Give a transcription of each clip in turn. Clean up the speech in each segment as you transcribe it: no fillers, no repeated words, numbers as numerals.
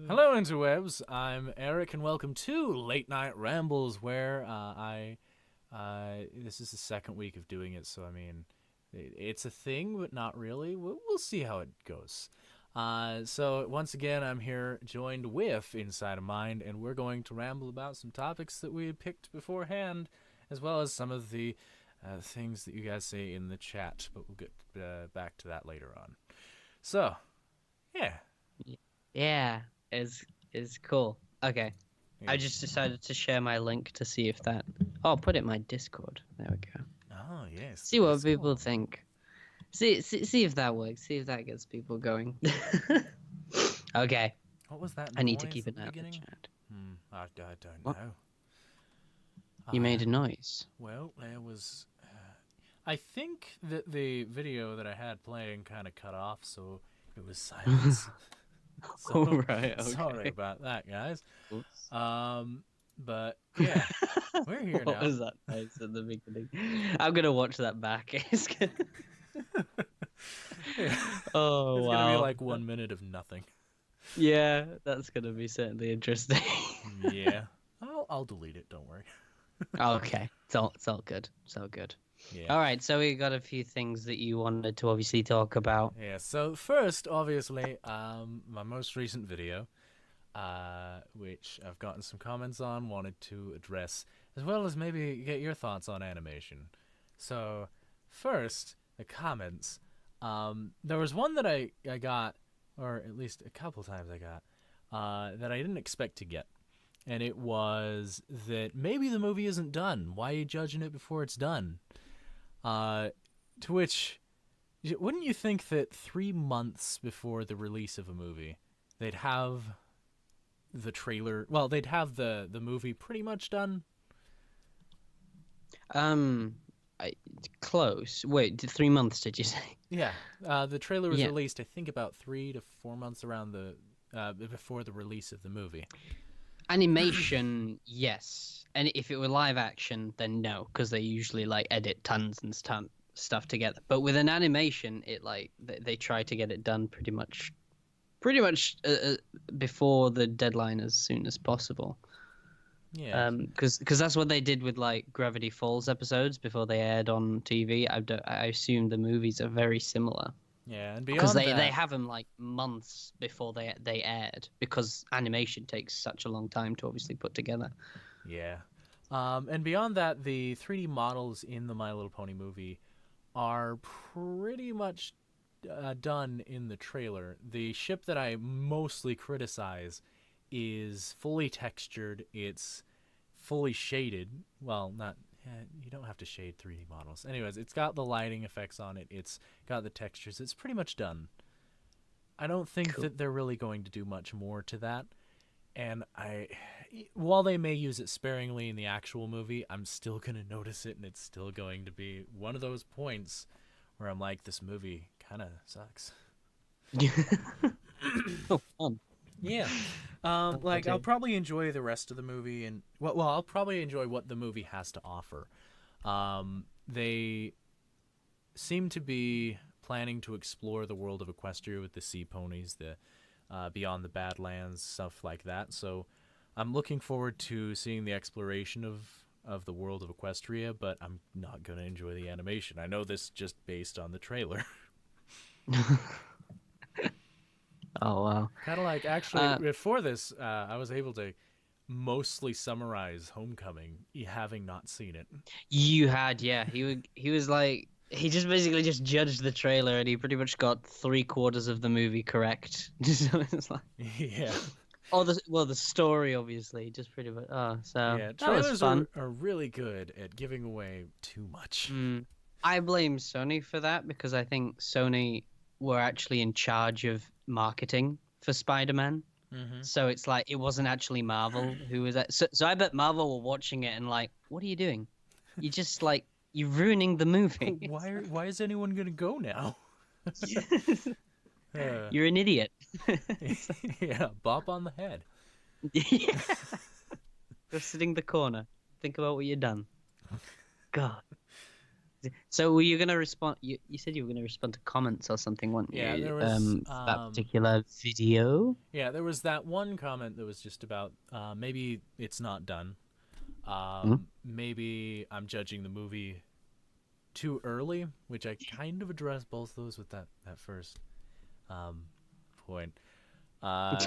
Hello, interwebs. I'm Eric, and welcome to Late Night Rambles, where this is the second week of doing it, so I mean, it's a thing, but not really. We'll see how it goes. So once again, I'm here joined with Inside of Mind, and we're going to ramble about some topics that we had picked beforehand, as well as some of the things that you guys say in the chat, but we'll get back to that later on. So, yeah. Yeah, is cool. Okay. Yeah. I just decided to share my link to see if that. Oh, I'll put it in my Discord. There we go. Oh, yes. See what people think. See if that works. See if that gets people going. Okay. What was that I need to noise keep at an the eye on the beginning? chat. I don't What? know. You made a noise. Well, there was... I think that the video that I had playing kind of cut off, so it was silence. So, Right. Okay. Sorry about that, guys. Oops. But, yeah. We're here What now. was that noise at the beginning? I'm gonna watch that back. It's gonna... Yeah. Oh, It's wow. gonna be like 1 minute of nothing. Yeah, that's gonna be certainly interesting. Yeah. I'll delete it, don't worry. Okay, it's all good. It's all good. Yeah. All right, so we got a few things that you wanted to obviously talk about. Yeah, so first, obviously, my most recent video, which I've gotten some comments on, wanted to address, as well as maybe get your thoughts on animation. So, first, the comments. There was one that I got, or at least a couple times I got, that I didn't expect to get. And it was that maybe the movie isn't done. Why are you judging it before it's done? To which... Wouldn't you think that 3 months before the release of a movie, they'd have the trailer... Well, they'd have the movie pretty much done? Close. Wait, 3 months did you say? Yeah. The trailer was Yeah. released, I think, about 3 to 4 months around before the release of the movie. Animation, yes. And if it were live action, then no, because they usually like edit tons and stuff together. But with an animation, it like they try to get it done pretty much before the deadline as soon as possible. Yeah. Because that's what they did with like Gravity Falls episodes before they aired on TV. I assume the movies are very similar. Yeah, and Because beyond they that... have them like months before they aired, because animation takes such a long time to obviously put together. Yeah. And beyond that, the 3D models in the My Little Pony movie are pretty much done in the trailer. The ship that I mostly criticize is fully textured. It's fully shaded. Well, not... you don't have to shade 3D models. Anyways, it's got the lighting effects on it. It's got the textures. It's pretty much done. I don't think that they're really going to do much more to that. And while they may use it sparingly in the actual movie, I'm still going to notice it, and it's still going to be one of those points where I'm like, this movie kind of sucks. Oh, fun. Yeah. Like, I'll probably enjoy the rest of the movie, and well, I'll probably enjoy what the movie has to offer. They seem to be planning to explore the world of Equestria with the sea ponies, the Beyond the Badlands, stuff like that. So I'm looking forward to seeing the exploration of the world of Equestria, but I'm not going to enjoy the animation. I know this just based on the trailer. Oh, wow. Kind of like, actually, before this, I was able to mostly summarize Homecoming, having not seen it. You had, yeah. He was like, he just basically just judged the trailer, and he pretty much got 3/4 of the movie correct. So it's like, Yeah. oh, the story obviously just pretty much. Oh, so Yeah, that was trailers fun. are really good at giving away too much. I blame Sony for that, because I think Sony were actually in charge of marketing for Spider-Man. So it's like it wasn't actually Marvel who was at. So I bet Marvel were watching it and like, what are you doing? You just like you're ruining the movie. Why is anyone gonna go now? You're an idiot. Yeah, bop on the head. Yeah. Go sitting in the corner. Think about what you've done. God. So were you gonna respond? You said you were gonna respond to comments or something, weren't Yeah, you? there was For that particular video. that one comment that was just about maybe it's not done. Hmm? Maybe I'm judging the movie too early, which I kind of addressed both those with that first um, point. Uh,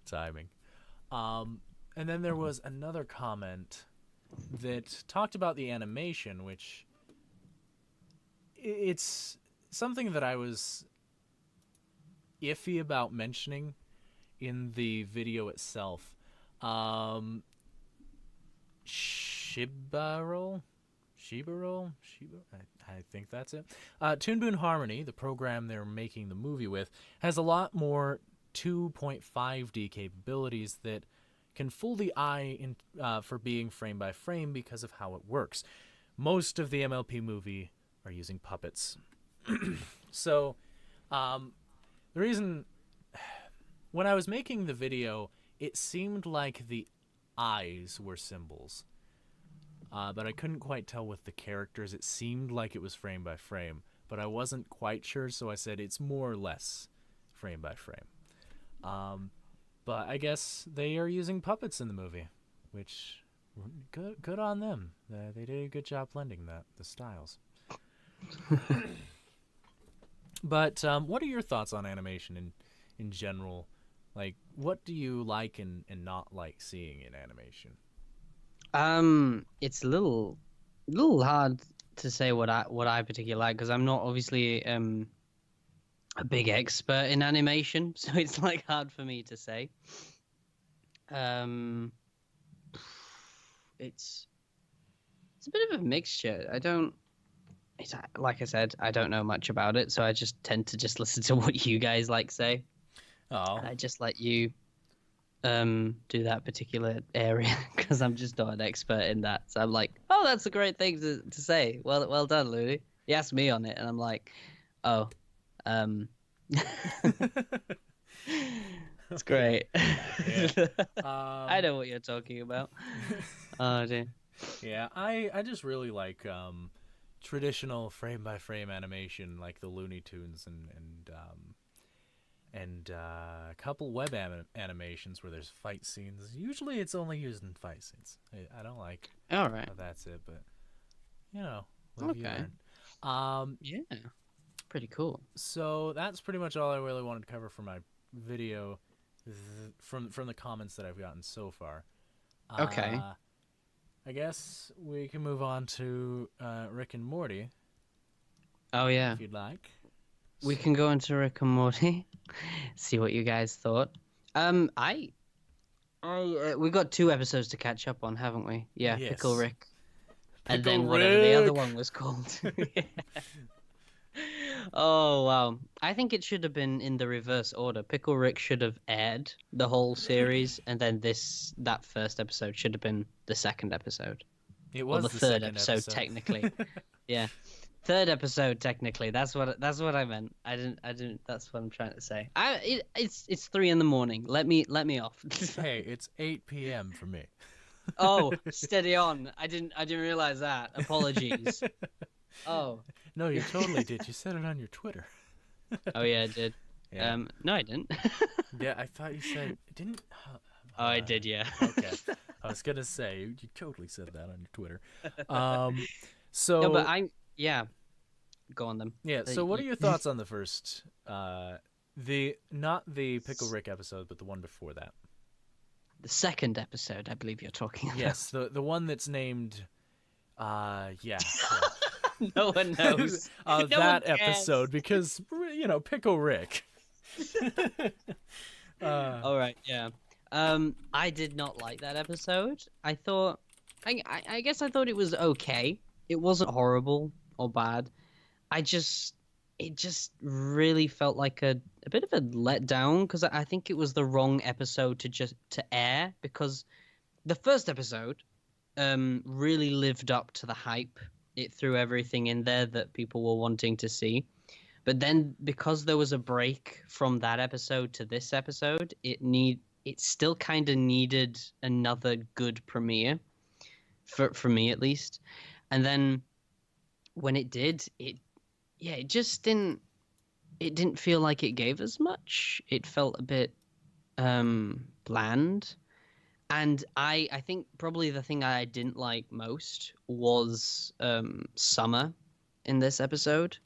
timing. And then there was another comment that talked about the animation, which it's something that I was iffy about mentioning in the video itself. Um, Shibaro? I think that's it. Toon Boom Harmony, the program they're making the movie with, has a lot more 2.5D capabilities that can fool the eye for being frame by frame because of how it works. Most of the MLP movie are using puppets. So, the reason when I was making the video, it seemed like the eyes were symbols. But I couldn't quite tell with the characters. It seemed like it was frame by frame, but I wasn't quite sure, so I said it's more or less frame by frame. But I guess they are using puppets in the movie, which good on them. They did a good job blending the styles. But what are your thoughts on animation in general? Like, what do you like and not like seeing in animation? It's a little hard to say what I particularly like because I'm not obviously a big expert in animation, so it's like hard for me to say. Um, it's a bit of a mixture. I don't. It's like I said, I don't know much about it, so I just tend to just listen to what you guys like say, Oh, and I just let you do that particular area because I'm just not an expert in that. So I'm like, oh, that's a great thing to say. Well done, Louis. He asked me on it, and I'm like, oh, um, it's okay. great. Yeah. I know what you're talking about. Oh dear. Yeah, I just really like traditional frame by frame animation, like the Looney Tunes and a couple web animations where there's fight scenes. Usually, it's only used in fight scenes. I don't like All right. how that's it, but you know, live you Okay. learn. Um, Yeah. Pretty cool. so that's pretty much all I really wanted to cover for my video, from the comments that I've gotten so far. Okay. I guess we can move on to Rick and Morty, Oh yeah. if you'd like. We can go into Rick and Morty. See what you guys thought. I we got 2 episodes to catch up on, haven't we? Yeah, Pickle Yes. Rick, and Pickle then whatever the other Rick! one was called. Oh wow! I think it should have been in the reverse order. Pickle Rick should have aired the whole series, and then that first episode should have been the second episode, It or the was the third second episode episode. technically. Yeah, third episode technically. That's what I meant. I didn't. That's what I'm trying to say. It's 3 in the morning. Let me off. Hey, it's 8 p.m. for me. Oh, steady on. I didn't realize that. Apologies. Oh. No, you totally did. You said it on your Twitter. Oh yeah, I did. Yeah. No, I didn't. Yeah, I thought you said didn't. Oh, I did, yeah. Okay. I was gonna say you totally said that on your Twitter. No, but So yeah. Go on then. yeah. So what are your thoughts on the first, the not the Pickle Rick episode, but the one before that? The second episode, I believe you're talking about. Yes, the one that's named, yeah. No one knows. No That one cares. episode because Pickle Rick. All right, yeah. I did not like that episode. I thought, I guess I thought it was okay. It wasn't horrible or bad. It just really felt like a bit of a letdown because I think it was the wrong episode to air because the first episode really lived up to the hype. It threw everything in there that people were wanting to see. But then because there was a break from that episode to this episode, it still kind of needed another good premiere for me at least. And then when it did, it just didn't feel like it gave us much. It felt a bit bland. And I think probably the thing I didn't like most was Summer in this episode.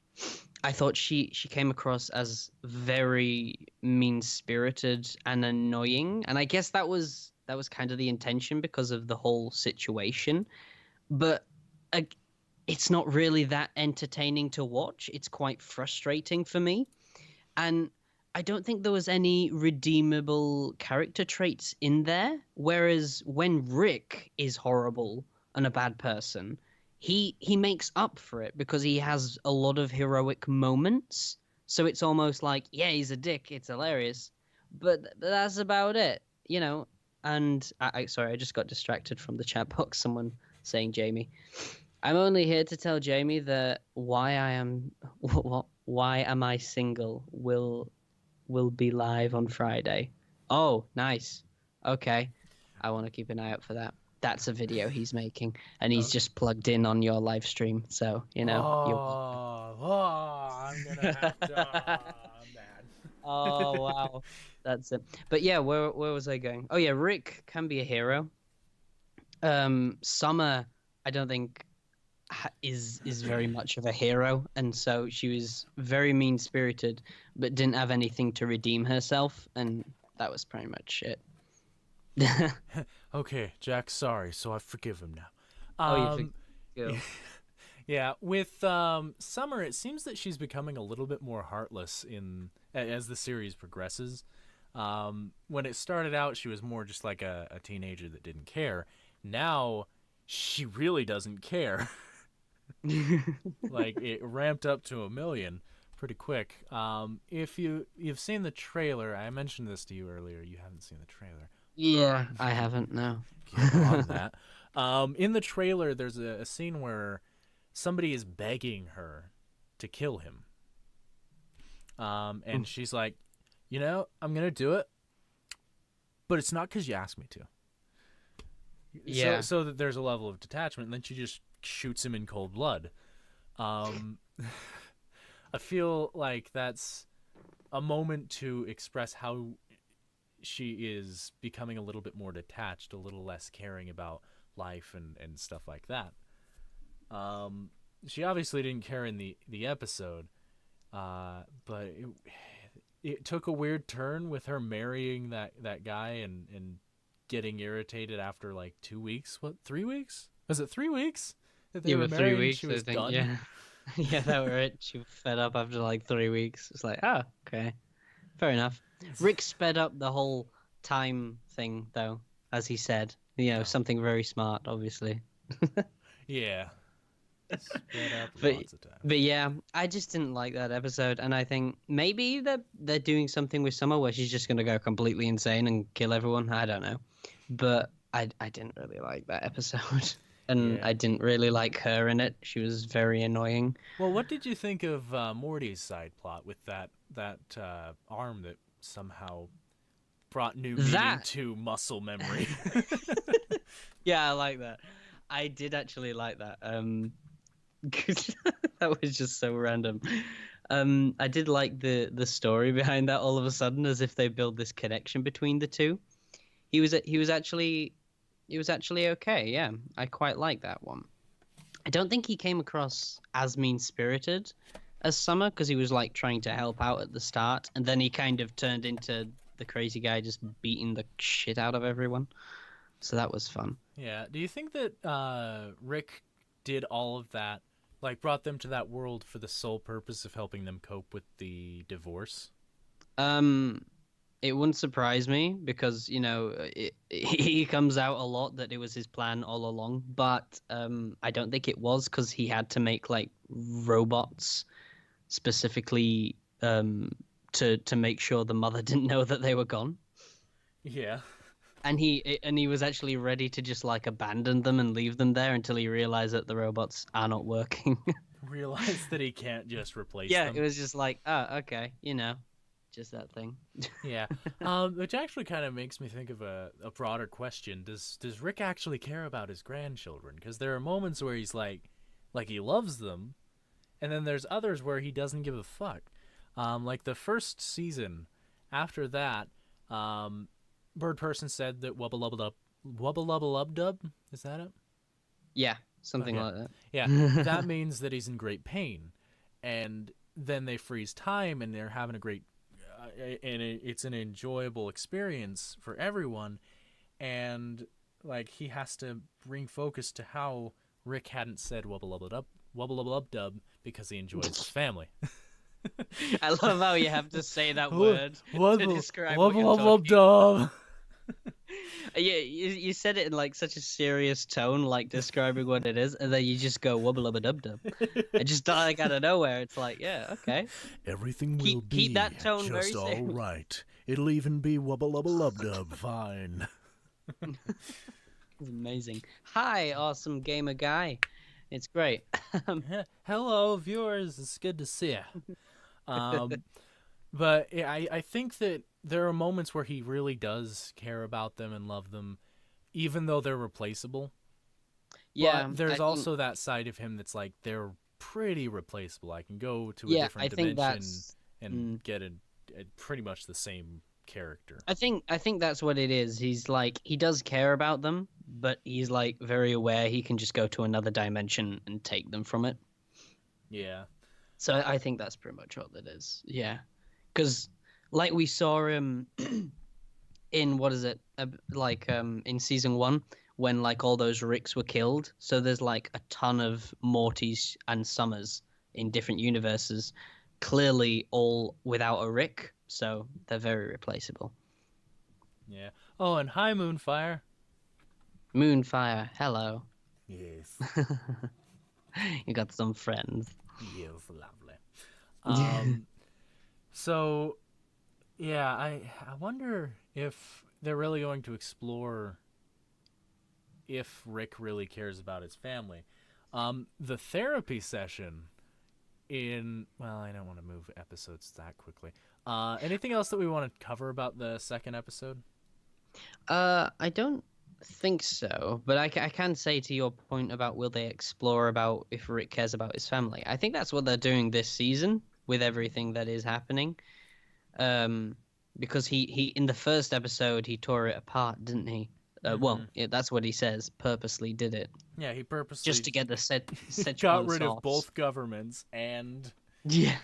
I thought she came across as very mean-spirited and annoying, and I guess that was kind of the intention because of the whole situation. But uh, it's not really that entertaining to watch. It's quite frustrating for me. And I don't think there was any redeemable character traits in there. Whereas when Rick is horrible and a bad person, he makes up for it because he has a lot of heroic moments. So it's almost like, yeah, he's a dick. It's hilarious, but that's about it, you know. And sorry, I just got distracted from the chat box. Someone saying Jamie. I'm only here to tell Jamie that why am I single will be live on Friday. Oh, nice. Okay. I want to keep an eye out for that. That's a video he's making, and he's just plugged in on your live stream. So, I'm gonna have to. I'm mad. Oh, wow. That's it. But yeah, where was I going? Oh, yeah, Rick can be a hero. Summer, I don't think is very much of a hero, and so she was very mean-spirited but didn't have anything to redeem herself, and that was pretty much it. Okay, Jack, sorry, so I forgive him now. Yeah. Yeah, with Summer, it seems that she's becoming a little bit more heartless as the series progresses. When it started out, she was more just like a teenager that didn't care. Now, she really doesn't care. Like, it ramped up to 1,000,000 pretty quick. If you've seen the trailer, I mentioned this to you earlier. You haven't seen the trailer. Yeah, I haven't, no. Get on that. In the trailer, there's a scene where somebody is begging her to kill him. And she's like, I'm going to do it, but it's not because you asked me to. Yeah. So that there's a level of detachment, and then she just shoots him in cold blood. I feel like that's a moment to express how she is becoming a little bit more detached, a little less caring about life and stuff like that. She obviously didn't care in the episode, but it took a weird turn with her marrying that guy and getting irritated after like 2 weeks. What, 3 weeks? Was it 3 weeks that they were married? 3 weeks. She was I think, done. yeah, yeah, that were it. She was fed up after like 3 weeks. It's like, oh, okay, fair enough. Rick sped up the whole time thing, though, as he said. Something very smart, obviously. Yeah. Sped up lots of time. But yeah, I just didn't like that episode, and I think maybe they're doing something with Summer where she's just gonna go completely insane and kill everyone. I don't know, but I didn't really like that episode, and Yeah. I didn't really like her in it. She was very annoying. Well, what did you think of Morty's side plot with that arm that somehow brought new meaning to muscle memory? Yeah, I like that. I did actually like that. That was just so random. I did like the story behind that. All of a sudden, as if they build this connection between the two. He was actually okay. Yeah, I quite like that one. I don't think he came across as mean-spirited as Summer, because he was like trying to help out at the start, and then he kind of turned into the crazy guy just beating the shit out of everyone. So that was fun. Yeah. Do you think that Rick did all of that, like brought them to that world for the sole purpose of helping them cope with the divorce? It wouldn't surprise me because, he comes out a lot that it was his plan all along, but I don't think it was, because he had to make like robots specifically to make sure the mother didn't know that they were gone. Yeah. And he was actually ready to just like abandon them and leave them there until he realized that the robots are not working. Realized that he can't just replace them. Yeah, it was just like, oh, okay, just that thing. Yeah. Which actually kind of makes me think of a broader question. Does Rick actually care about his grandchildren? Because there are moments where he's like he loves them, And then there's others where he doesn't give a fuck. Like the first season, after that, Bird Person said that wubba lubba dub, wubba lubba lub dub. Is that it? Yeah, something Okay. like that. Yeah, that means that he's in great pain, and then they freeze time, and they're having a great, and it's an enjoyable experience for everyone, and like he has to bring focus to how Rick hadn't said wubba lubba lub dub because he enjoys his family. I love how you have to say that word to Wubba describe what you're lub talking. dub. Yeah, you said it in like such a serious tone, like describing what it is, and then you just go wubba lubba dub dub. It just like out of nowhere. It's like, yeah, okay. Everything will Keep that tone very just all serious. right. It'll even be wubba lubba lub dub fine. It's amazing. Hi, awesome gamer guy. It's great. Hello, viewers. It's good to see you. But I think that there are moments where he really does care about them and love them, even though they're replaceable. Yeah, But there's also that side of him that's like, they're pretty replaceable. I can go to a yeah, different I think dimension that's and get a pretty much the same character. I think that's what it is. He's like he does care about them, but he's like very aware he can just go to another dimension and take them from it. Yeah. So I think that's pretty much what it is. Yeah, because like we saw him in what is it in season 1 when like all those Ricks were killed. So there's like a ton of Mortys and Summers in different universes, clearly all without a Rick. So they're very replaceable. Yeah. Oh, and hi, Moonfire. Moonfire, hello. Yes. You got some friends. Yes, lovely. So, yeah, I wonder if they're really going to explore if Rick really cares about his family. The therapy session well, I don't want to move episodes that quickly. Anything else that we want to cover about the second episode? I don't think so, but I can say to your point about will they explore about if Rick cares about his family. I think that's what they're doing this season with everything that is happening. Because he in the first episode he tore it apart, didn't he? Well, yeah, that's what he says. Purposely did it. Yeah, he purposely just to get the Szechuan got rid sauce. of both governments and Yeah,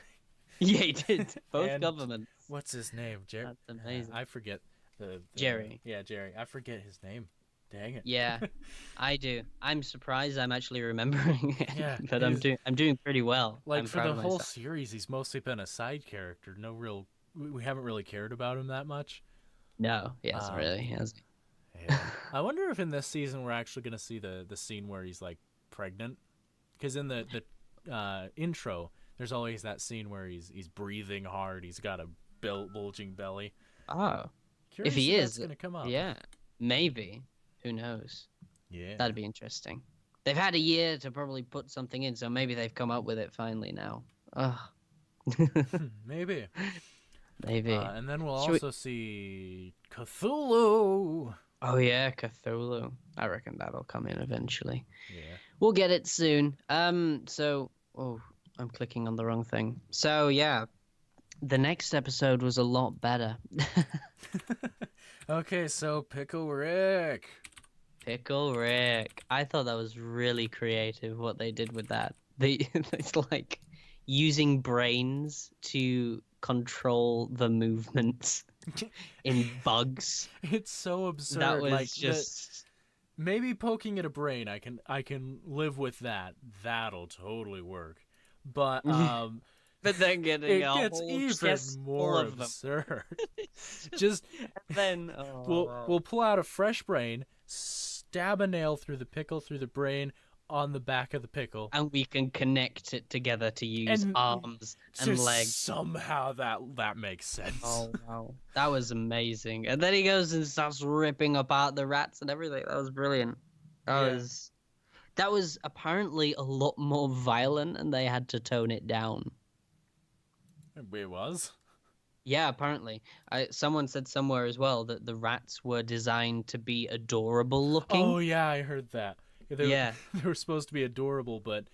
yeah, he did both and governments. What's his name? That's amazing. I forget the Jerry. Yeah, Jerry. I forget his name. Dang it. Yeah, I do. I'm surprised I'm actually remembering it. Yeah, but I'm doing pretty well. Like I'm for proud the of whole myself. series, he's mostly been a side character. No real. We haven't really cared about him that much. No, he hasn't really. Has he? Yeah. I wonder if in this season we're actually going to see the scene where he's like pregnant, because in the intro there's always that scene where he's breathing hard. He's got a bulging belly. Oh, Curious if he is, that's going to come up. yeah, maybe. Who knows? Yeah. That'd be interesting. They've had a year to probably put something in, so maybe they've come up with it finally now. Ugh. Maybe. Maybe. And then we'll Should we- also see Cthulhu. Oh yeah, Cthulhu. I reckon that'll come in eventually. Yeah. We'll get it soon. So, oh, I'm clicking on the wrong thing. So yeah, the next episode was a lot better. Okay, so Pickle Rick. Pickle Rick. I thought that was really creative what they did with that. It's like using brains to control the movements in bugs. It's so absurd. That was like just maybe poking at a brain. I can live with that. That'll totally work. But but then getting it a gets whole even chest full more of them. absurd. Just Then we'll pull out a fresh brain, stab a nail through the pickle, through the brain, on the back of the pickle, and we can connect it together to use And arms and just legs. somehow that makes sense. Oh wow, that was amazing! And then he goes and starts ripping apart the rats and everything. That was brilliant. That was apparently a lot more violent, and they had to tone it down. It was. Yeah, apparently. Someone said somewhere as well that the rats were designed to be adorable looking. Oh yeah, I heard that. Yeah. They were supposed to be adorable, but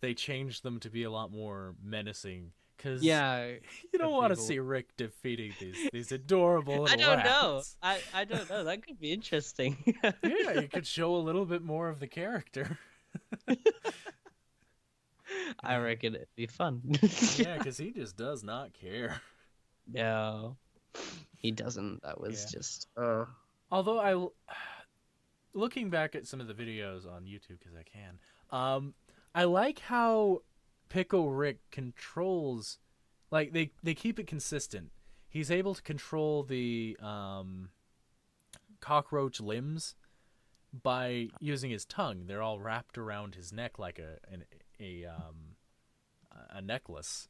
they changed them to be a lot more menacing. Because Yeah, you don't want to people. see Rick defeating these adorable I little don't know. rats. I don't know. That could be interesting. Yeah, you could show a little bit more of the character. I reckon it'd be fun. Yeah, because he just does not care. No, he doesn't. That was Yeah. just. Although looking back at some of the videos on YouTube because I can, I like how Pickle Rick controls, like they keep it consistent. He's able to control the cockroach limbs by using his tongue. They're all wrapped around his neck like a necklace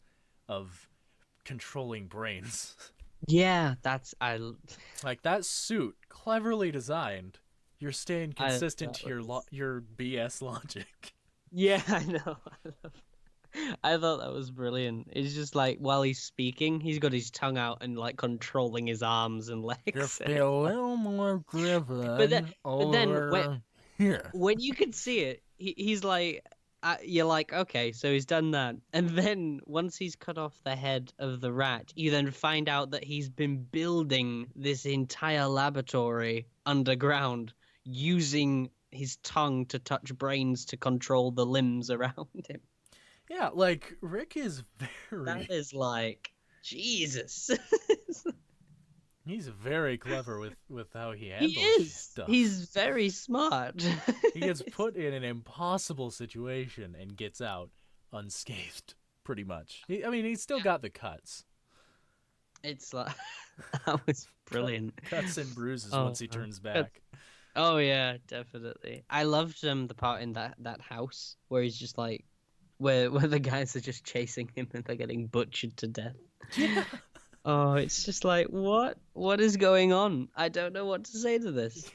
of controlling brains. Yeah, that's Like that suit, cleverly designed. You're staying consistent that to your BS logic. Yeah, I know. I thought that was brilliant. It's just like while he's speaking, he's got his tongue out and like controlling his arms and legs. Just be a little more driven but then over here. when you can see it, he's like, you're like, okay, so he's done that. And then once he's cut off the head of the rat, you then find out that he's been building this entire laboratory underground using his tongue to touch brains to control the limbs around him. Yeah, like Rick is very. That is like Jesus. He's very clever with how he He handles is. stuff. He's very smart. He gets put in an impossible situation and gets out unscathed, pretty much. I mean, he's still got the cuts. It's like that was brilliant. Cuts and bruises Oh, once he turns back. Oh yeah, definitely. I loved the part in that house where he's just like, where the guys are just chasing him and they're getting butchered to death. Yeah. Oh, it's just like what is going on? I don't know what to say to this.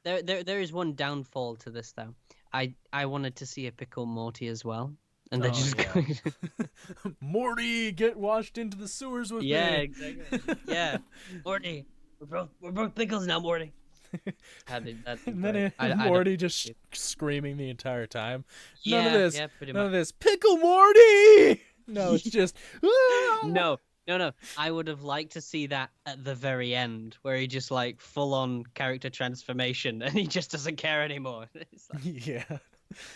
There is one downfall to this though. I wanted to see a Pickle Morty as well, and they're just going. Morty, get washed into the sewers with Yeah, me. exactly. Yeah, Morty, we're both pickles now, Morty. And then Morty just screaming the entire time. None of this. Yeah, pretty None much. of this. Pickle Morty. No, it's just. "Ah!" No. I would have liked to see that at the very end, where he just like full on character transformation, and he just doesn't care anymore. It's like, Yeah.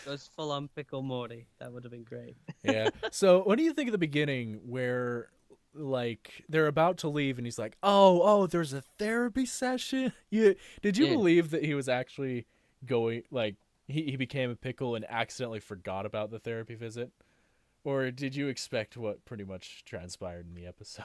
goes full on Pickle Morty. That would have been great. Yeah. So, what do you think of the beginning where, like, they're about to leave and he's like, "Oh, there's a therapy session." Did you believe that he was actually going, like, he became a pickle and accidentally forgot about the therapy visit? Or did you expect what pretty much transpired in the episode?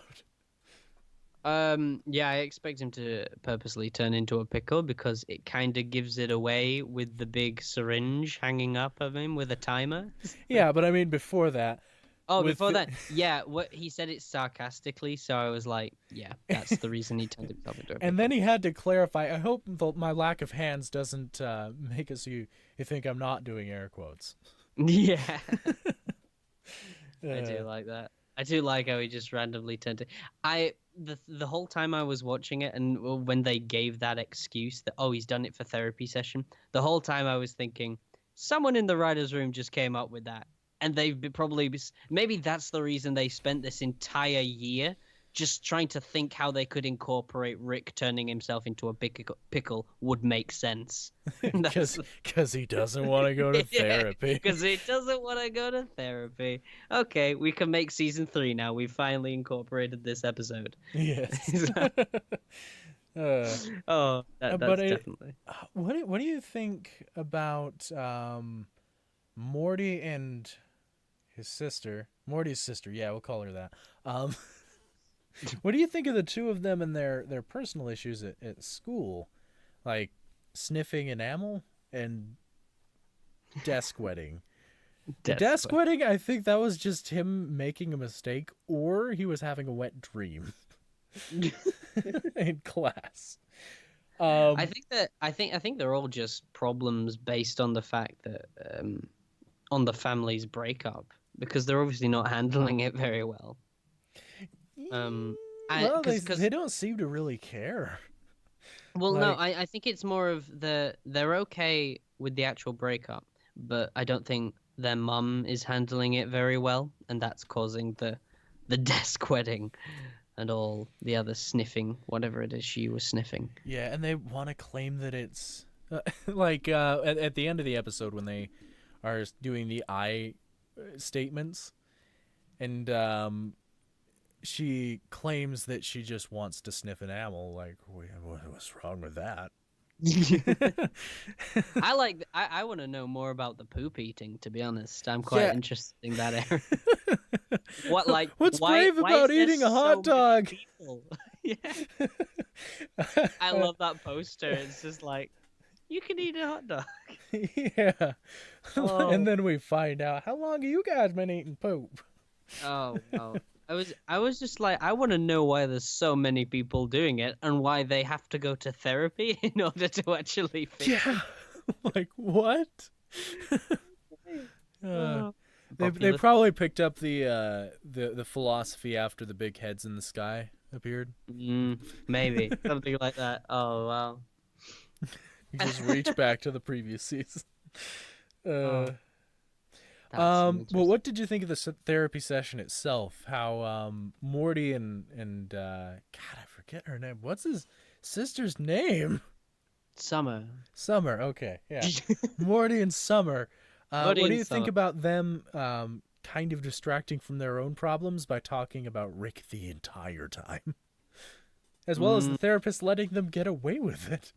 Yeah, I expect him to purposely turn into a pickle because it kind of gives it away with the big syringe hanging up of him with a timer. Yeah, but I mean before that. Oh, before that, yeah, what he said it sarcastically, so I was like, yeah, that's the reason he turned himself into a pickle. And then he had to clarify, I hope my lack of hands doesn't make you think I'm not doing air quotes. Yeah. I do like that. I do like how he just randomly turned to. The whole time I was watching it, and when they gave that excuse that he's done it for therapy session, the whole time I was thinking someone in the writers' room just came up with that, and maybe that's the reason they spent this entire year just trying to think how they could incorporate Rick turning himself into a pickle would make sense. Because he doesn't want to go to therapy. Because he doesn't want to go to therapy. Okay, we can make season 3 now. We finally incorporated this episode. Yes. That's definitely. What do you think about Morty and his sister? Morty's sister, yeah, we'll call her that. What do you think of the two of them and their personal issues at school? Like sniffing enamel and desk wetting. Desk wetting, I think that was just him making a mistake, or he was having a wet dream in class. I think they're all just problems based on the fact that on the family's breakup, because they're obviously not handling it very well. They don't seem to really care. Well, no, I think it's more of they're okay with the actual breakup, but I don't think their mum is handling it very well, and that's causing the desk wedding and all the other sniffing, whatever it is she was sniffing. Yeah, and they want to claim that it's at the end of the episode when they are doing the I statements, and she claims that she just wants to sniff an animal. Like, what's wrong with that? I want to know more about the poop eating, to be honest. I'm quite interested in that area. What's why brave about is there eating a so hot many dog? people? Yeah. I love that poster. It's just like, you can eat a hot dog. Yeah. Oh. And then we find out, how long have you guys been eating poop? Oh, wow. I was just like, I want to know why there's so many people doing it and why they have to go to therapy in order to actually fix it. Yeah. Like, what? They probably picked up the philosophy after the big heads in the sky appeared. Maybe something like that. Oh wow! You just reach back to the previous season. Well, what did you think of the therapy session itself? How Morty and God, I forget her name. What's his sister's name? Summer. Summer. Okay, yeah. Morty and Summer. What do you think about them kind of distracting from their own problems by talking about Rick the entire time? As well as the therapist letting them get away with it.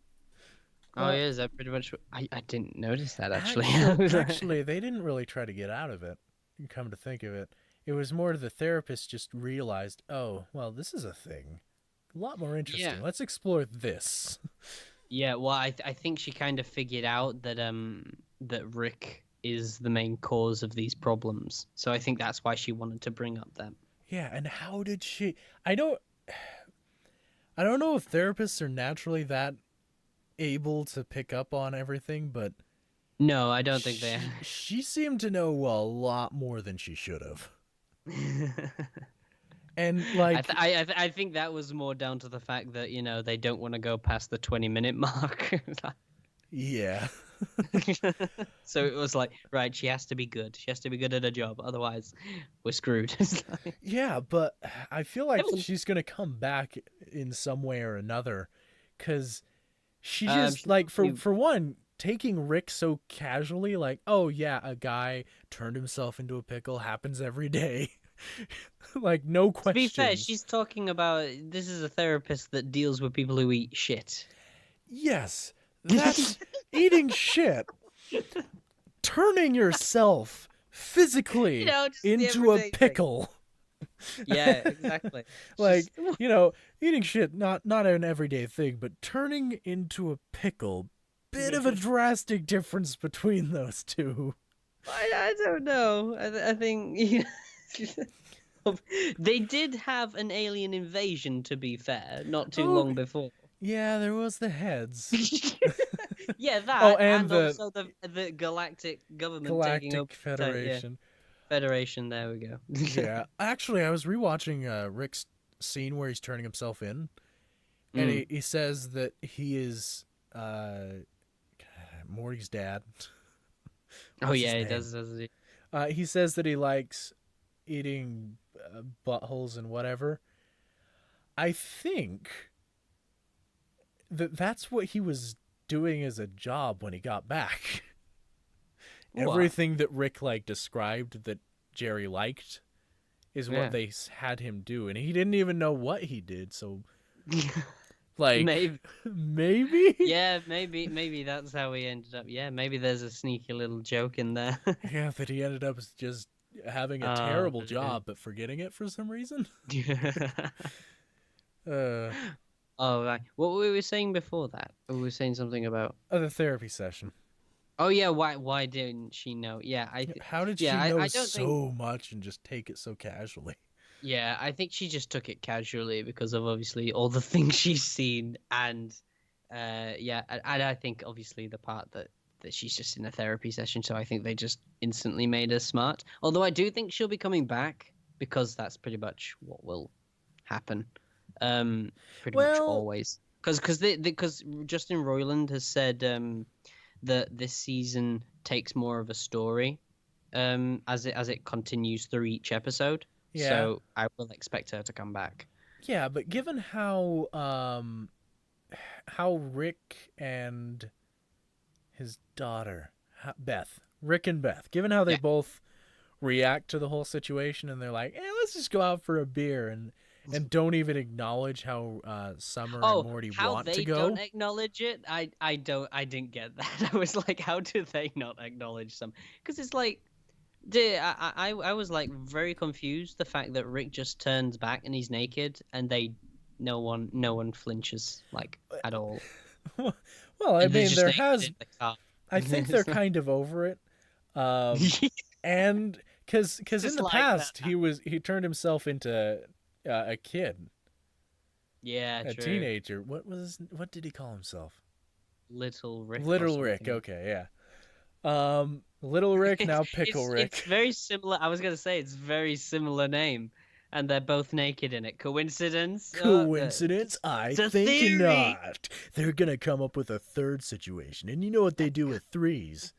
Oh, yeah, is that pretty much... I didn't notice that, actually. Actually, they didn't really try to get out of it, come to think of it. It was more the therapist just realized, oh, well, this is a thing. A lot more interesting. Yeah. Let's explore this. Yeah, well, I think she kind of figured out that that Rick is the main cause of these problems. So I think that's why she wanted to bring up them. Yeah, and how did she... I don't know if therapists are naturally that able to pick up on everything, but... No, I don't think they are. She seemed to know a lot more than she should have. And like... I think that was more down to the fact that, they don't want to go past the 20-minute mark. Yeah. So it was like, right, she has to be good. She has to be good at her job. Otherwise, we're screwed. Yeah, but I feel like she's going to come back in some way or another. Because she just, for one, taking Rick so casually, like, oh, yeah, a guy turned himself into a pickle, happens every day. Like, no question. To be fair, she's talking about, this is a therapist that deals with people who eat shit. Yes. That's eating shit. Turning yourself physically into a pickle. Yeah, exactly. Like, eating shit, not an everyday thing, but turning into a pickle, bit of a drastic difference between those two. I don't know. I think they did have an alien invasion, to be fair, not too long before. Yeah, there was the heads. Yeah, that and also the galactic government taking over Federation. Federation, there we go. Yeah, actually, I was rewatching Rick's scene where he's turning himself in, and he says that he is Morty's dad. Oh yeah, he does, doesn't he? He says that he likes eating buttholes and whatever. I think that's what he was doing as a job when he got back. Everything that Rick described that Jerry liked is what they had him do, and he didn't even know what he did. So, maybe. Yeah, maybe that's how he ended up. Yeah, maybe there's a sneaky little joke in there. Yeah, that he ended up just having a terrible job, but forgetting it for some reason. Oh, right. What were we saying before that? We were saying something about the therapy session. Oh yeah, why didn't she know? Yeah, how did she know so much and just take it so casually? Yeah, I think she just took it casually because of obviously all the things she's seen, and and I think obviously the part that she's just in a therapy session, so I think they just instantly made her smart. Although I do think she'll be coming back because that's pretty much what will happen. Pretty much always, because Justin Roiland has said that this season takes more of a story as it continues through each episode. Yeah. So I will expect her to come back. Yeah, but given how Rick and his daughter, Rick and Beth, given how they Yeah. both react to the whole situation, and they're like, let's just go out for a beer, and don't even acknowledge how Summer and Morty how want they to go. don't acknowledge it, I didn't get that. I was like, how do they not acknowledge some? Because it's like, I was like very confused. The fact that Rick just turns back and he's naked, and no one flinches like at all. Well, I And they're mean, just there naked has. in the car. I think they're kind of over it, and because in Just the like past that. he turned himself into a kid, Yeah, a true. teenager. What did he call himself? Little Rick. or Little Rick. something. Okay, yeah. Little Rick, now Pickle Rick. It's very similar. I was gonna say it's very similar name, and they're both naked in it. Coincidence? Coincidence? I it's a think theory. not. They're gonna come up with a third situation, and you know what they do with threes?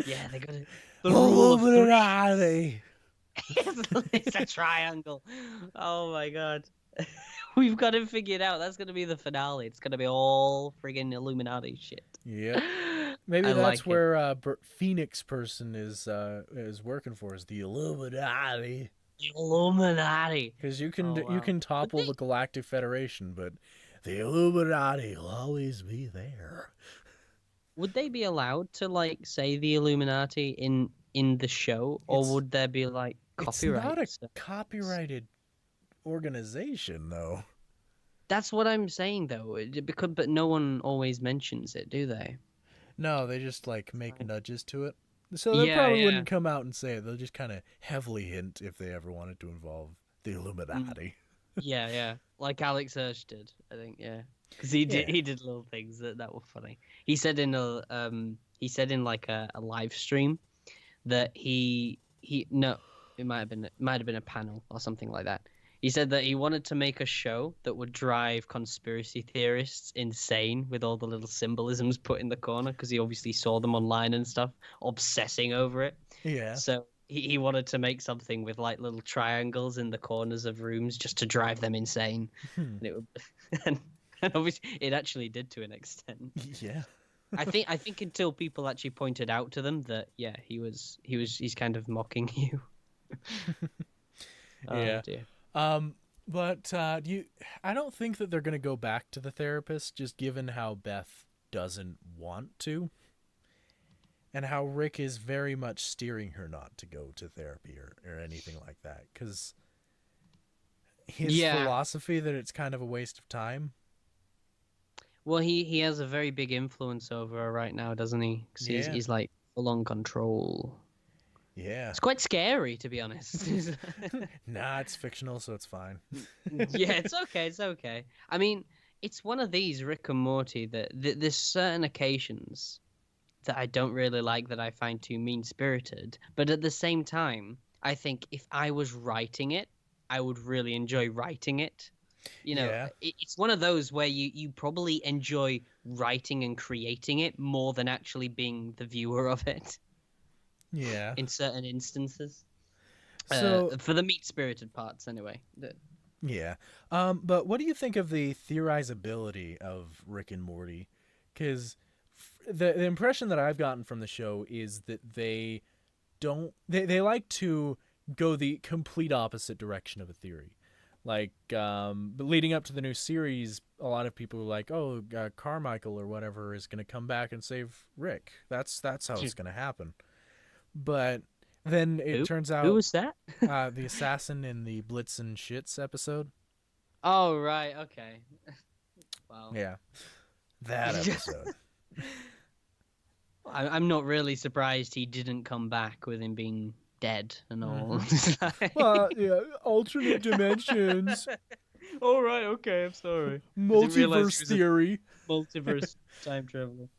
Yeah, they got it. The rule of three. Illuminati. It's a triangle. Oh my god. We've got it figured out. That's gonna be the finale. It's gonna be all friggin' Illuminati shit. Yep. Maybe I that's like where Phoenix person is working for, is the Illuminati. Illuminati. Because you Oh, wow. can topple the Galactic Federation, but the Illuminati will always be there. Would they be allowed to like say the Illuminati in the show, or would there be like copyright? It's not a copyrighted organization, though. That's what I'm saying, though. But no one always mentions it, do they? No, they just like make nudges to it. So they probably wouldn't come out and say it. They'll just kind of heavily hint if they ever wanted to involve the Illuminati. Yeah. Like Alex Hirsch did, I think. Yeah, because he did little things that were funny. He said in like a live stream that it might have been a panel or something like that. He said that he wanted to make a show that would drive conspiracy theorists insane with all the little symbolisms put in the corner, because he obviously saw them online and stuff, obsessing over it. Yeah. So he wanted to make something with like little triangles in the corners of rooms just to drive them insane. And it would, and obviously it actually did to an extent. Yeah. I think until people actually pointed out to them that he's kind of mocking you. Yeah. Oh, dear. But I don't think that they're going to go back to the therapist, just given how Beth doesn't want to, and how Rick is very much steering her not to go to therapy or anything like that, because his philosophy that it's kind of a waste of time. Well, he has a very big influence over her right now, doesn't he? Because he's like full on control. Yeah. It's quite scary, to be honest. Nah, it's fictional, so it's fine. Yeah, it's okay. I mean, it's one of these Rick and Morty that there's certain occasions that I don't really like, that I find too mean-spirited. But at the same time, I think if I was writing it, I would really enjoy writing it. You know, it's one of those where you probably enjoy writing and creating it more than actually being the viewer of it. Yeah. In certain instances. So for the meat-spirited parts, anyway. Yeah. But what do you think of the theorizability of Rick and Morty? Because the impression that I've gotten from the show is that they like to go the complete opposite direction of a theory. Like, but leading up to the new series, a lot of people were like, "Oh, Carmichael or whatever is going to come back and save Rick. That's how it's going to happen." But then it turns out, who was that? The assassin in the Blitz and Shits episode. Oh, right, okay. Wow. Yeah, that episode. I'm not really surprised he didn't come back with him being dead and all. Well, yeah, alternate dimensions. All right, okay, I'm sorry. Multiverse theory. Multiverse time traveler.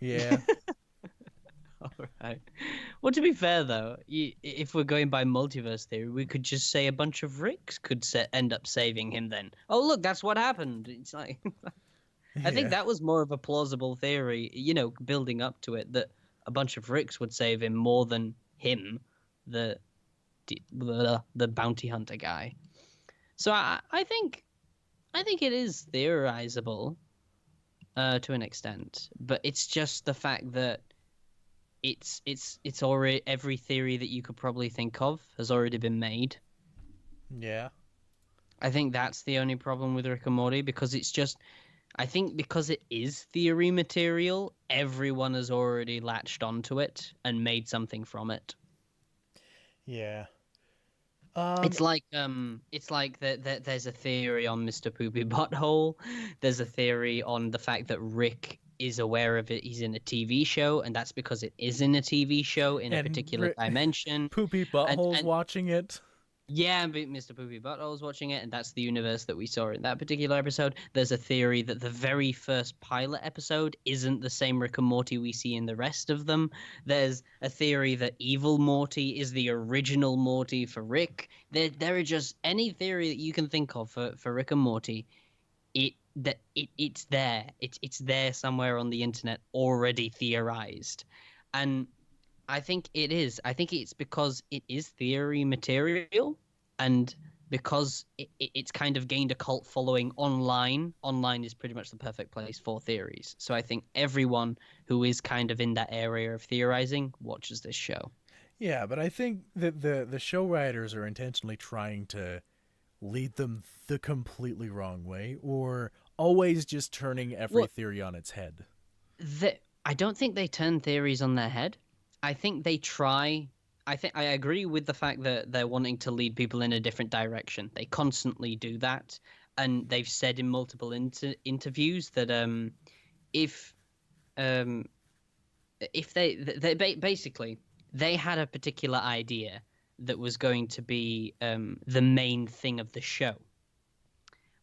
Yeah. All right. Well, to be fair, though, if we're going by multiverse theory, we could just say a bunch of Ricks could end up saving him then. Oh, look, that's what happened. It's like... I think that was more of a plausible theory, you know, building up to it, that a bunch of Ricks would save him more than him, the bounty hunter guy. So I think it is theorizable to an extent, but it's just the fact that it's already, every theory that you could probably think of has already been made. Yeah. I think that's the only problem with Rick and Morty, because it's just, I think because it is theory material, everyone has already latched onto it and made something from it. Yeah. It's like that there's a theory on Mr. Poopy Butthole. There's a theory on the fact that Rick is aware of it. He's in a TV show, and that's because it is in a TV show in a particular dimension. Poopy Butthole's and watching it. Yeah, Mr. Poopy Butthole's watching it, and that's the universe that we saw in that particular episode. There's a theory that the very first pilot episode isn't the same Rick and Morty we see in the rest of them. There's a theory that evil Morty is the original Morty for Rick. There are just any theory that you can think of for Rick and Morty. It's there. It's there somewhere on the internet, already theorized. And I think it is. I think it's because it is theory material, and because it's kind of gained a cult following online. Online is pretty much the perfect place for theories. So I think everyone who is kind of in that area of theorizing watches this show. Yeah, but I think that the show writers are intentionally trying to lead them the completely wrong way, or always just turning every theory on its head. I don't think they turn theories on their head. I think they try. I agree with the fact that they're wanting to lead people in a different direction. They constantly do that, and they've said in multiple interviews that if they basically, they had a particular idea that was going to be the main thing of the show,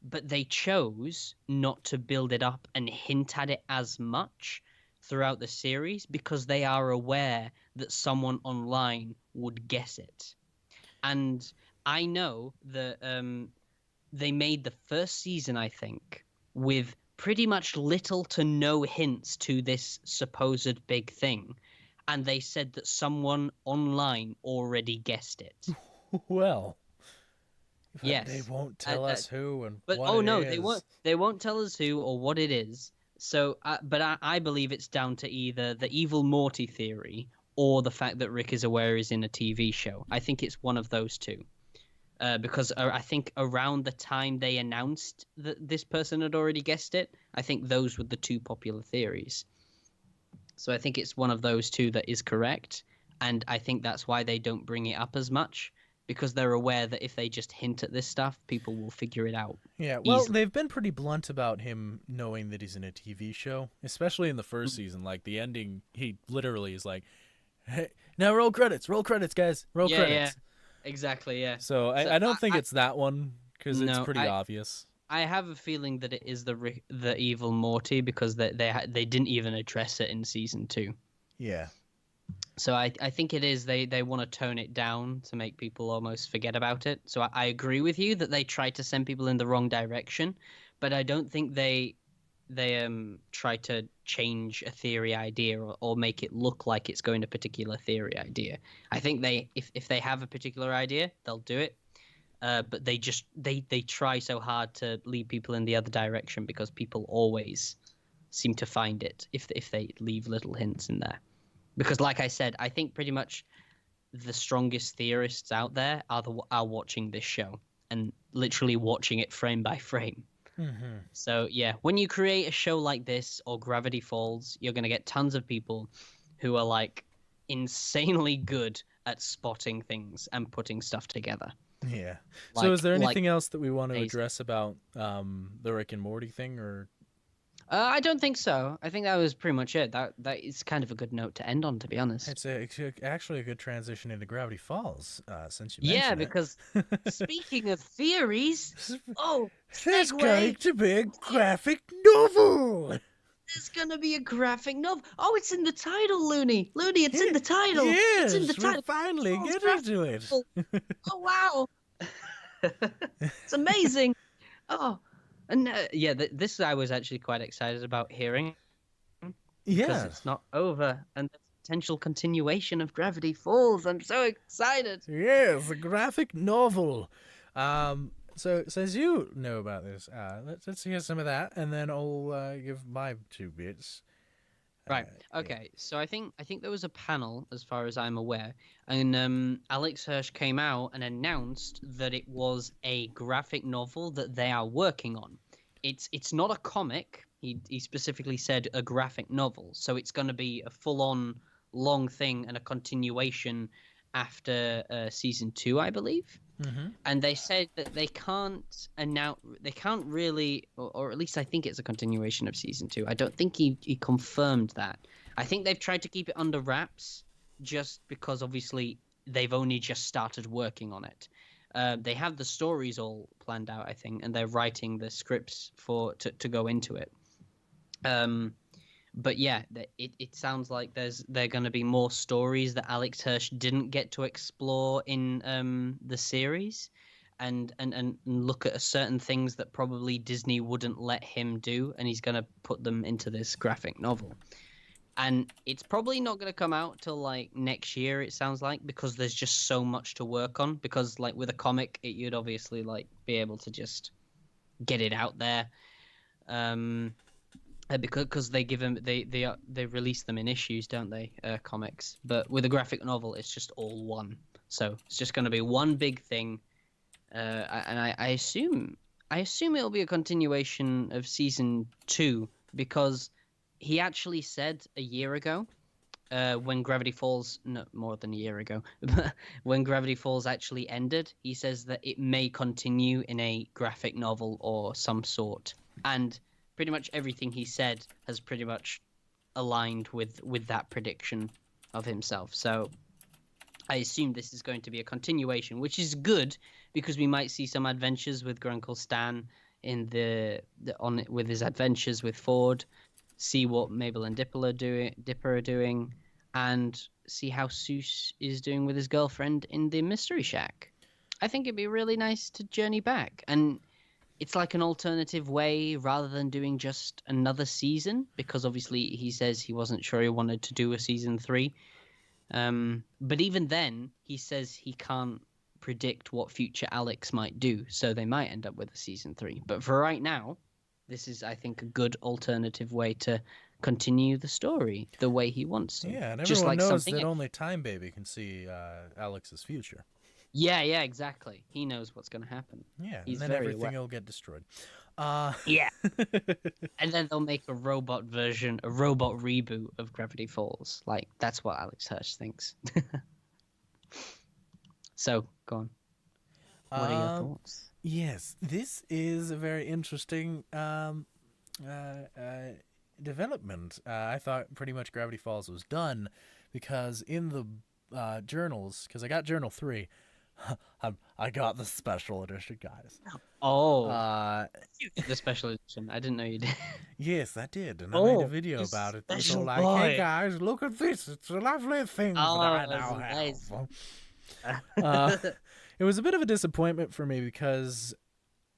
but they chose not to build it up and hint at it as much throughout the series, because they are aware that someone online would guess it. And I know that they made the first season, I think, with pretty much little to no hints to this supposed big thing. And they said that someone online already guessed it. Well, yes. They won't tell us who and but, what oh, it no, is. They won't tell us who or what it is. So, but I believe it's down to either the evil Morty theory or the fact that Rick is aware he's in a TV show. I think it's one of those two. Because I think around the time they announced that this person had already guessed it, I think those were the two popular theories. So I think it's one of those two that is correct. And I think that's why they don't bring it up as much, because they're aware that if they just hint at this stuff, people will figure it out. Yeah, well, they've been pretty blunt about him knowing that he's in a TV show, especially in the first season. Like, the ending, he literally is like, hey, now roll credits, guys, roll credits. Yeah, exactly, yeah. So I don't think it's that one, because it's pretty obvious. I have a feeling that it is the evil Morty, because they didn't even address it in season 2. Yeah. So I think it is they want to tone it down to make people almost forget about it. So I agree with you that they try to send people in the wrong direction, but I don't think they try to change a theory idea or make it look like it's going to a particular theory idea. I think if they have a particular idea, they'll do it. But they try so hard to lead people in the other direction, because people always seem to find it if they leave little hints in there. Because, like I said, I think pretty much the strongest theorists out there are watching this show and literally watching it frame by frame. Mm-hmm. So, yeah, when you create a show like this or Gravity Falls, you're going to get tons of people who are, like, insanely good at spotting things and putting stuff together. Yeah. So is there anything else that we want to address about the Rick and Morty thing, or... I don't think so. I think that was pretty much it. That is kind of a good note to end on, to be honest. It's actually a good transition into Gravity Falls, since you mentioned it. Yeah, because speaking of theories, there's going to be a graphic novel. There's gonna be a graphic novel. Oh, it's in the title, Looney. Looney, it's in the title. Yes, it's in the title. Finally get into it. Oh wow, it's amazing. Oh. And this I was actually quite excited about hearing. Yeah. Because it's not over. And potential continuation of Gravity Falls. I'm so excited. Yes, a graphic novel. So as you know about this, let's hear some of that, and then I'll give my 2 bits. Right. Okay. So I think there was a panel, as far as I'm aware, and Alex Hirsch came out and announced that it was a graphic novel that they are working on. It's not a comic. He specifically said a graphic novel. So it's going to be a full-on long thing and a continuation after season 2, I believe. Mm-hmm. And they said that they can't really, or at least I think it's a continuation of season 2. I don't think he confirmed that. I think they've tried to keep it under wraps just because obviously they've only just started working on it. They have the stories all planned out, I think, and they're writing the scripts to go into it. But yeah, it sounds like there going to be more stories that Alex Hirsch didn't get to explore in the series, and look at certain things that probably Disney wouldn't let him do, and he's going to put them into this graphic novel. And it's probably not going to come out till like next year, it sounds like, because there's just so much to work on. Because like with a comic, you'd obviously like be able to just get it out there. Because they give them they release them in issues, don't they? Comics, but with a graphic novel, it's just all one. So it's just going to be one big thing, and I assume it'll be a continuation of season 2 because he actually said a year ago, when Gravity Falls, no more than a year ago, when Gravity Falls actually ended, he says that it may continue in a graphic novel or some sort, and pretty much everything he said has pretty much aligned with that prediction of himself. So I assume this is going to be a continuation, which is good because we might see some adventures with Grunkle Stan in with his adventures with Ford, see what Mabel and Dipper are doing, and see how Seuss is doing with his girlfriend in the Mystery Shack. I think it'd be really nice to journey back, and it's like an alternative way rather than doing just another season, because obviously he says he wasn't sure he wanted to do a season 3. But even then, he says he can't predict what future Alex might do, so they might end up with a season 3. But for right now, this is, I think, a good alternative way to continue the story the way he wants to. Yeah, and just everyone like knows that only Time Baby can see Alex's future. Yeah, exactly. He knows what's going to happen. Yeah, He's and then very everything will get destroyed. Yeah. And then they'll make a robot reboot of Gravity Falls. Like, that's what Alex Hirsch thinks. So, go on. What are your thoughts? Yes, this is a very interesting development. I thought pretty much Gravity Falls was done because in the journals, because I got Journal 3, I got the special edition, guys. Oh, the special edition. I didn't know you did. Yes, I did, and I made a video about it. It's all like, hey guys, look at this. It's a lovely thing that I now have. It was a bit of a disappointment for me because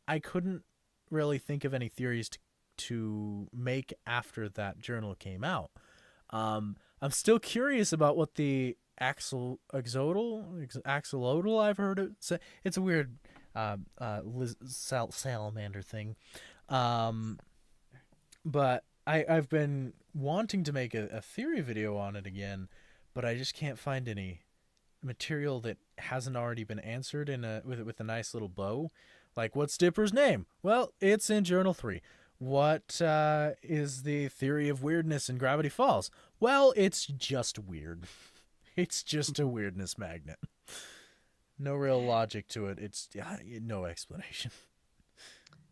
I couldn't really think of any theories to make after that journal came out. I'm still curious about what the axolotl, I've heard it say. It's a weird salamander thing. But I've been wanting to make a theory video on it again, but I just can't find any material that hasn't already been answered with a nice little bow. Like, what's Dipper's name? Well, it's in Journal 3. What is the theory of weirdness in Gravity Falls? Well, it's just weird. It's just a weirdness magnet. No real logic to it. It's no explanation.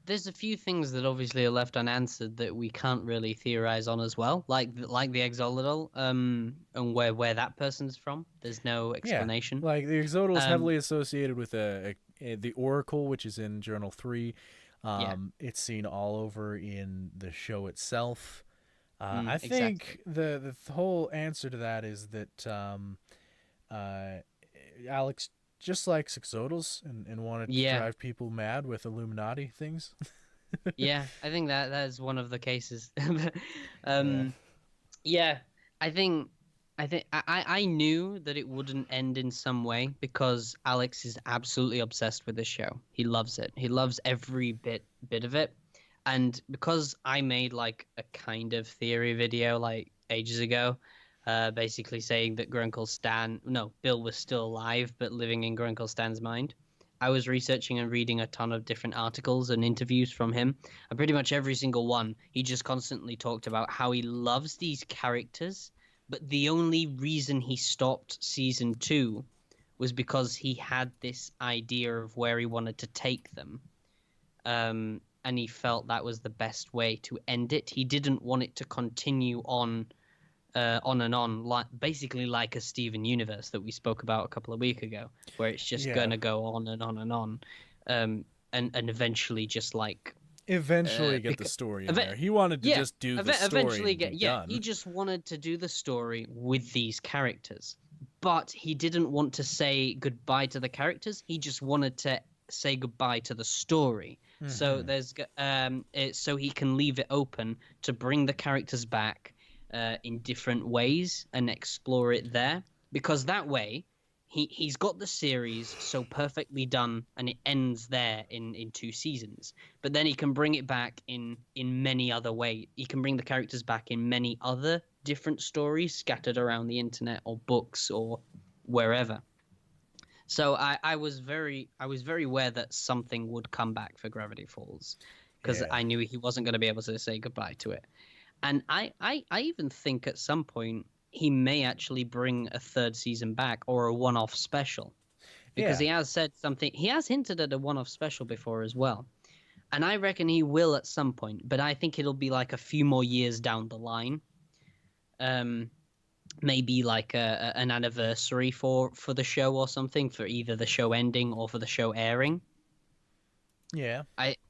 There's a few things that obviously are left unanswered that we can't really theorize on as well, like the axolotl, and where that person's from. There's no explanation. Yeah, like the axolotl is heavily associated with the Oracle, which is in Journal 3. It's seen all over in the show itself. I think the whole answer to that is that Alex just likes axolotls and wanted to drive people mad with Illuminati things. Yeah, I think that is one of the cases. I think I knew that it wouldn't end in some way because Alex is absolutely obsessed with this show. He loves it. He loves every bit of it. And because I made like a kind of theory video like ages ago, basically saying that Bill was still alive but living in Grunkle Stan's mind. I was researching and reading a ton of different articles and interviews from him, and pretty much every single one, he just constantly talked about how he loves these characters, but the only reason he stopped season 2 was because he had this idea of where he wanted to take them. And he felt that was the best way to end it. He didn't want it to continue on and on, like basically like a Steven Universe that we spoke about a couple of weeks ago, where it's just gonna go on and on and on, and eventually just like get the story in there. He wanted to just do the story. Eventually done. He just wanted to do the story with these characters, but he didn't want to say goodbye to the characters. He just wanted to say goodbye to the story. Mm-hmm. So there's so he can leave it open to bring the characters back in different ways and explore it there, because that way he's got the series so perfectly done and it ends there in 2 seasons, but then he can bring it back in many other ways. He can bring the characters back in many other different stories scattered around the internet or books or wherever. So I was very aware that something would come back for Gravity Falls, because I knew he wasn't going to be able to say goodbye to it. And I even think at some point he may actually bring a 3rd season back or a one-off special, because he has said something. He has hinted at a one-off special before as well, and I reckon he will at some point. But I think it'll be like a few more years down the line. Maybe like an anniversary for the show or something, for either the show ending or for the show airing. Yeah,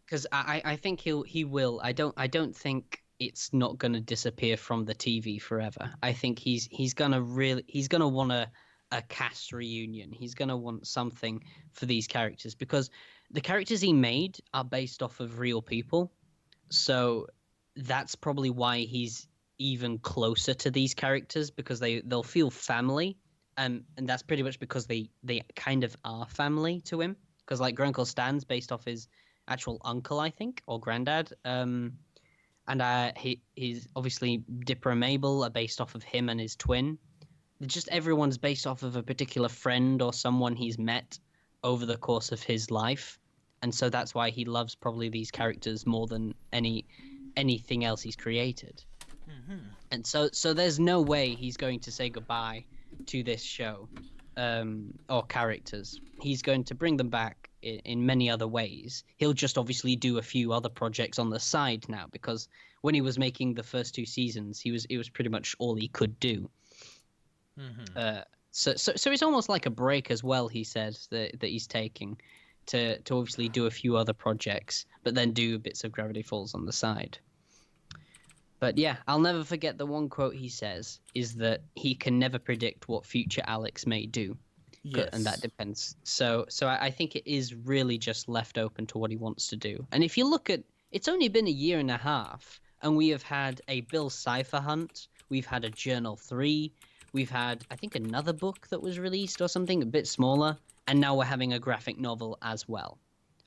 because I think he will. I don't think it's not going to disappear from the TV forever. I think he's going to want a cast reunion. He's going to want something for these characters, because the characters he made are based off of real people. So that's probably why he's even closer to these characters, because they'll feel family. And that's pretty much because they kind of are family to him. Because like Grunkle Stan's based off his actual uncle, I think, or granddad. And he's obviously Dipper and Mabel are based off of him and his twin. Just everyone's based off of a particular friend or someone he's met over the course of his life. And so that's why he loves probably these characters more than anything else he's created. Mm-hmm. And so there's no way he's going to say goodbye to this show or characters. He's going to bring them back in many other ways. He'll just obviously do a few other projects on the side now, because when he was making the first 2 seasons, it was pretty much all he could do. Mm-hmm. So it's almost like a break as well. He says that he's taking to obviously do a few other projects, but then do bits of Gravity Falls on the side. But yeah, I'll never forget the one quote he says is that he can never predict what future Alex may do. Yes. And that depends. So I think it is really just left open to what he wants to do. And if you look at, it's only been a year and a half, and we have had a Bill Cipher hunt. We've had a Journal 3. We've had, I think, another book that was released or something, a bit smaller. And now we're having a graphic novel as well.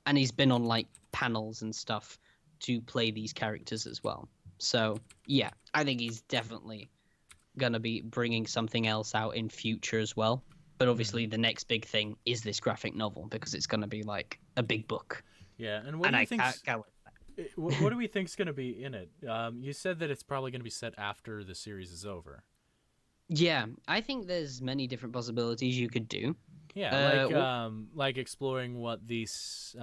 And he's been on like panels and stuff to play these characters as well. So yeah, I think he's definitely going to be bringing something else out in future as well. But obviously, the next big thing is this graphic novel, because it's going to be like a big book. Yeah, and what do we think's going to be in it? You said that it's probably going to be set after the series is over. Yeah, I think there's many different possibilities you could do. Yeah, like exploring what these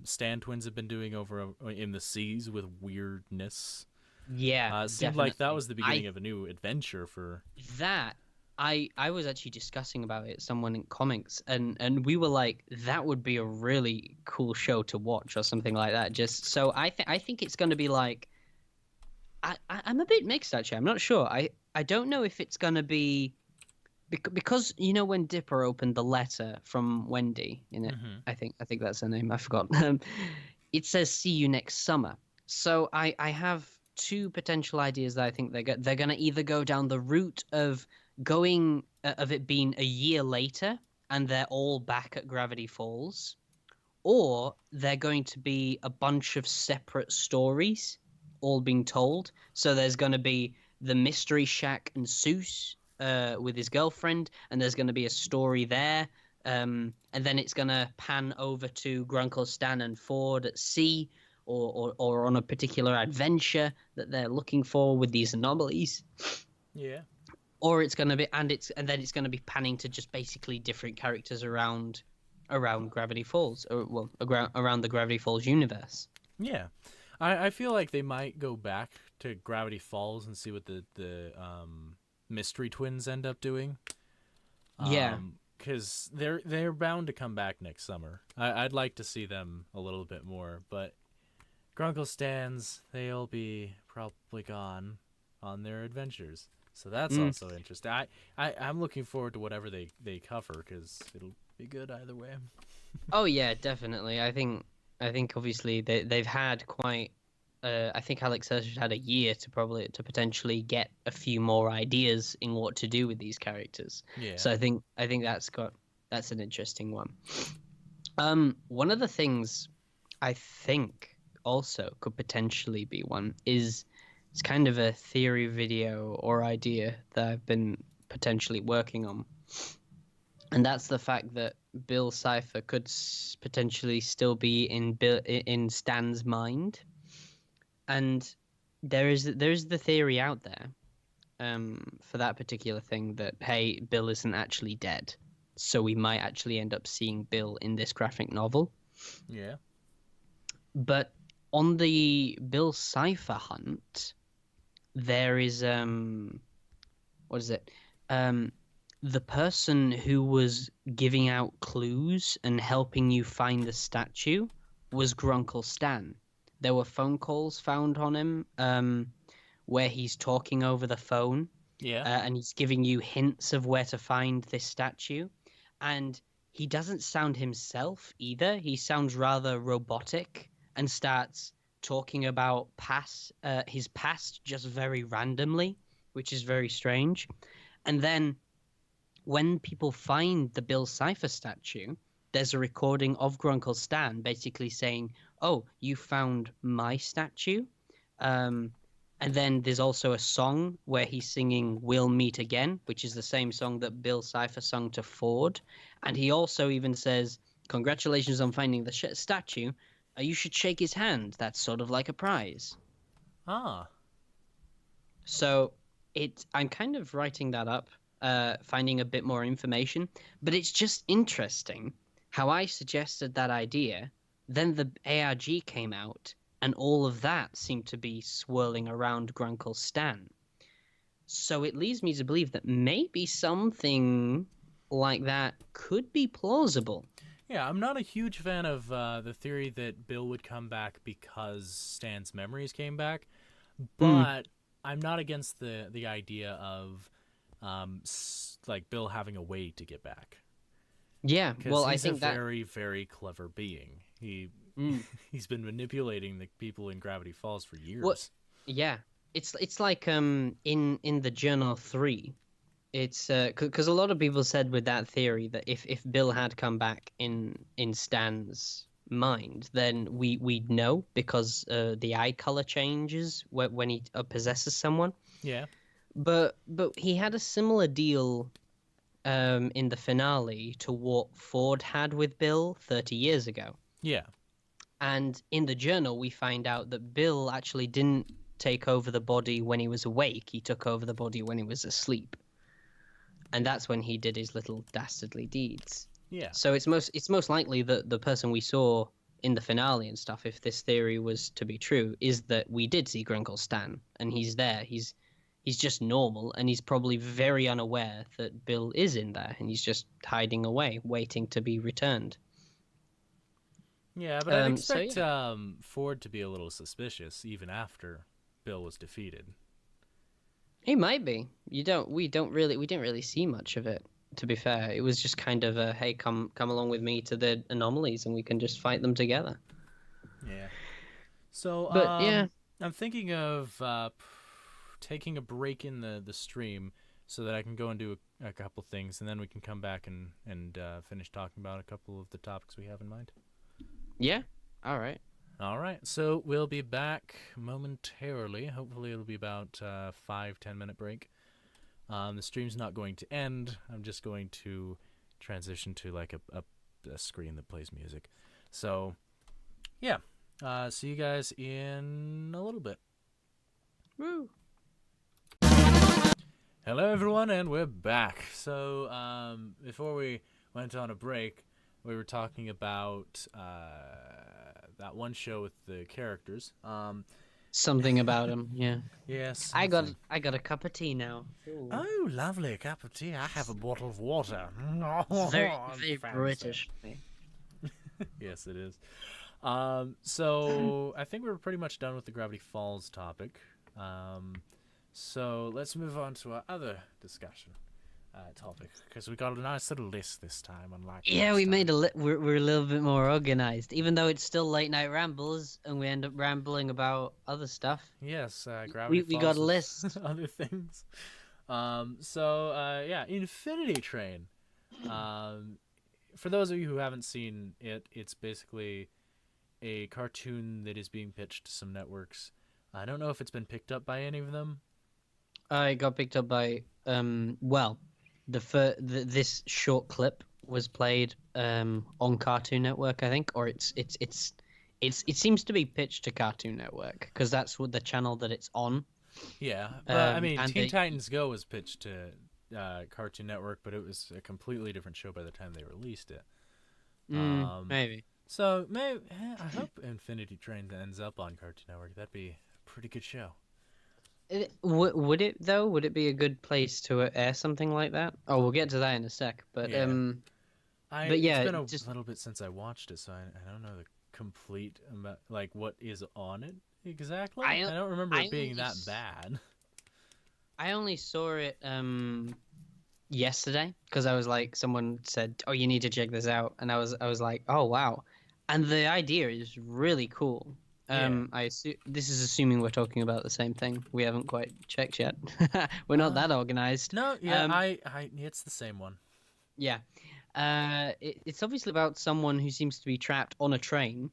Stan twins have been doing over in the seas with weirdness. Yeah, it seemed like that was the beginning of a new adventure for that. I was actually discussing about it with someone in comics, and we were like, that would be a really cool show to watch or something like that. Just so I think it's going to be like, I'm a bit mixed actually. I'm not sure. I don't know if it's going to be because you know when Dipper opened the letter from Wendy in it. Mm-hmm. I think that's her name. I forgot. It says "See you next summer." So I have 2 potential ideas that I think they're going to either go down the route of going of it being a year later and they're all back at Gravity Falls, or they're going to be a bunch of separate stories all being told. So there's going to be the Mystery Shack and Seuss with his girlfriend, and there's going to be a story there. And then it's going to pan over to Grunkle Stan and Ford at sea, or on a particular adventure that they're looking for with these anomalies. Yeah. Or it's going to be, and then it's going to be panning to just basically different characters around Gravity Falls, or well, around the Gravity Falls universe. Yeah. I feel like they might go back to Gravity Falls and see what the Mystery Twins end up doing. Yeah. Because they're bound to come back next summer. I'd like to see them a little bit more, but Grunkle Stans, they'll be probably gone on their adventures. So that's also interesting. I'm looking forward to whatever they cover, because it'll be good either way. Oh yeah, definitely. I think obviously they've had quite. I think Alex Hirsch had a year to potentially get a few more ideas in what to do with these characters. Yeah. So I think that's an interesting one. One of the things I think also could potentially be one is it's kind of a theory video or idea that I've been potentially working on. And that's the fact that Bill Cipher could potentially still be in Stan's mind, and there is the theory out there, for that particular thing, that hey, Bill isn't actually dead, so we might actually end up seeing Bill in this graphic novel. Yeah. But on the Bill Cipher hunt, there is what is it? The person who was giving out clues and helping you find the statue was Grunkle Stan. There were phone calls found on him where he's talking over the phone. Yeah. And he's giving you hints of where to find this statue. And he doesn't sound himself either. He sounds rather robotic and starts talking about his past just very randomly, which is very strange. And then when people find the Bill Cipher statue, there's a recording of Grunkle Stan basically saying, "Oh, you found my statue?" And then there's also a song where he's singing "We'll Meet Again," which is the same song that Bill Cipher sung to Ford. And he also even says, "Congratulations on finding the statue. You should shake his hand. That's sort of like a prize." Ah. So I'm kind of writing that up, finding a bit more information, but it's just interesting how I suggested that idea, then the ARG came out, and all of that seemed to be swirling around Grunkle Stan. So it leads me to believe that maybe something like that could be plausible. Yeah, I'm not a huge fan of the theory that Bill would come back because Stan's memories came back, but I'm not against the idea of like Bill having a way to get back. Yeah, well, I he's think a that very, very clever being. He's been manipulating the people in Gravity Falls for years. Well, yeah, it's like in the Journal 3, it's because a lot of people said with that theory that if Bill had come back in Stan's mind, then we'd know, because the eye color changes when he possesses someone. Yeah. But he had a similar deal in the finale to what Ford had with Bill 30 years ago. Yeah. And in the journal, we find out that Bill actually didn't take over the body when he was awake. He took over the body when he was asleep. And that's when he did his little dastardly deeds. Yeah. So it's most likely that the person we saw in the finale and stuff, if this theory was to be true, is that we did see Grunkle Stan, and he's there. He's just normal, and he's probably very unaware that Bill is in there, and he's just hiding away, waiting to be returned. Yeah, but I'd expect Ford to be a little suspicious even after Bill was defeated. He might be. We didn't really see much of it, to be fair. It was just kind of a, hey, come along with me to the anomalies and we can just fight them together. Yeah. So, but yeah, I'm thinking of taking a break in the stream, so that I can go and do a couple things, and then we can come back and finish talking about a couple of the topics we have in mind. Yeah. All right. All right, so we'll be back momentarily. Hopefully, it'll be about 5-10 minute break. The stream's not going to end. I'm just going to transition to like a screen that plays music. So, yeah. See you guys in a little bit. Woo. Hello, everyone, and we're back. So, before we went on a break, we were talking about that one show with the characters. Something about him. Yeah. Yes. I got a cup of tea now. Ooh. Oh, lovely cup of tea. I have a bottle of water. Very, Oh, very fancy. British. Yes, it is. So I think we're pretty much done with the Gravity Falls topic. So let's move on to our other discussion topic, because we got a nice little list this time, unlike Yeah, last we time. made we're a little bit more organized, even though it's still late night rambles and we end up rambling about other stuff. Yes, Gravity We Falls got a and list. other things. Yeah, Infinity Train. For those of you who haven't seen it, it's basically a cartoon that is being pitched to some networks. I don't know if it's been picked up by any of them. I got picked up by this short clip was played on Cartoon Network, I think, or it seems to be pitched to Cartoon Network because that's what the channel that it's on. Yeah, I mean, and Teen Titans Go was pitched to Cartoon Network, but it was a completely different show by the time they released it. Maybe. So maybe I hope Infinity Train ends up on Cartoon Network. That'd be a pretty good show. Would it though? Would it be a good place to air something like that? Oh, we'll get to that in a sec. But Yeah. but yeah, it's been a just- little bit since I watched it, so I don't know the complete like what is on it exactly. I don't remember it being that bad. I only saw it yesterday because I was like, someone said, "Oh, you need to check this out," and I was like, "Oh wow," and the idea is really cool. This is assuming we're talking about the same thing. We haven't quite checked yet. We're not that organized. No, yeah, it's the same one. Yeah. It's obviously about someone who seems to be trapped on a train.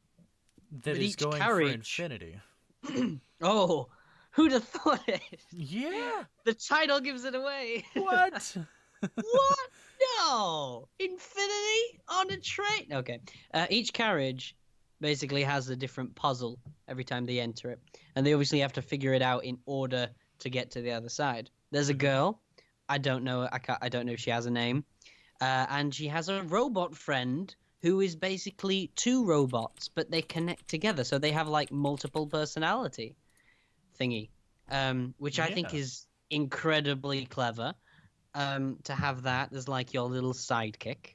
That But is each going carriage- for infinity. Oh, who'd have thought it? Yeah. The title gives it away. What? What? No! Infinity on a train? Okay. Each carriage basically has a different puzzle every time they enter it. And they obviously have to figure it out in order to get to the other side. There's a girl. I don't know. I don't know if she has a name. And she has a robot friend who is basically two robots, but they connect together. So they have like multiple personality thingy, which I think Yeah. is incredibly clever. To have that as like your little sidekick.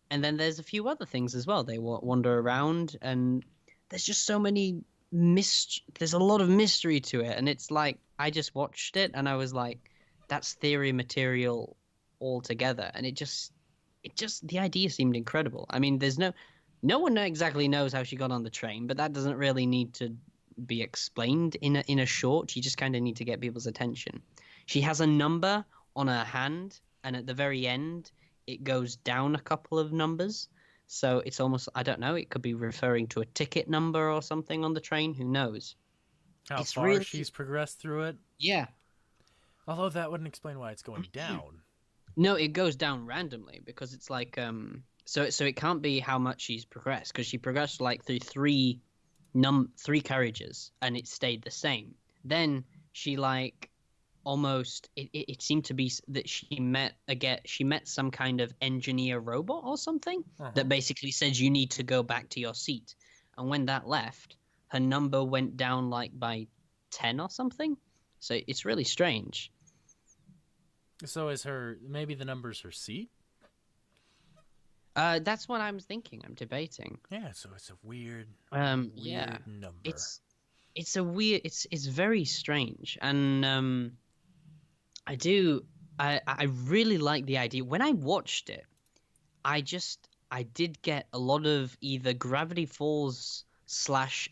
And then there's a few other things as well. They wander around, and there's just so many there's a lot of mystery to it. And it's like, I just watched it and I was like, that's theory material altogether. And it just the idea seemed incredible. I mean, there's no one exactly knows how she got on the train, but that doesn't really need to be explained in a short. You just kind of need to get people's attention. She has a number on her hand, and at the very end it goes down a couple of numbers, so it's almost, I don't know, it could be referring to a ticket number or something on the train, who knows. How It's far really- she's progressed through it? Yeah. Although that wouldn't explain why it's going down. No, it goes down randomly because it's like so it can't be how much she's progressed, because she progressed like through three carriages and it stayed the same. Then she like almost it seemed to be that she met some kind of engineer robot or something that basically says you need to go back to your seat, and when that left, her number went down like by 10 or something. So it's really strange. So is maybe the number's her seat? That's what I'm thinking. I'm debating. Yeah, so it's a weird Yeah, number. it's a weird. It's very strange, and I really like the idea. When I watched it, I did get a lot of either Gravity Falls /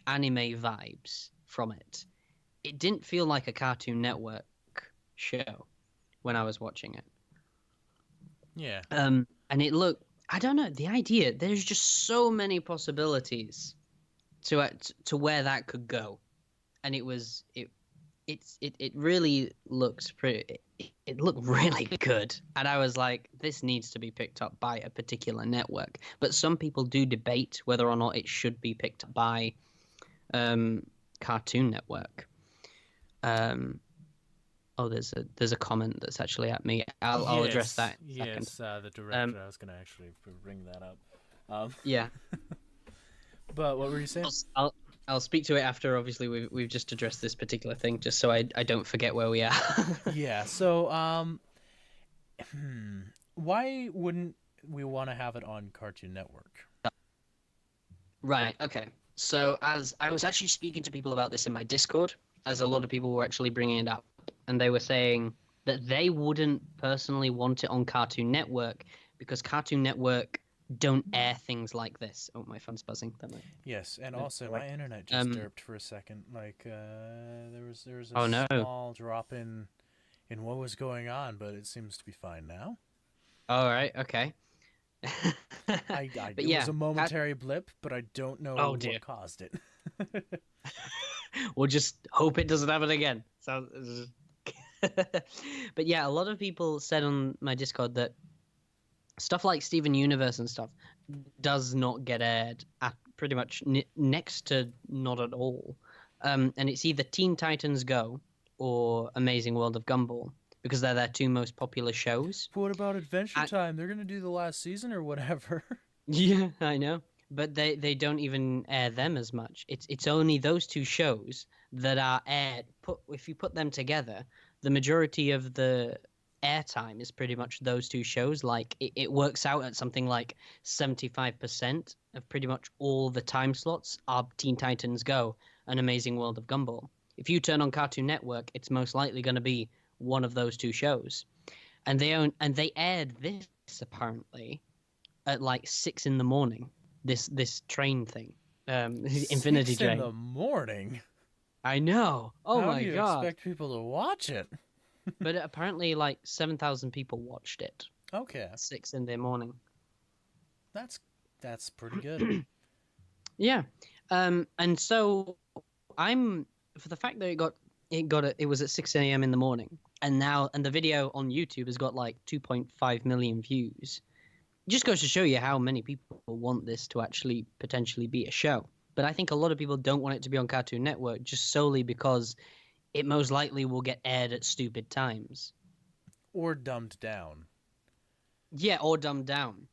anime vibes from it. It didn't feel like a Cartoon Network show. when I was watching it. Yeah. And it looked, I don't know, the idea, there's just so many possibilities to where that could go. And it really looks pretty, it looked really good. And I was like, this needs to be picked up by a particular network. But some people do debate whether or not it should be picked up by Cartoon Network. Oh, there's a comment that's actually at me. I'll address that in a second. Yes, the director. I was going to actually bring that up. Yeah. But what were you saying? I'll speak to it after. Obviously, we've just addressed this particular thing, just so I don't forget where we are. Yeah. So, why wouldn't we want to have it on Cartoon Network? Right. Okay. So, as I was actually speaking to people about this in my Discord, as a lot of people were actually bringing it up, and they were saying that they wouldn't personally want it on Cartoon Network because Cartoon Network don't air things like this. Oh, my phone's buzzing. Yes, and also my internet just derped for a second. Like there was a small drop in what was going on, but it seems to be fine now. All right. Okay. It was a momentary blip, but I don't know what caused it. We'll just hope it doesn't happen again. But yeah, a lot of people said on my Discord that stuff like Steven Universe and stuff does not get aired at pretty much next to not at all. And it's either Teen Titans Go or Amazing World of Gumball because they're their two most popular shows. But what about Adventure Time? They're going to do the last season or whatever. Yeah, I know. But they don't even air them as much. It's only those two shows that are aired. If you put them together, the majority of the airtime is pretty much those two shows. Like it works out at something like 75% of pretty much all the time slots are Teen Titans Go and Amazing World of Gumball. If you turn on Cartoon Network, it's most likely going to be one of those two shows. And they aired this apparently at like 6 a.m. This train thing, Infinity Train. 6 a.m. I know. Oh my god! How do you expect people to watch it? But apparently, like 7,000 people watched it. Okay. 6 a.m. That's pretty good. Yeah. And so I'm for the fact that it was at 6 a.m. in the morning, and the video on YouTube has got like 2.5 million views. It just goes to show you how many people want this to actually potentially be a show. But I think a lot of people don't want it to be on Cartoon Network just solely because it most likely will get aired at stupid times. Or dumbed down. Yeah, or dumbed down.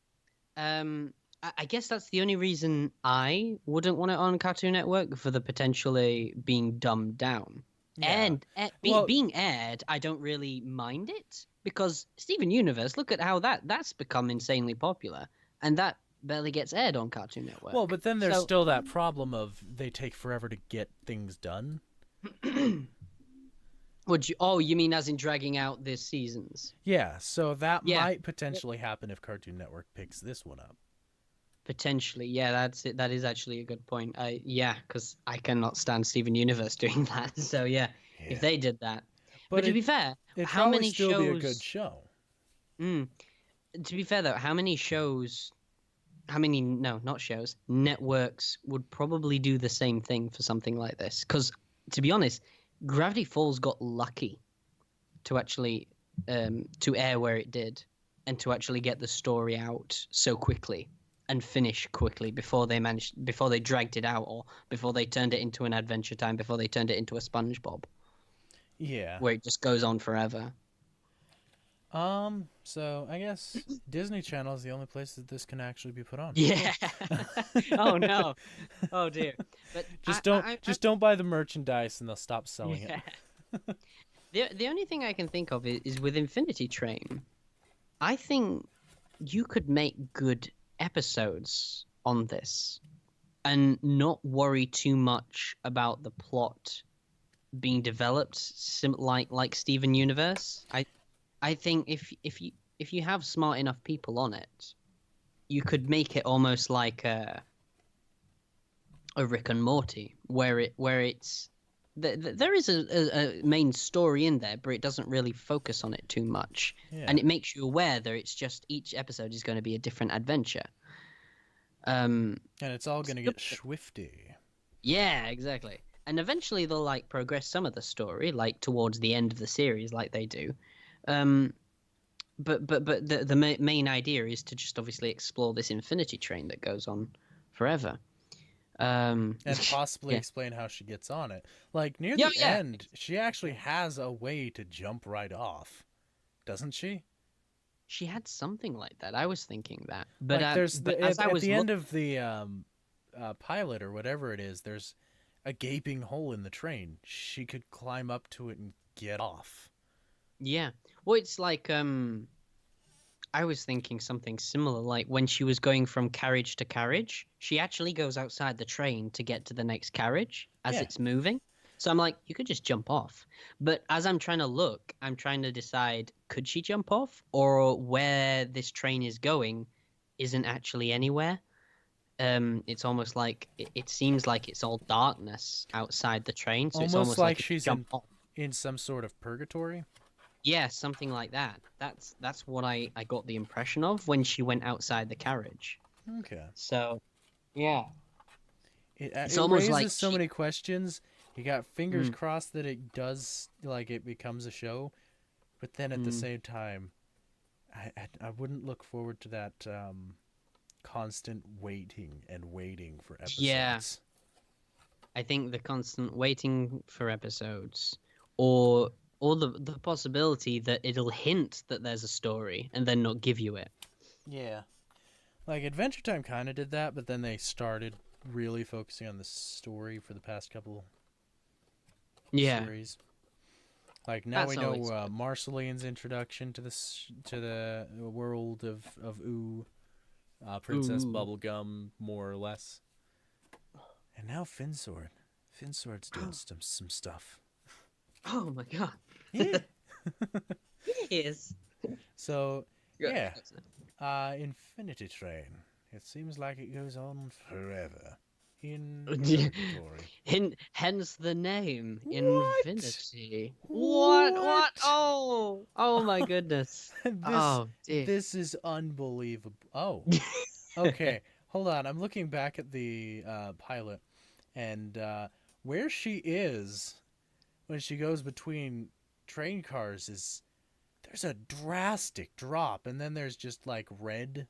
I guess that's the only reason I wouldn't want it on Cartoon Network, for the potentially being dumbed down. Yeah. And being aired, I don't really mind it, because Steven Universe, look at how that's become insanely popular, and that barely gets aired on Cartoon Network. Well, but then there's still that problem of they take forever to get things done. You mean as in dragging out the seasons? Yeah, so that might potentially happen if Cartoon Network picks this one up. Potentially, yeah, that's it. That is actually a good point. Because I cannot stand Steven Universe doing that. So yeah, if they did that. But to be fair, how many shows? It'd still be a good show. To be fair though, how many shows? Not shows. Networks would probably do the same thing for something like this. Because to be honest, Gravity Falls got lucky to actually to air where it did, and to actually get the story out so quickly and finish quickly before they dragged it out, or before they turned it into an Adventure Time, before they turned it into a SpongeBob. Yeah. Where it just goes on forever. So I guess Disney Channel is the only place that this can actually be put on. Yeah. Oh no. Oh dear. But don't buy the merchandise and they'll stop selling it. The only thing I can think of is with Infinity Train. I think you could make good episodes on this and not worry too much about the plot being developed like Steven Universe. I think if you have smart enough people on it, you could make it almost like a Rick and Morty, where it's there is a main story in there, but it doesn't really focus on it too much, Yeah. and it makes you aware that it's just each episode is going to be a different adventure. And it's all going to get swifty. Yeah, exactly. And eventually they'll like progress some of the story, like towards the end of the series, like they do. But the main idea is to just obviously explore this infinity train that goes on forever. And possibly yeah. explain how she gets on it. Like near Yeah, the yeah. end, she actually has a way to jump right off, doesn't she? She had something like that. I was thinking that, but Like there's but the as I at was the end of the pilot or whatever it is, there's a gaping hole in the train. She could climb up to it and get off. yeah. Well, it's like I was thinking something similar. Like when she was going from carriage to carriage, she actually goes outside the train to get to the next carriage as Yeah. it's moving. So I'm like, you could just jump off. But as I'm trying to look, I'm trying to decide, could she jump off, or where this train is going isn't actually anywhere. It's almost like it seems like it's all darkness outside the train, so it's almost like like if you she's jump off. in some sort of purgatory. Yeah, something like that. That's what I got the impression of when she went outside the carriage. Okay. So, yeah. It almost raises like so she- many questions. You got fingers crossed that it does, like, it becomes a show, but then at the same time, I wouldn't look forward to that constant waiting for episodes. Yeah. I think the constant waiting for episodes, or the possibility that it'll hint that there's a story and then not give you it. Yeah. Like Adventure Time kind of did that, but then they started really focusing on the story for the past couple series. Like now That's we know always good. Marceline's introduction to the world of Ooh, Princess Ooh. Bubblegum, more or less. And now Finsword. Finsword's doing some stuff. Oh my god. Yeah. Yes. So yeah, Infinity Train. It seems like it goes on forever. In purgatory. Hence the name, What? Infinity. What? What? Oh my goodness. Oh dear. This is unbelievable. Oh, okay. Hold on. I'm looking back at the pilot, and where she is when she goes between train cars is there's a drastic drop, and then there's just like red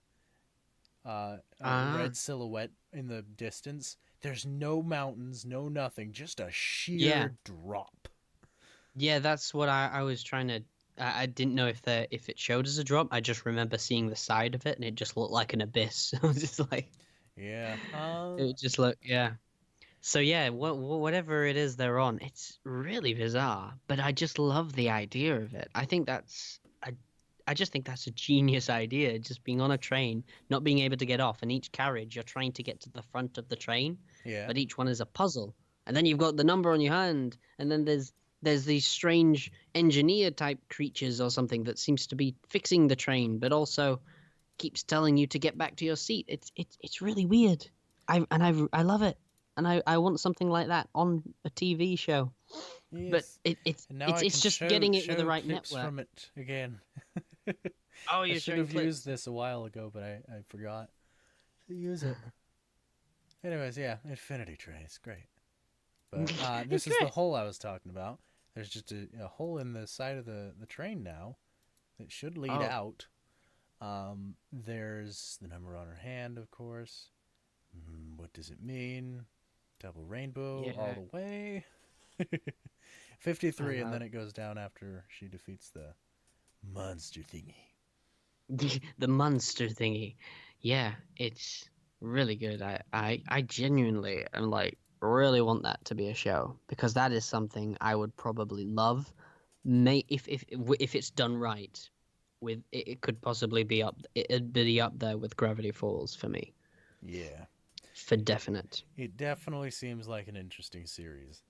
silhouette in the distance. There's no mountains, no nothing, just a sheer drop. Yeah, that's what I was trying to. I didn't know if it showed as a drop. I just remember seeing the side of it, and it just looked like an abyss. I was just like, yeah, it just looked, yeah. So yeah, whatever it is they're on, it's really bizarre. But I just love the idea of it. I just think that's a genius idea. Just being on a train, not being able to get off, and each carriage you're trying to get to the front of the train. yeah. But each one is a puzzle, and then you've got the number on your hand, and then there's these strange engineer type creatures or something that seems to be fixing the train, but also keeps telling you to get back to your seat. It's really weird. I love it, and I want something like that on a TV show. Yes. But it's just getting it with the right clips network. from it again. Oh, I you're should showing have clips. used this a while ago, but I forgot to use it. Anyways, yeah, Infinity Train is great. But this is the great. hole I was talking about. There's just a hole in the side of the train now that should lead out. There's the number on her hand, of course. What does it mean? Double rainbow all the way. 53, and then it goes down after she defeats the monster thingy. The monster thingy. Yeah, it's really good. I genuinely am like really want that to be a show, because that is something I would probably love. If it's done right, with it could possibly be it'd be up there with Gravity Falls for me. Yeah. For definite. It definitely seems like an interesting series.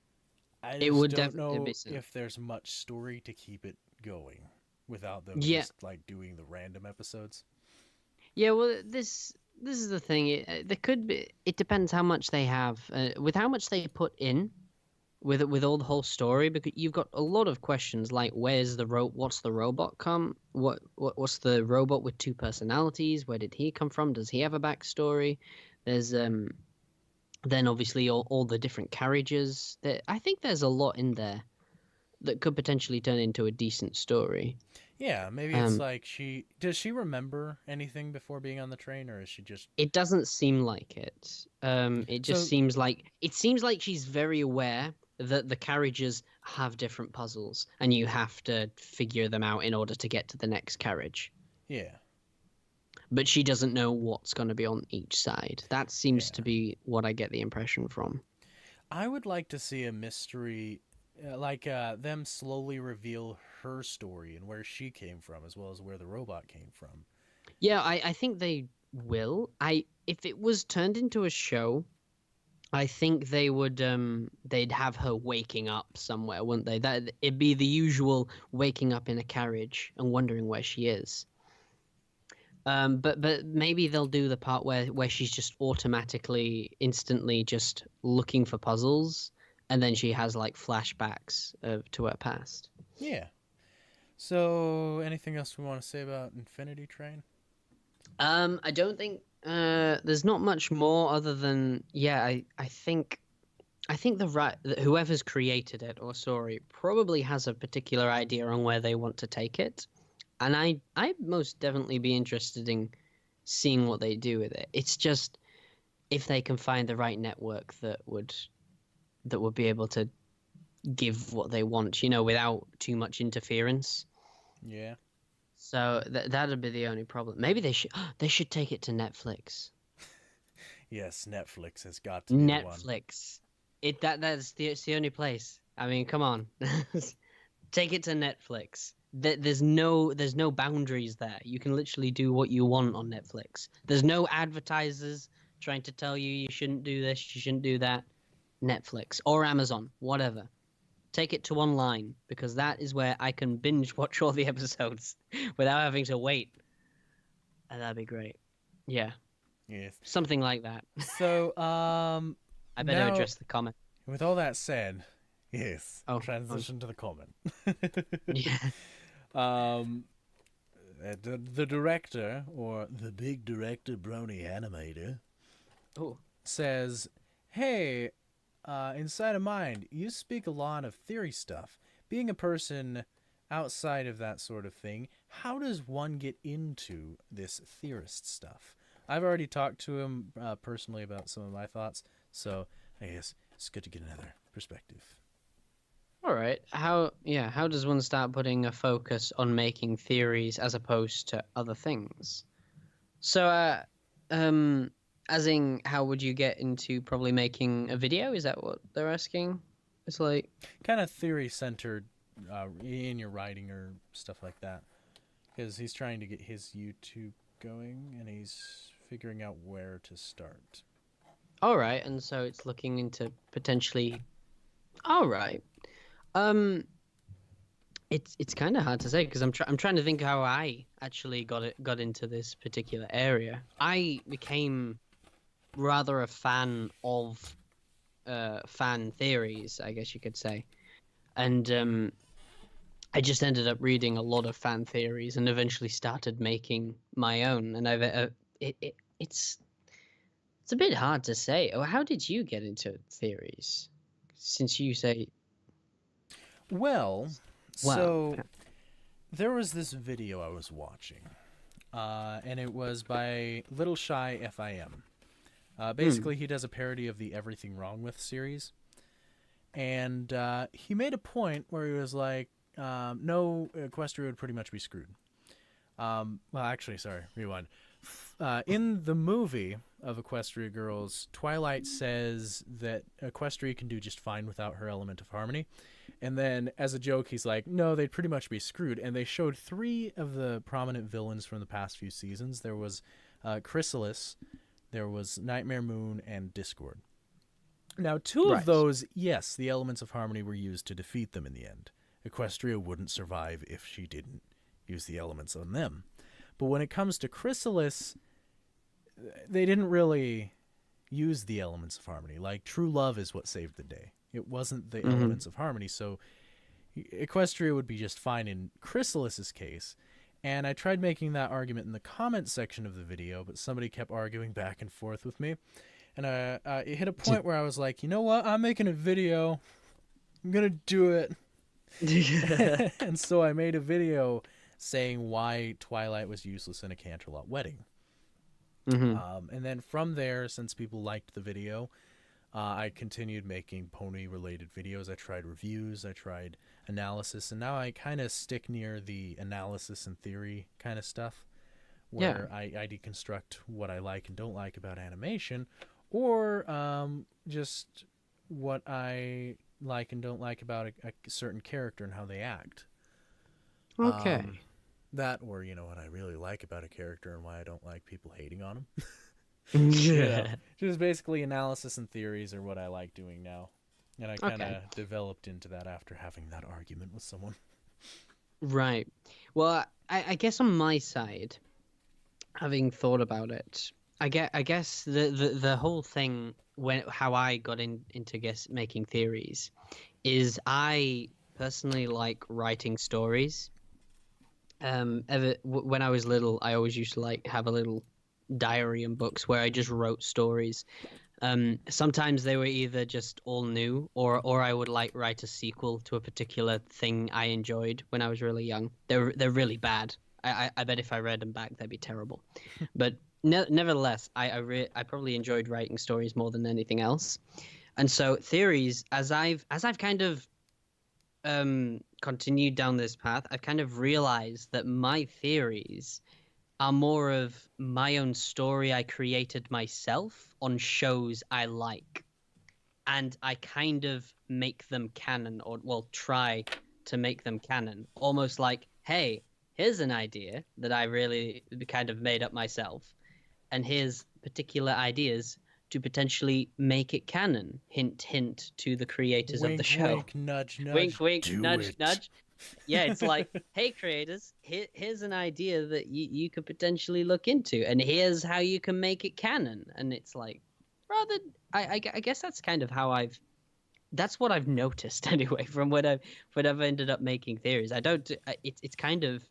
I It would don't know definitely be if there's much story to keep it going without them Yeah. just like doing the random episodes. Yeah, well, this is the thing. There could be. It depends how much they have. With how much they put in, with all the whole story, because you've got a lot of questions like where's the what's the robot come? What's the robot with two personalities? Where did he come from? Does he have a backstory? There's then obviously all the different carriages. I think there's a lot in there that could potentially turn into a decent story. Yeah, maybe it's like does she remember anything before being on the train, or is she just? It doesn't seem like it. It just seems like she's very aware that the carriages have different puzzles, and you have to figure them out in order to get to the next carriage. Yeah. But she doesn't know what's going to be on each side. That seems to be what I get the impression from. I would like to see a mystery, like them slowly reveal her story and where she came from, as well as where the robot came from. Yeah, I think they will. If it was turned into a show, I think they would they'd have her waking up somewhere, wouldn't they? That it'd be the usual waking up in a carriage and wondering where she is. But maybe they'll do the part where she's just automatically, instantly just looking for puzzles, and then she has like flashbacks to her past. Yeah. So, anything else we want to say about Infinity Train? I don't think there's not much more other than I think whoever's created it or story probably has a particular idea on where they want to take it, and I'd most definitely be interested in seeing what they do with it. It's just if they can find the right network that would be able to give what they want, without too much interference. Yeah. So that'd be the only problem. Maybe they should take it to Netflix. Yes, Netflix has got to be the one. Netflix. It's the only place. I mean, come on. Take it to Netflix. There's no boundaries there. You can literally do what you want on Netflix. There's no advertisers trying to tell you shouldn't do this, you shouldn't do that. Netflix or Amazon, whatever. Take it to online, because that is where I can binge watch all the episodes without having to wait. And that'd be great. Yeah. Yes. Something like that. So, I better now, address the comment. With all that said, yes. Transition to the comment. Yeah. The director, or The big director, Brony Animator, says, "Hey, Inside of Mind, you speak a lot of theory stuff. Being a person outside of that sort of thing, how does one get into this theorist stuff?" I've already talked to him personally about some of my thoughts, so I guess it's good to get another perspective. All right. How does one start putting a focus on making theories as opposed to other things? So, as in, how would you get into probably making a video? Is that what they're asking? It's like kind of theory centered in your writing or stuff like that, because he's trying to get his YouTube going and he's figuring out where to start. All right, and so it's looking into potentially. All right. It's kind of hard to say because I'm trying to think how I actually got into this particular area. I became rather a fan of fan theories, I guess you could say, and I just ended up reading a lot of fan theories and eventually started making my own. And it's a bit hard to say. How did you get into theories? Since you say. Well, so there was this video I was watching, and it was by Little Shy FIM. Basically, he does a parody of the Everything Wrong With series, and he made a point where he was like, no, Equestria would pretty much be screwed. Well, actually, sorry, rewind. In the movie of Equestria Girls, Twilight says that Equestria can do just fine without her element of harmony. And then, as a joke, he's like, no, they'd pretty much be screwed. And they showed 3 of the prominent villains from the past few seasons. There was Chrysalis, there was Nightmare Moon, and Discord. Now, 2 of those, yes, the elements of harmony were used to defeat them in the end. Equestria wouldn't survive if she didn't use the elements on them. But when it comes to Chrysalis, they didn't really use the elements of harmony. Like, true love is what saved the day. It wasn't the Mhm. elements of harmony. So Equestria would be just fine in Chrysalis's case. And I tried making that argument in the comment section of the video, but somebody kept arguing back and forth with me. And it hit a point where I was like, you know what? I'm making a video. I'm going to do it. And so I made a video saying why Twilight was useless in a Canterlot wedding. And then from there, since people liked the video, I continued making pony-related videos. I tried reviews, I tried analysis, and now I kind of stick near the analysis and theory kind of stuff, where I deconstruct what I like and don't like about animation, or just what I like and don't like about a certain character and how they act. Okay. That, or, you know, what I really like about a character and why I don't like people hating on him. Yeah. Just basically analysis and theories are what I like doing now. And I kind of developed into that after having that argument with someone. Right. Well, I guess on my side, having thought about it, I guess the whole thing how I got into making theories is I personally like writing stories. When I was little, I always used to like have a little diary and books where I just wrote stories. Sometimes they were either just all new, or I would like write a sequel to a particular thing I enjoyed when I was really young. They're really bad. I bet if I read them back, they'd be terrible. But nevertheless, I probably enjoyed writing stories more than anything else. And so theories, as I've kind of continued down this path, I've kind of realized that my theories are more of my own story I created myself on shows I like. And I kind of make them canon, or, well, try to make them canon. Almost like, hey, here's an idea that I really kind of made up myself. And here's particular ideas to potentially make it canon. Hint, hint to the creators of the show. Wink, nudge, nudge. Wink, wink, do nudge, it. nudge. Yeah, it's like, hey, creators, here's an idea that you could potentially look into, and here's how you can make it canon. And it's like, rather, I guess that's kind of how that's what I've noticed anyway from when I've ended up making theories. It's kind of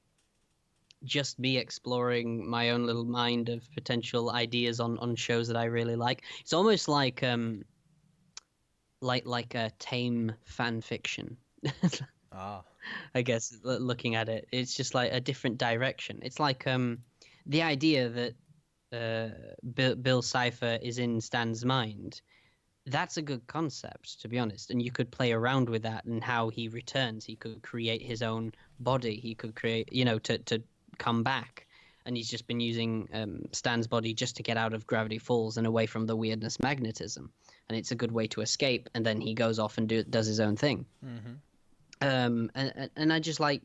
just me exploring my own little mind of potential ideas on shows that I really like. It's almost like a tame fan fiction. I guess looking at it, it's just like a different direction. It's like the idea that Bill Cipher is in Stan's mind. That's a good concept, to be honest, and you could play around with that and how he returns. He could create his own body. He could create, to come back, and he's just been using Stan's body just to get out of Gravity Falls and away from the weirdness magnetism, and it's a good way to escape. And then he goes off and does his own thing. Mm-hmm. And I just like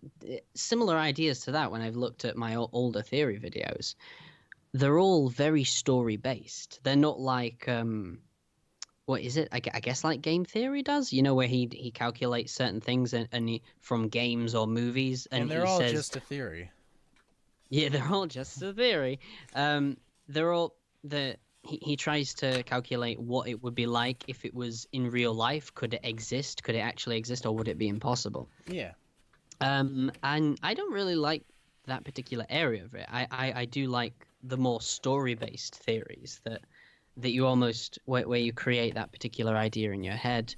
similar ideas to that when I've looked at my older theory videos. They're all very story based. They're not like what is it? I guess like game theory does, where he calculates certain things and from games or movies, and they're he all says, just a theory. Yeah, they're all just a theory. They're all he tries to calculate what it would be like if it was in real life. Could it exist? Could it actually exist, or would it be impossible? Yeah. And I don't really like that particular area of it. I do like the more story-based theories that you almost where you create that particular idea in your head,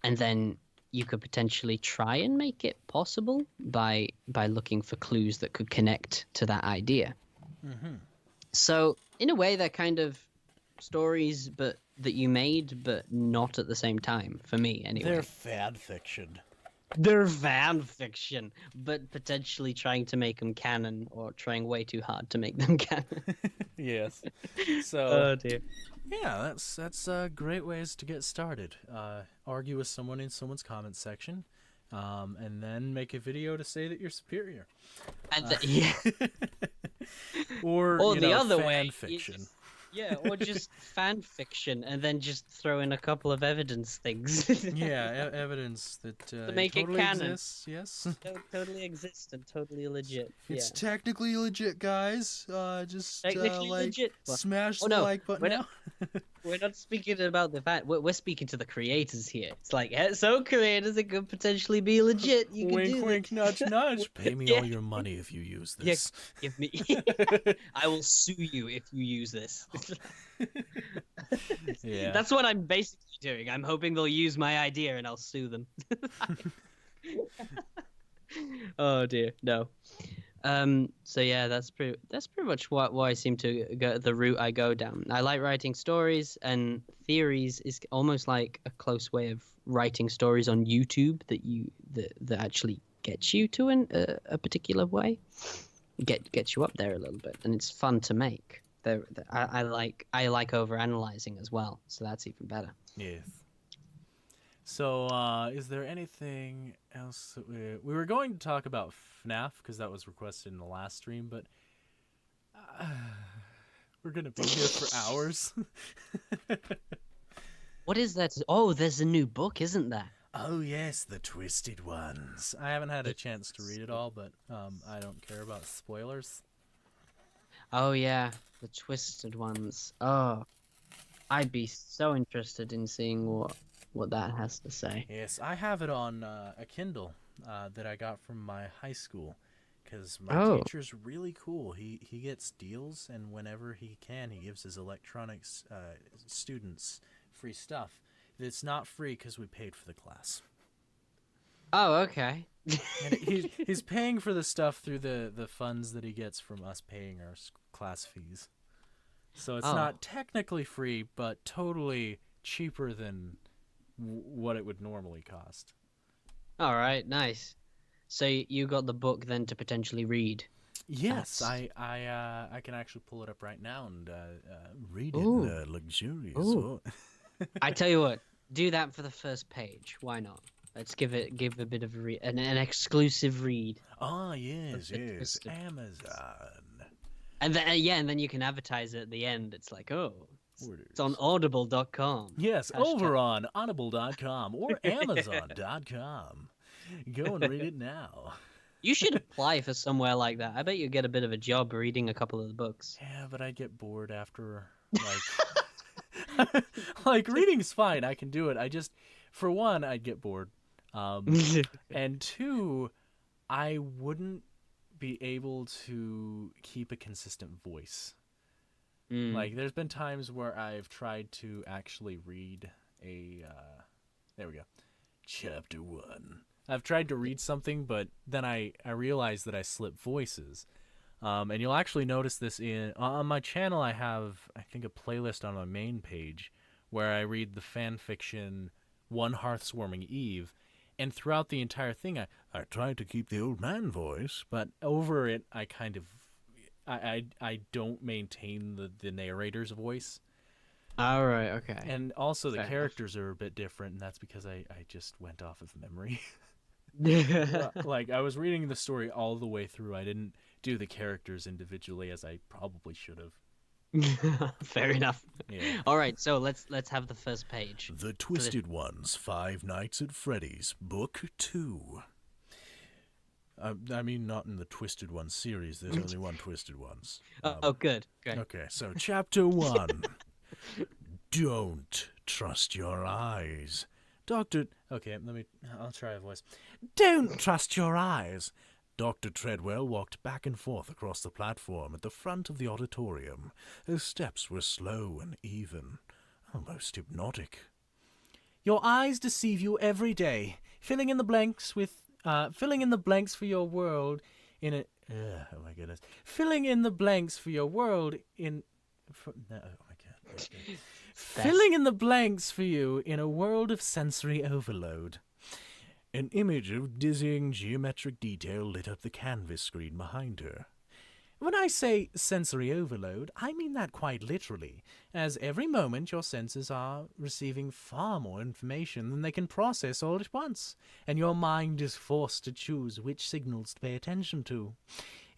and then you could potentially try and make it possible by looking for clues that could connect to that idea. Mm-hmm. So in a way, they're kind of stories, but that you made, but not at the same time. For me, anyway. They're fan fiction. They're fan fiction, but potentially trying to make them canon, or trying way too hard to make them canon. Yes. So. Oh dear. Yeah, that's great ways to get started. Argue with someone in someone's comment section, and then make a video to say that you're superior. And yeah. Or the other fan way, fiction. Or just fan fiction, and then just throw in a couple of evidence things. Yeah, evidence that to make totally it canon. exists. Yes, totally exists and totally legit. It's technically legit, guys. Just technically legit. smash Oh, the no. like button now. We're not speaking about the fact. We're speaking to the creators here. It's like, so creators, it could potentially be legit. You could Wink, do wink, nudge, nudge. Pay me Yeah. all your money if you use Yeah, this. give me. I will sue you if you use this. Yeah. That's what I'm basically doing. I'm hoping they'll use my idea and I'll sue them. Oh dear, no. So yeah, that's pretty much what why I seem to go the route I go down. I like writing stories, and theories is almost like a close way of writing stories on YouTube that actually gets you to a particular way, gets you up there a little bit, and it's fun to make. I like over analyzing as well, so that's even better. Yes. So, is there anything else that we were going to talk about FNAF because that was requested in the last stream, but we're gonna be here for hours. What is that? Oh, there's a new book, isn't there? Oh yes, the Twisted Ones. I haven't had a chance to read it all, but I don't care about spoilers. Oh yeah, the Twisted Ones. Oh, I'd be so interested in seeing what that has to say. Yes, I have it on a Kindle that I got from my high school because my Oh. teacher's really cool. He gets deals, and whenever he can, he gives his electronics students free stuff. It's not free because we paid for the class. Oh, okay. And he's paying for the stuff through the funds that he gets from us paying our class fees. So it's Oh. not technically free, but totally cheaper than what it would normally cost. All right, nice. So you got the book then to potentially read. Yes, That's- I can actually pull it up right now and Read Ooh. it, luxurious. Ooh. Oh. I tell you what, do that for the first page. Why not? Let's give a bit of an exclusive read, Ah, yes, The yes. Twisted Amazon. and then and then you can advertise it at the end. It's like, oh, it's on Orders. Audible.com. Yes, Hashtag- over on audible.com or amazon.com. Go and read it now. You should apply for somewhere like that. I bet you get a bit of a job reading a couple of the books. Yeah, but I get bored after like like reading's fine. I can do it. I just for one, I'd get bored. And two, I wouldn't be able to keep a consistent voice. Mm. Like, there's been times where I've tried to actually read there we go. Chapter 1. I've tried to read something, but then I realized that I slip voices. And you'll actually notice this on my channel. I have, I think, a playlist on my main page where I read the fan fiction One Hearth-Swarming Eve. And throughout the entire thing, I tried to keep the old man voice, but over it, I kind of I don't maintain the narrator's voice. All right, okay. And also the Fair enough. characters are a bit different, and that's because I just went off of memory. Like, I was reading the story all the way through. I didn't do the characters individually as I probably should have. Fair enough. Yeah. All right, so let's have the first page. The Twisted Ones, Five Nights at Freddy's, Book 2. I mean, not in the Twisted Ones series. There's only one Twisted Ones. Oh, good. Great. Okay, so Chapter 1. Don't trust your eyes. Dr. Okay, I'll try a voice. Don't trust your eyes. Dr. Treadwell walked back and forth across the platform at the front of the auditorium. His steps were slow and even, almost hypnotic. Your eyes deceive you every day, filling in the blanks for your world in a. Oh my goodness! Filling in the blanks for your world in. Oh my god! Filling in the blanks for you in a world of sensory overload. An image of dizzying geometric detail lit up the canvas screen behind her. When I say sensory overload, I mean that quite literally, as every moment your senses are receiving far more information than they can process all at once, and your mind is forced to choose which signals to pay attention to.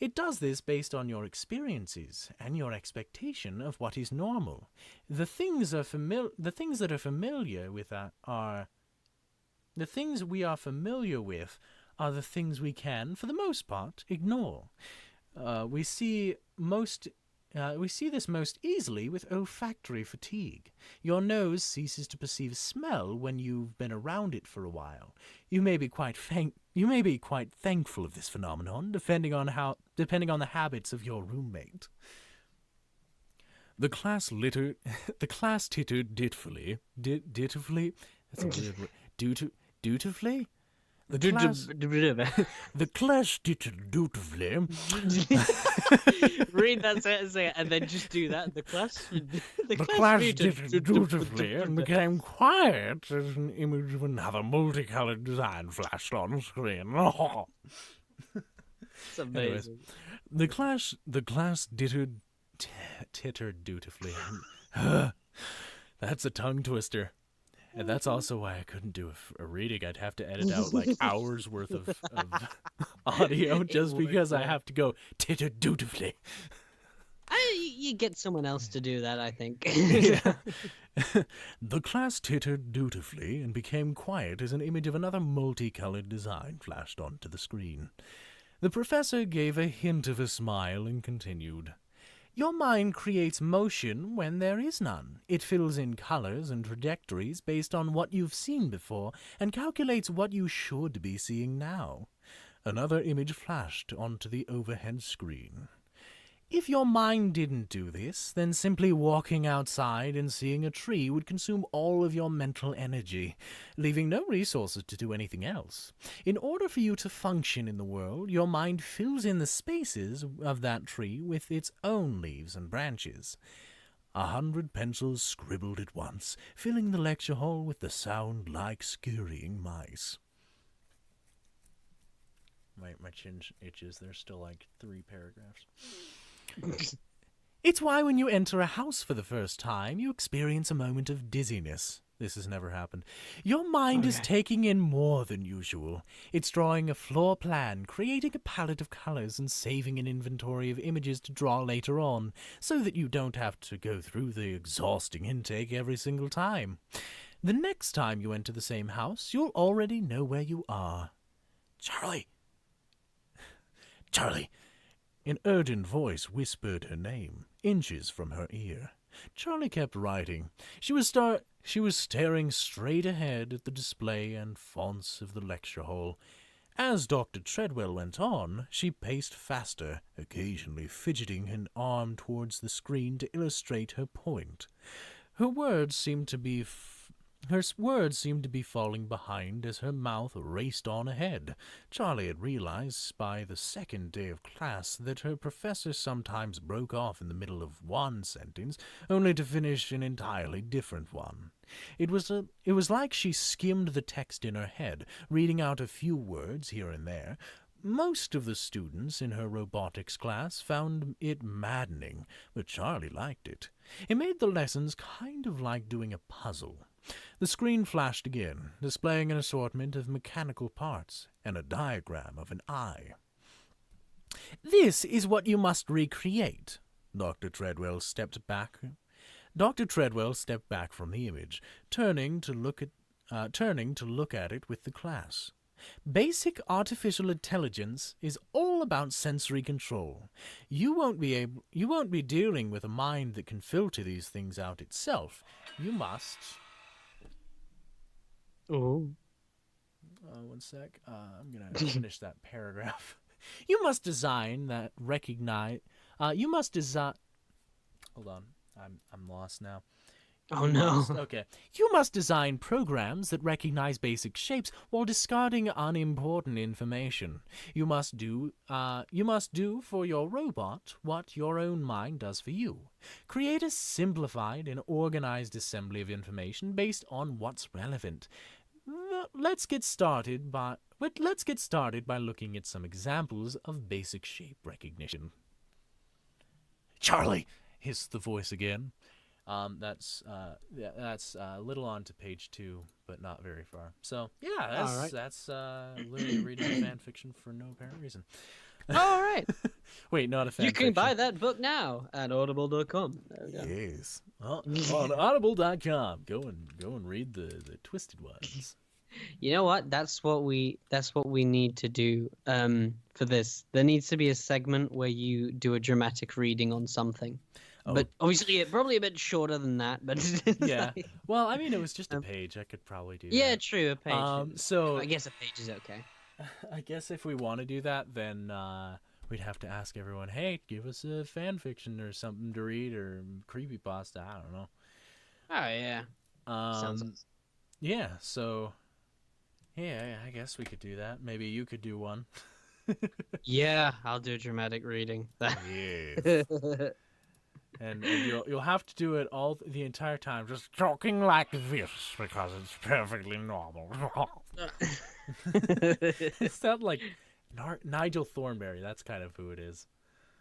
It does this based on your experiences and your expectation of what is normal. The things that are familiar with the things we are familiar with are the things we can, for the most part, ignore. We see most most easily with olfactory fatigue. Your nose ceases to perceive smell when you've been around it for a while. You may be quite thankful of this phenomenon, depending on the habits of your roommate. The class tittered dutifully. Dutifully? That's a weird word. Dutifully? The class tittered dutifully. Read that sentence and then just do that. The class Tittered dutifully and became quiet as an image of another multicolored design flashed on the screen. It's amazing. Anyways, the class tittered dutifully. That's a tongue twister. And that's also why I couldn't do a reading. I'd have to edit out like hours worth of audio just because I have to go tittered dutifully. You get someone else to do that, I think. Yeah. The class tittered dutifully and became quiet as an image of another multicolored design flashed onto the screen. The professor gave a hint of a smile and continued. Your mind creates motion when there is none. It fills in colors and trajectories based on what you've seen before and calculates what you should be seeing now. Another image flashed onto the overhead screen. If your mind didn't do this, then simply walking outside and seeing a tree would consume all of your mental energy, leaving no resources to do anything else. In order for you to function in the world, your mind fills in the spaces of that tree with its own leaves and branches. 100 pencils scribbled at once, filling the lecture hall with the sound like scurrying mice. My chin itches. There's still like 3 paragraphs. It's why when you enter a house for the first time, you experience a moment of dizziness. This has never happened. Your mind is taking in more than usual. It's drawing a floor plan, creating a palette of colors, and saving an inventory of images to draw later on, so that you don't have to go through the exhausting intake every single time. The next time you enter the same house, you'll already know where you are. Charlie! Charlie! An urgent voice whispered her name, inches from her ear. Charlie kept writing. She was staring straight ahead at the display and fonts of the lecture hall. As Dr. Treadwell went on, she paced faster, occasionally fidgeting an arm towards the screen to illustrate her point. Her words seemed to be falling behind as her mouth raced on ahead. Charlie had realized by the second day of class that her professor sometimes broke off in the middle of one sentence, only to finish an entirely different one. It was like she skimmed the text in her head, reading out a few words here and there. Most of the students in her robotics class found it maddening, but Charlie liked it. It made the lessons kind of like doing a puzzle. The screen flashed again, displaying an assortment of mechanical parts and a diagram of an eye. This is what you must recreate. Dr. Treadwell stepped back from the image, turning to look at it with the class. Basic artificial intelligence is all about sensory control. You won't be dealing with a mind that can filter these things out itself. You must. Oh. One sec. I'm gonna finish that paragraph. You must design that recognize. You must design. Hold on. I'm lost now. Oh no. Okay. You must design programs that recognize basic shapes while discarding unimportant information. You must do for your robot what your own mind does for you. Create a simplified and organized assembly of information based on what's relevant. Let's get started by looking at some examples of basic shape recognition. Charlie, hissed the voice again. That's a little on to page 2, but not very far. So yeah, that's literally reading fan fiction for no apparent reason. All right. Wait, not a fan You can fiction. buy that book now at audible.com. There we go. Yes. On audible.com. Go and read the twisted ones. You know what? That's what we need to do for this. There needs to be a segment where you do a dramatic reading on something. Oh. But obviously probably a bit shorter than that, but Yeah. like, Well, I mean, it was just a page. I could probably do yeah, that. true, a page. So I guess a page is okay. I guess if we want to do that, then we'd have to ask everyone, hey, give us a fan fiction or something to read or creepypasta. I don't know. Oh yeah. Sounds awesome. Yeah, so yeah, I guess we could do that. Maybe you could do one. Yeah, I'll do a dramatic reading. Yes. And you'll have to do it all the entire time, just Talking like this because it's perfectly normal. Is that like Nigel Thornberry? That's kind of who it is.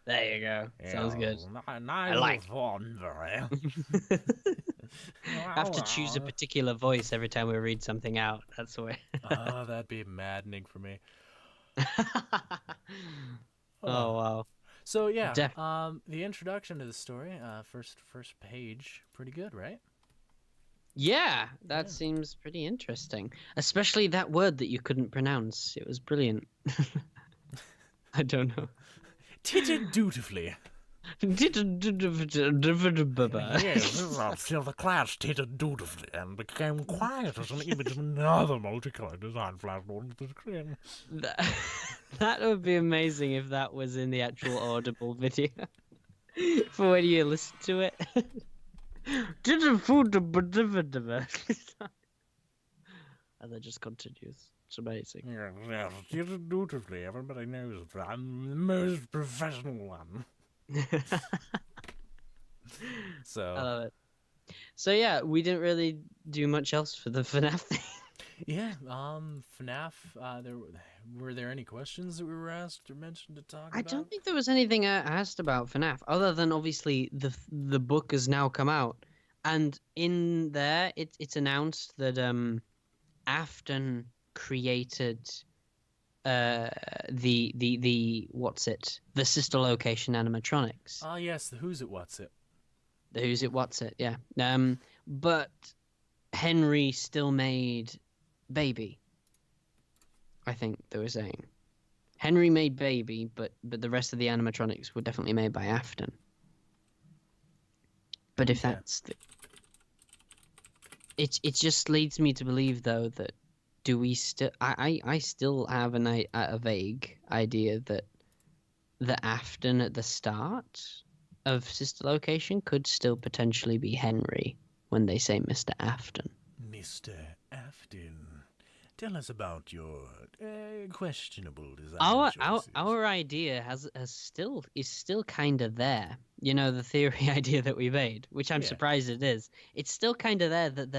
There you go. Sounds good. I like Thornberry. Have to choose a particular voice every time we read something out. That's the way. Oh, that'd be maddening for me. Oh wow. So yeah, the introduction to the story, first page, pretty good, right? Yeah, that seems pretty interesting. Especially that word that you couldn't pronounce. It was brilliant. I don't know. Titted dutifully. Yes, Till the class titted dutifully and became quiet as an image of another multicolored design flashed onto the screen. that would be amazing if that was in the actual Audible video. For when you listen to it. And then just continues. It's amazing. Yes, titted dutifully. Everybody knows that I'm the most professional one. So I love it. So yeah, we didn't really do much else for the FNAF thing. yeah, FNAF. Were there any questions that we were asked or mentioned to talk about? I don't think there was anything I asked about FNAF, other than obviously the book has now come out, and in there it's announced that Afton created the what's it, the sister location animatronics. Ah, yes, the Who's It What's It. The Who's It What's It, yeah. But Henry still made Baby. I think they were saying Henry made Baby, but the rest of the animatronics were definitely made by Afton. But if that's the... it just leads me to believe though that do we still I still have a vague idea that the Afton at the start of Sister Location could still potentially be Henry when they say Mr. Afton. Mr. Afton, tell us about your questionable design choices. Our idea is still kind of there. You know, the theory idea that we made, which I'm surprised it is. It's still kind of there that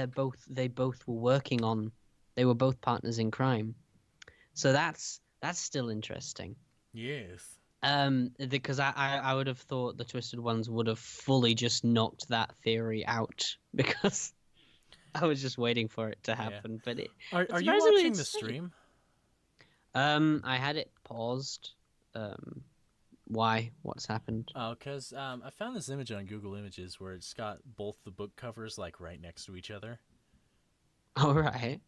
they both were working on. They were both partners in crime. So that's still interesting. Yes. Because I would have thought the Twisted Ones would have fully just knocked that theory out because I was just waiting for it to happen. But are you watching the stream? I had it paused. Why? What's happened? Oh, because I found this image on Google Images where it's got both the book covers like right next to each other. All right.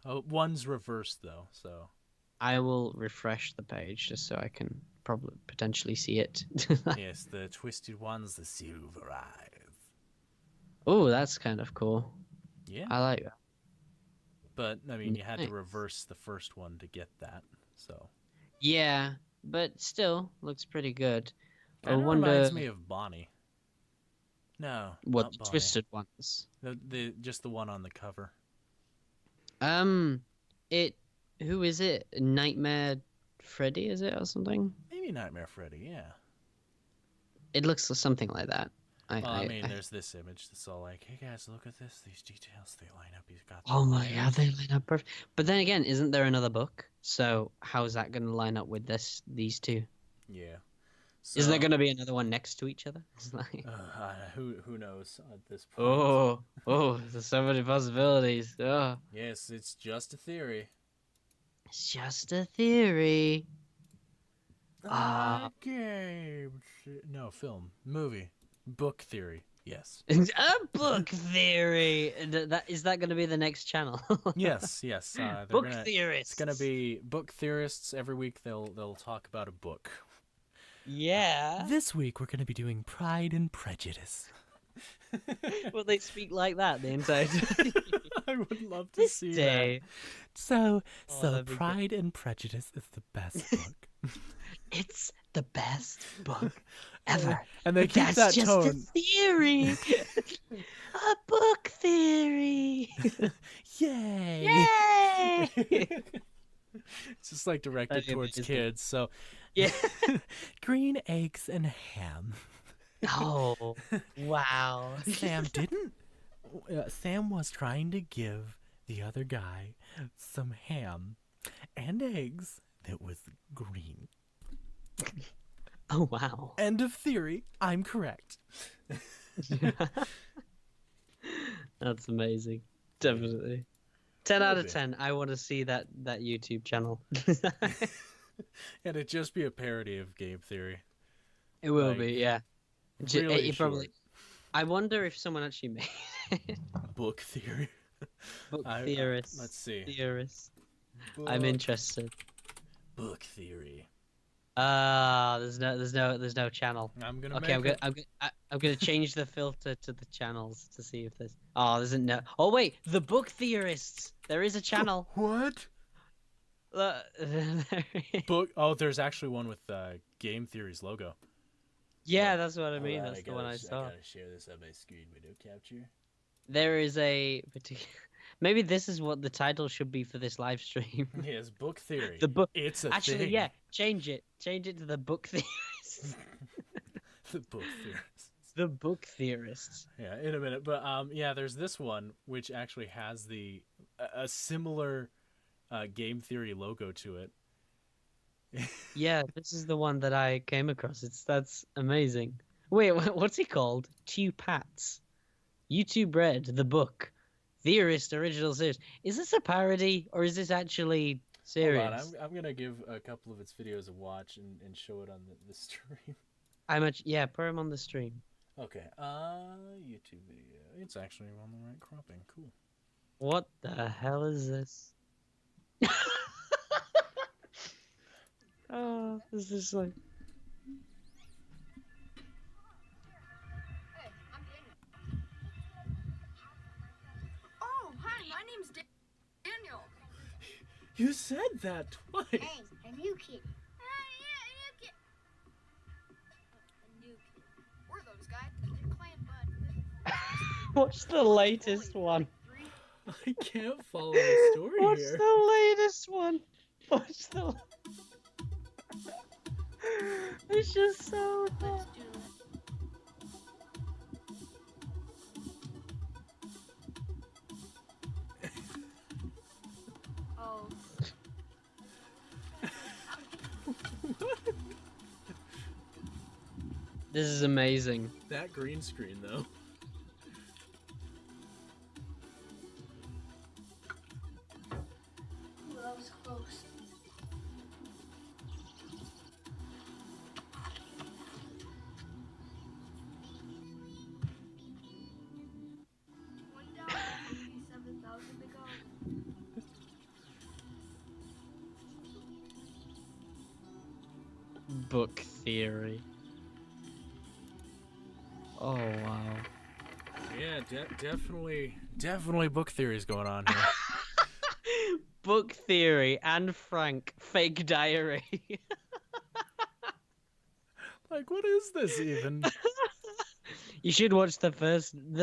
One's reversed though, so I will refresh the page just so I can probably potentially see it. yes, the Twisted Ones, the Silver Eyes. Oh, that's kind of cool. Yeah, I like that. But I mean, you had to reverse the first one to get that. So yeah, but still looks pretty good. Kind of reminds me of Bonnie. No, what not the Bonnie. Twisted Ones? The just the one on the cover. Who is it? Nightmare Freddy, is it, or something? Maybe Nightmare Freddy, yeah. It looks something like that. I mean, there's this image that's all like, hey guys, look at this. These details, they line up. He's got. Oh my god, they line up perfect. But then again, isn't there another book? So how is that going to line up with these two? Yeah. So, isn't there going to be another one next to each other? It's like... who knows at this point? Oh, there's so many possibilities. Oh. Yes, it's just a theory. It's just a theory. Game. No, film. Movie. Book theory. Yes. A book theory. Is that going to be the next channel? Yes. They're Book gonna. theorists. It's gonna be book theorists every week. They'll talk about a book. Yeah. This week we're gonna be doing Pride and Prejudice. Will they speak like that the entire time? I would love to This see day. that. So that'd be great. Pride and Prejudice is the best book. It's the best book ever. And they keep That's that just tone. a theory. A book theory. Yay! Yay! It's just like directed That'd be towards amazing. kids. So Yeah. green eggs and ham. Oh, wow. Sam was trying to give the other guy some ham and eggs that was green. Oh, wow. End of theory. I'm correct. That's amazing. Definitely. 10 out of Would be. 10. I want to see that YouTube channel. And it'd just be a parody of game theory. It will Like, be, yeah. Really It probably. short. I wonder if someone actually made it. Book theory. Book I- theorists. let's see. Theorists. I'm Book- interested. Book theory. There's no channel. I'm gonna Okay, make I'm gonna change the filter to the channels to see if there's. Oh, there's no. Oh wait, the book theorists. There is a channel. What? There is. Book. Oh, there's actually one with Game Theory's logo. Yeah, that's what I mean. Alright, That's the one I saw. gotta share this on my screen video capture. There is a particular. Maybe this is what the title should be for this live stream. Yes, book theory. The book. It's a Actually, thing. yeah, change it. Change it to the book theorists. The book theorists. The book theorists. Yeah, in a minute. But yeah, there's this one which actually has a similar Game Theory logo to it. Yeah, this is the one that I came across. That's amazing. Wait, what's he called? Chew Pats. YouTube Red, the book. Theorist original series. Is this a parody or is this actually serious? Hold on, I'm gonna give a couple of its videos a watch and show it on the stream. Yeah, put him on the stream. Okay, YouTube video. It's actually on the right cropping. Cool. What the hell is this? Oh, this is like. Hey, I'm Daniel. Oh, hi, my name's Daniel. You said that twice. Hey, a new kid. Yeah, a new kid. A new kid. We're those guys. They're playing bud. What's the latest one? I can't follow the story What's here. the latest one? What's the? It's just so. Let's do it. Oh. This is amazing. That green screen though. Ooh, that was close. One down, 87,000 to go. Book theory. Oh wow. Yeah, definitely book theories going on here. Book theory and Frank fake diary. Like, what is this even? You should watch the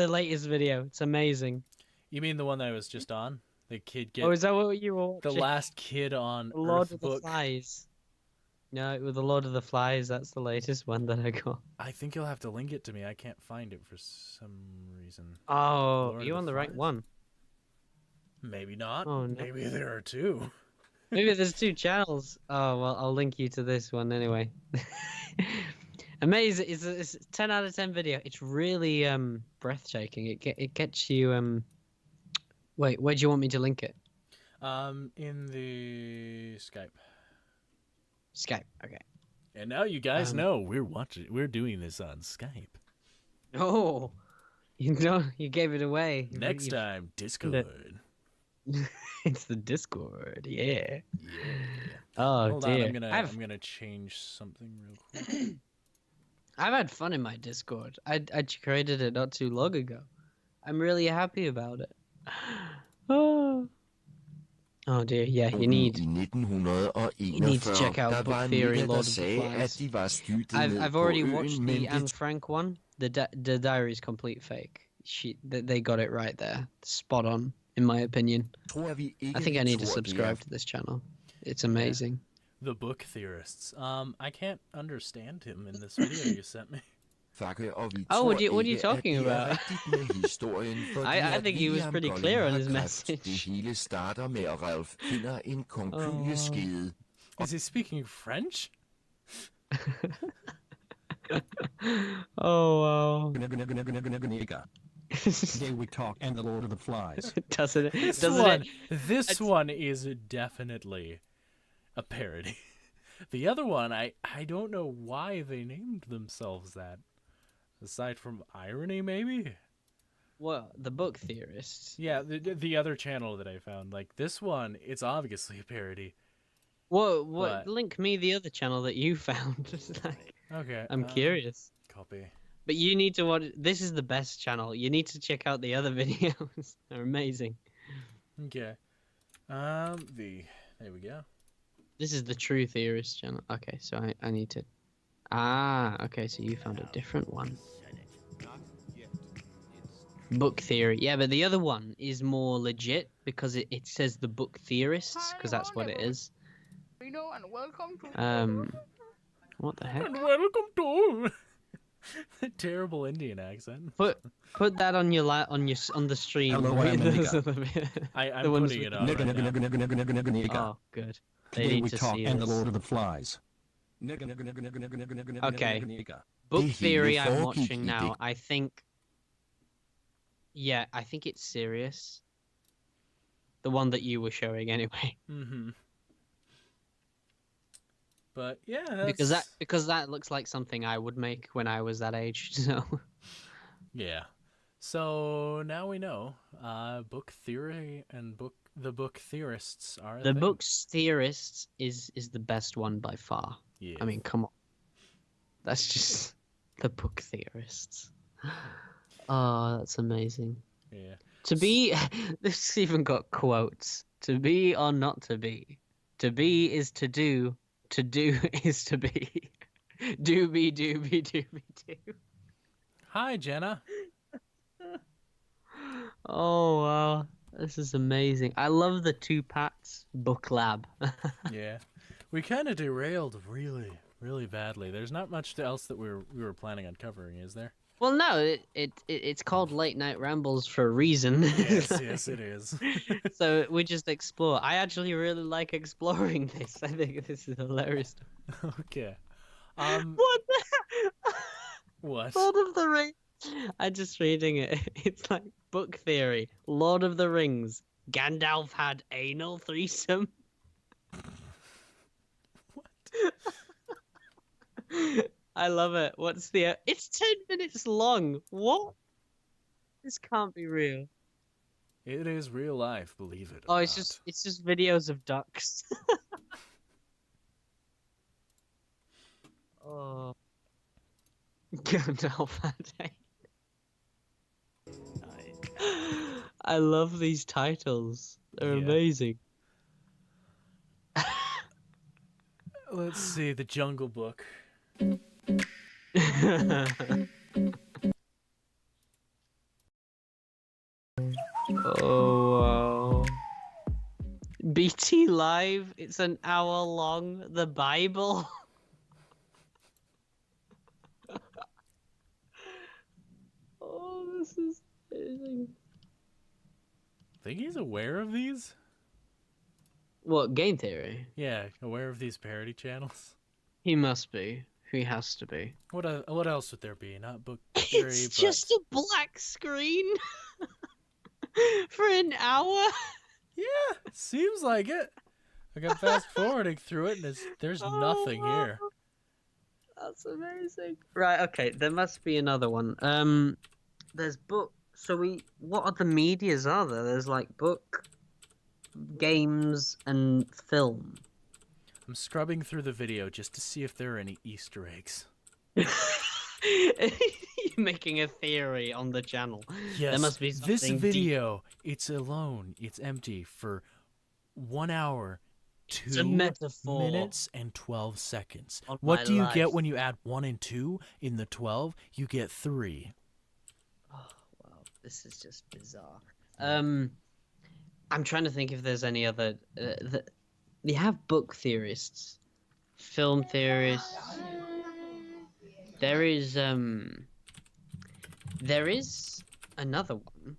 latest video. It's amazing. You mean the one that I was just on? The kid Oh, is that what you were the watching? last kid on The Lord Earth of the book. Flies. No, with the Lord of the Flies. That's the latest one that I got. I think you'll have to link it to me. I can't find it for some reason. Oh, Lord of you the on the right Flies? one? Maybe not. Oh, no. Maybe there are two. Maybe there's two channels. Oh well, I'll link you to this one anyway. Amazing! It's a 10 out of 10 video. It's really breathtaking. It gets you Wait, where do you want me to link it? In the Skype. Skype. Okay. And now you guys know we're doing this on Skype. Oh, You know, you gave it away. Next You time, Discord. It's the Discord, yeah. Yeah. Oh Hold on, dear. I'm gonna change something real quick. I've had fun in my Discord. I created it not too long ago. I'm really happy about it. Oh, oh dear. Yeah, you need I you need to 1941, check out der Book var en Theory, middag, der Lord of the sagde, at Flies. de var styrtet ned I've på already øen, watched men the de Anne Frank one. The diary is complete fake. They got it right there, spot on, in my opinion. tror, at vi I ikke think I vi need to tror, subscribe to this channel. It's amazing. The book theorists. I can't understand him in this video you sent me. Fakke, og vi Oh, tror what are you ikke, talking at det about? rigtigt med historien, fordi I at think he was William pretty Golding clear on har his kræft. message. Det hele starter med, at Ralph finder en konkyleskede. Is he speaking French? Oh wow. Today we talk and the Lord of the Flies. Doesn't it? This Doesn't one, it? this one is definitely a parody. The other one, I don't know why they named themselves that. Aside from irony, maybe? Well, the book theorists. Yeah, the other channel that I found. Like, this one, it's obviously a parody. What? But- Link me the other channel that you found. Like, Okay. I'm curious. Copy. But you need to watch. This is the best channel. You need to check out the other videos. They're amazing. Okay. There we go. This is the True Theorist channel. Okay, so I need to. Ah, okay. So you found a different one. Book theory. Yeah, but the other one is more legit because it says the book theorists because that's what it is. And welcome to What the heck? And welcome to terrible Indian accent. Put that on your on the stream. Hello, I am a nigger. I'm The ones putting it with- on right now. Oh, good. They Today need we to talk see and the this. Lord of the Flies. Okay. Book Det hele theory I'm foregik watching i now. I think. Yeah, I think it's serious. The one that you were showing anyway. Mm-hmm. But yeah, that's... because that looks like something I would make when I was that age. So Yeah. So now we know. Book theory and the book theorists are a the thing. book's theorists is the best one by far. Yeah. I mean, come on. That's just the book theorists. Oh, that's amazing. Yeah. To be, this even got quotes. To be or not to be. To be is to do. To do is to be. Doobie doobie doobie doo. Hi, Jenna. Oh wow, this is amazing. I love the two Pats book lab. Yeah. We kind of derailed really, really badly. There's not much else that we were planning on covering, is there? Well, no, it's called Late Night Rambles for a reason. Yes, yes, it is. So we just explore. I actually really like exploring this. I think this is hilarious. Okay. What the? What? Lord of the Rings. I'm just reading it. It's like book theory. Lord of the Rings. Gandalf had anal threesome. I love it. What's the? It's 10 minutes long. What? This can't be real. It is real life, believe it. Oh, or it's just videos of ducks. Oh. Gandalf had anal. I love these titles. They're Yeah. amazing. Let's see, the Jungle Book. Oh wow. BT Live, it's an hour long. The Bible. Oh, this is amazing. Think he's aware of these? What, game theory? Yeah, aware of these parody channels. He must be. He has to be. What else would there be? Not book theory, It's but... just a black screen for an hour. Yeah, seems like it. I got fast forwarding through it, and there's nothing here. That's amazing. Right, okay, there must be another one. there's book. So what other medias are there? There's like book, games, and film. I'm scrubbing through the video just to see if there are any Easter eggs. You're making a theory on the channel. Yes, There must be this something video, it's alone, it's empty for 1 hour, It's a 2 metaphor. minutes, and 12 seconds. On What my do you life. get when you add 1 and 2 in the 12? You get 3. Oh, wow, this is just bizarre. I'm trying to think if there's any other. They have book theorists, film theorists. There is another one.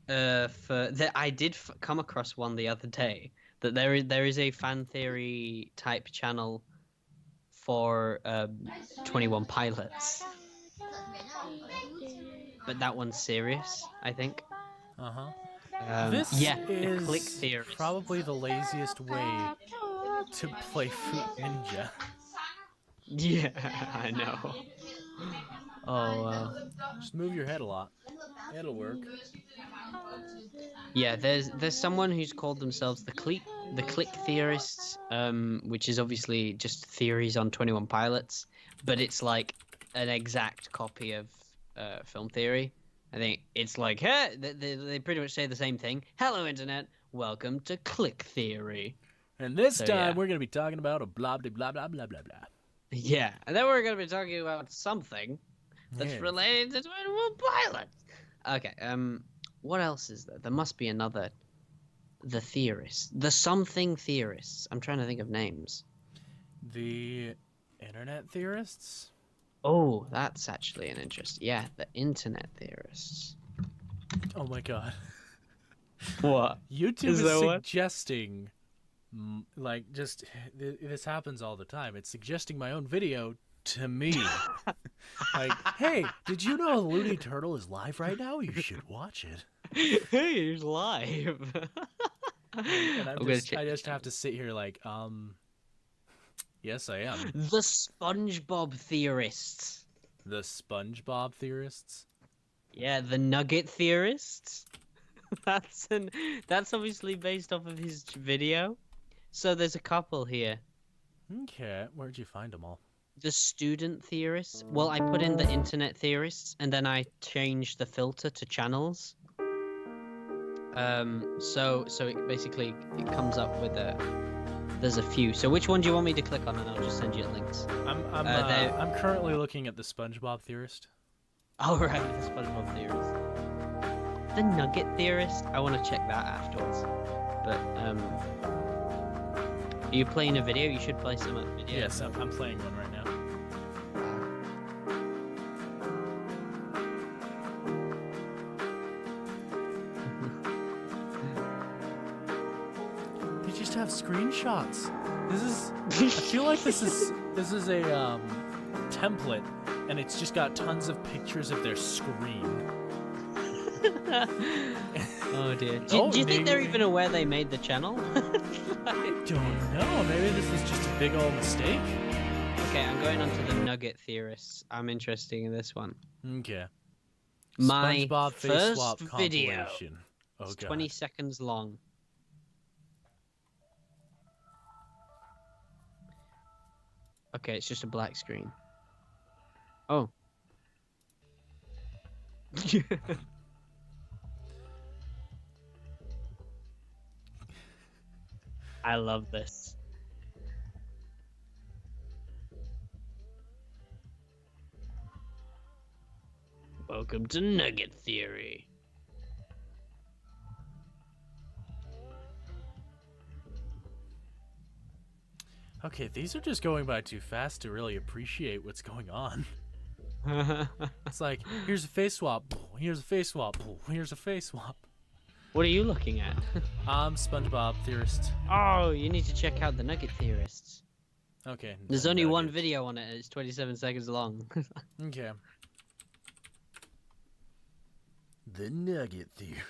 For that I did come across one the other day. That there is a fan theory type channel for 21 Pilots. But that one's serious, I think. This yeah, is the click theorist. probably the laziest way to play Fruit Ninja. Yeah, I know. Oh wow. Just move your head a lot. It'll work. Yeah, there's someone who's called themselves the click theorists, which is obviously just theories on 21 Pilots, but it's like an exact copy of film theory. I think it's like, hey, they pretty much say the same thing. Hello, internet. Welcome to click theory. And this So, time yeah. we're gonna be talking about a blah blah blah blah blah blah blah. Yeah, and then we're gonna be talking about something that's Yeah. related to 21 Pilots. Okay. What else is there? There must be another. The theorists, the something theorists. I'm trying to think of names. The internet theorists? Oh, that's actually an interest. Yeah, the internet theorists. Oh my god. What? YouTube Is is that what? suggesting, like, just this happens all the time. It's suggesting my own video to me. Like, hey, did you know Looney Turtle is live right now? You should watch it. Hey, he's live. And I'm gonna I check just have to sit here like, yes, I am. the SpongeBob theorists. The SpongeBob theorists? Yeah, the Nugget theorists. That's obviously based off of his video. So there's a couple here. Okay, where'd you find them all? The student theorists. Well, I put in the internet theorists, and then I changed the filter to channels. So it basically comes up with there's a few. So which one do you want me to click on, and I'll just send you links. I'm currently looking at the SpongeBob theorist. Oh right, the SpongeBob theorist. The Nugget theorist. I want to check that afterwards. But are you playing a video? You should play some video. Yes, I'm playing one right now. They just have screenshots. I feel like this is a template, and it's just got tons of pictures of their screen. Oh dear. Do you think they're even aware they made the channel? I don't know. Maybe this is just a big old mistake. Okay, I'm going on to the Nugget theorists. I'm interested in this one. Okay. My SpongeBob face first swap video. compilation. Oh It's god. 20 seconds long. Okay, it's just a black screen. Oh. I love this. Welcome to Nugget Theory. Okay, these are just going by too fast to really appreciate what's going on. It's like, here's a face swap, here's a face swap, here's a face swap. What are you looking at? SpongeBob theorist. Oh, you need to check out the Nugget Theorists. Okay. There's only one Nugget. video on it. It's 27 seconds long. Okay. The Nugget theory.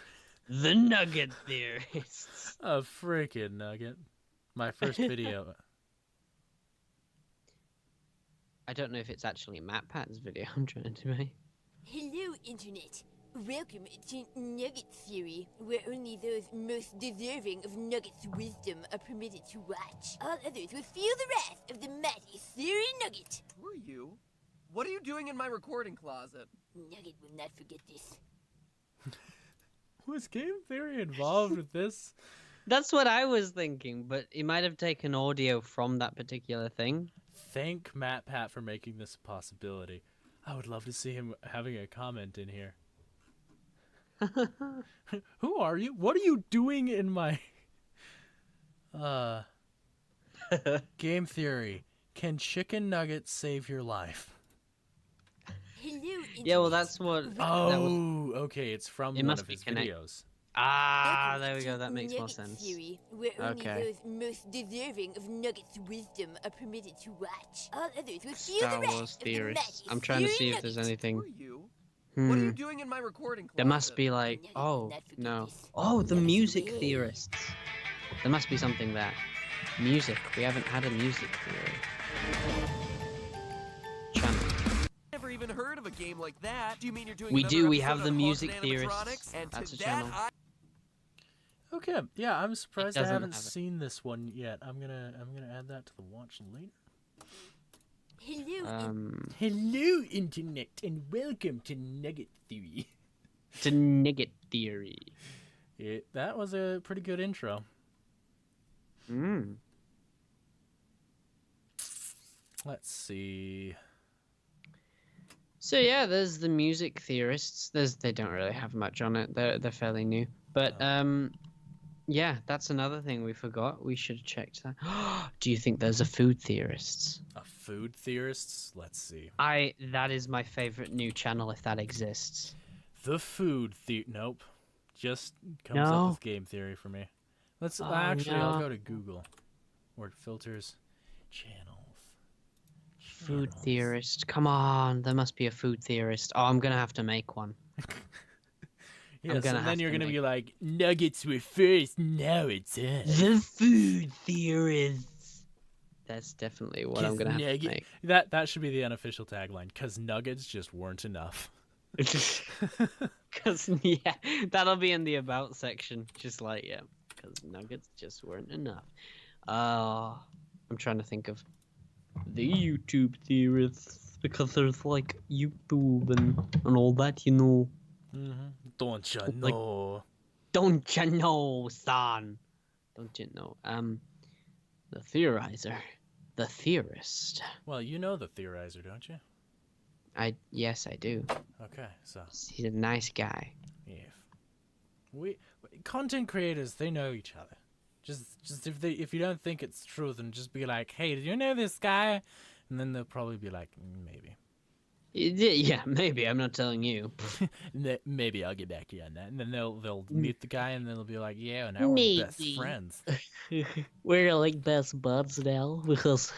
The Nugget Theorists. A freaking nugget. My first video. I don't know if it's actually MatPat's video I'm trying to make. Hello, Internet. Welcome to Nugget Theory, where only those most deserving of Nugget's wisdom are permitted to watch. All others will feel the wrath of the mighty Theory Nugget. Who are you? What are you doing in my recording closet? Nugget will not forget this. Was game theory involved with this? That's what I was thinking, but he might have taken audio from that particular thing. Thank Matt Pat for making this a possibility. I would love to see him having a comment in here. Who are you? What are you doing in my... Game theory. Can chicken nuggets save your life? Hello, Yeah, well, Internet. that's what... Oh, okay. It's from It one must of be his connect- videos. Ah, Welcome there we to go. That makes more Nugget sense. Theory, where only Okay. those most deserving of Nugget's wisdom are permitted to watch. All others will feel Star the wrath Wars of the theorists. mighty I'm trying to Theory see if there's Nugget. anything... Who are you? What are Hmm. you doing in my recording closet? There must be like... Nugget will Oh, not forget no. this. Oh, the Nugget's music way. theorists. There must be something there. Music. We haven't had a music theory. Channel. Never even heard of a game like that. Do you mean you're doing We another do, we episode have on the Haunted music Animatronics? theorists. And That's to a that, channel. Okay, yeah, I'm surprised I doesn't haven't have it. seen this one yet. I'm gonna add that to the watch later. Hello, Hello, Internet, and welcome to Nugget Theory. The nugget theory. That was a pretty good intro. Mm. Let's see. So yeah, there's the music theorists. They don't really have much on it. They're fairly new. But yeah, that's another thing we forgot. We should have checked that. Do you think there's a food theorists? A food theorists? Let's see. That is my favorite new channel if that exists. The food Nope. Just comes No? up with game theory for me. Let's Oh, actually I'll no. go to Google. Or filters. Channels. Food Channels. theorist. Come on, there must be a food theorist. Oh, I'm gonna have to make one. Yes, gonna and have then you're to gonna make- be like, nuggets were first, now it's us. The food theorists. That's definitely what I'm 'Cause gonna have to nugget- make. That should be the unofficial tagline, because nuggets just weren't enough. Because yeah, that'll be in the about section. Just like yeah, because nuggets just weren't enough. I'm trying to think of the YouTube theorists because there's like YouTube and all that, you know. Don't you Like- know? Don't you know, son? Don't you know? The theorizer, the theorist. Well, you know the theorizer, don't you? Yes, I do. Okay, so He's a nice guy. we content creators, they know each other. Just if you don't think it's true, then just be like, hey, did you know this guy? And then they'll probably be like, maybe. Yeah, maybe. I'm not telling you. Maybe I'll get back to you on that. And then they'll meet the guy and they'll be like, yeah, now we're best Maybe. friends. We're like best buds now because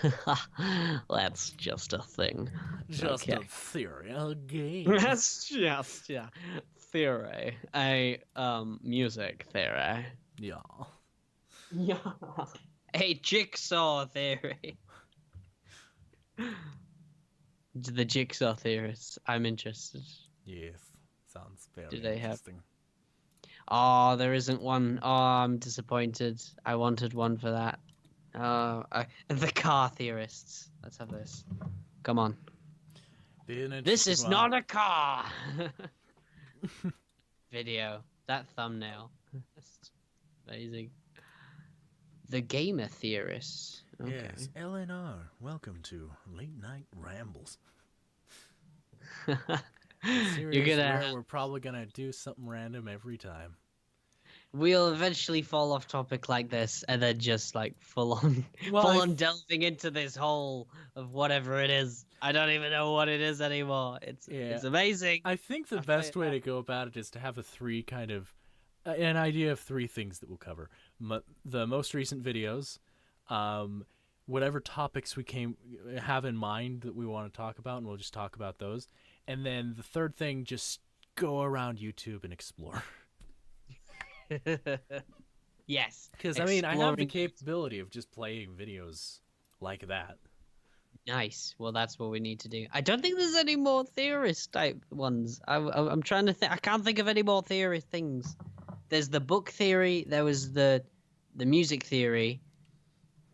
that's just a thing. Just Okay. a theory, a game. That's just theory, a music theory. Yeah. Yeah, a jigsaw theory. The jigsaw theorists. I'm interested. Yes. Sounds very Do they have- interesting. Oh, there isn't one. Oh, I'm disappointed. I wanted one for that. The car theorists. Let's have this. Come on. This is not a car. Video. That thumbnail. That's amazing. The gamer theorists. Okay. Yes, LNR. Welcome to Late Night Rambles. Series You're gonna. where we're probably gonna do something random every time. We'll eventually fall off topic like this, and then just like full on Well, I- delving into this hole of whatever it is. I don't even know what it is anymore. It's amazing. I think the I'll tell best you way that. to go about it is to have an idea of three things that we'll cover. The most recent videos, whatever topics we have in mind that we want to talk about, and we'll just talk about those. And then the third thing, just go around YouTube and explore. Yes. Because, I mean, I have the Exploring- capability of just playing videos like that. Nice. Well, that's what we need to do. I don't think there's any more theorist type ones. I'm trying to think. I can't think of any more theory things. There's the book theory. There was the music theory.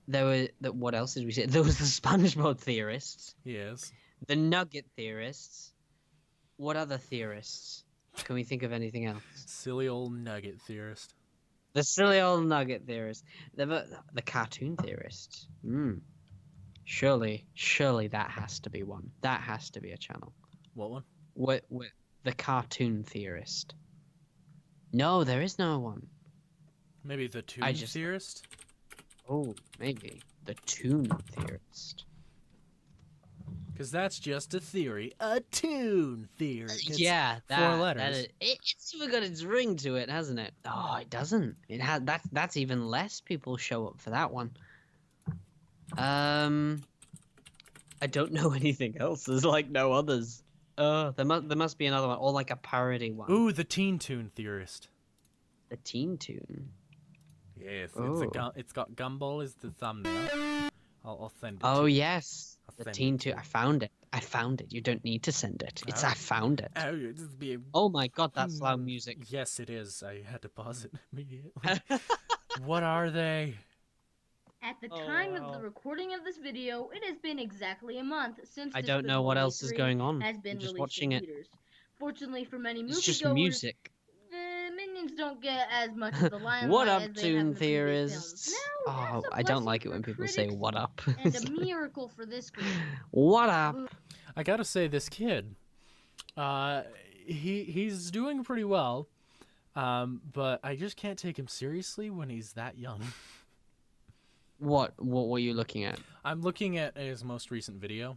There were what else did we say? There was the SpongeBob theorists. Yes. The Nugget theorists. What other theorists? Can we think of anything else? Silly old nugget theorist. The silly old Nugget theorists. The cartoon theorists. Surely that has to be one. That has to be a channel. What one? What the cartoon theorist? No, there is no one. Maybe the toon theorist? Oh, maybe the toon theorist. Because that's just a theory. A toon theory. It's yeah, 4 letters. That is, it's even got its ring to it, hasn't it? Oh, it doesn't. It has that's even less people show up for that one. I don't know anything else. There's like no others. There must be another one, or like a parody one. Ooh, the teen toon theorist. The teen toon. Yes, it's got Gumball as the thumbnail. I'll send it. Oh yes, I'll the send teen it to toon. I found it. You don't need to send it. It's I found it. Oh, just be Oh my god, that's loud music. Yes, it is. I had to pause it immediately. What are they? At the time of the recording of this video, it has been exactly a month since I don't know what else is going on. has been I'm just released watching in it. theaters. Fortunately for many It's just moviegoers, music. the Minions don't get as much of the limelight What up, as they have in toon the previous theorists? films. Now, Oh, that's a I don't blessing like it for when people say critics "what up." and a miracle for this group. What up? I gotta say, this kid, he's doing pretty well, but I just can't take him seriously when he's that young. What were you looking at? I'm looking at his most recent video,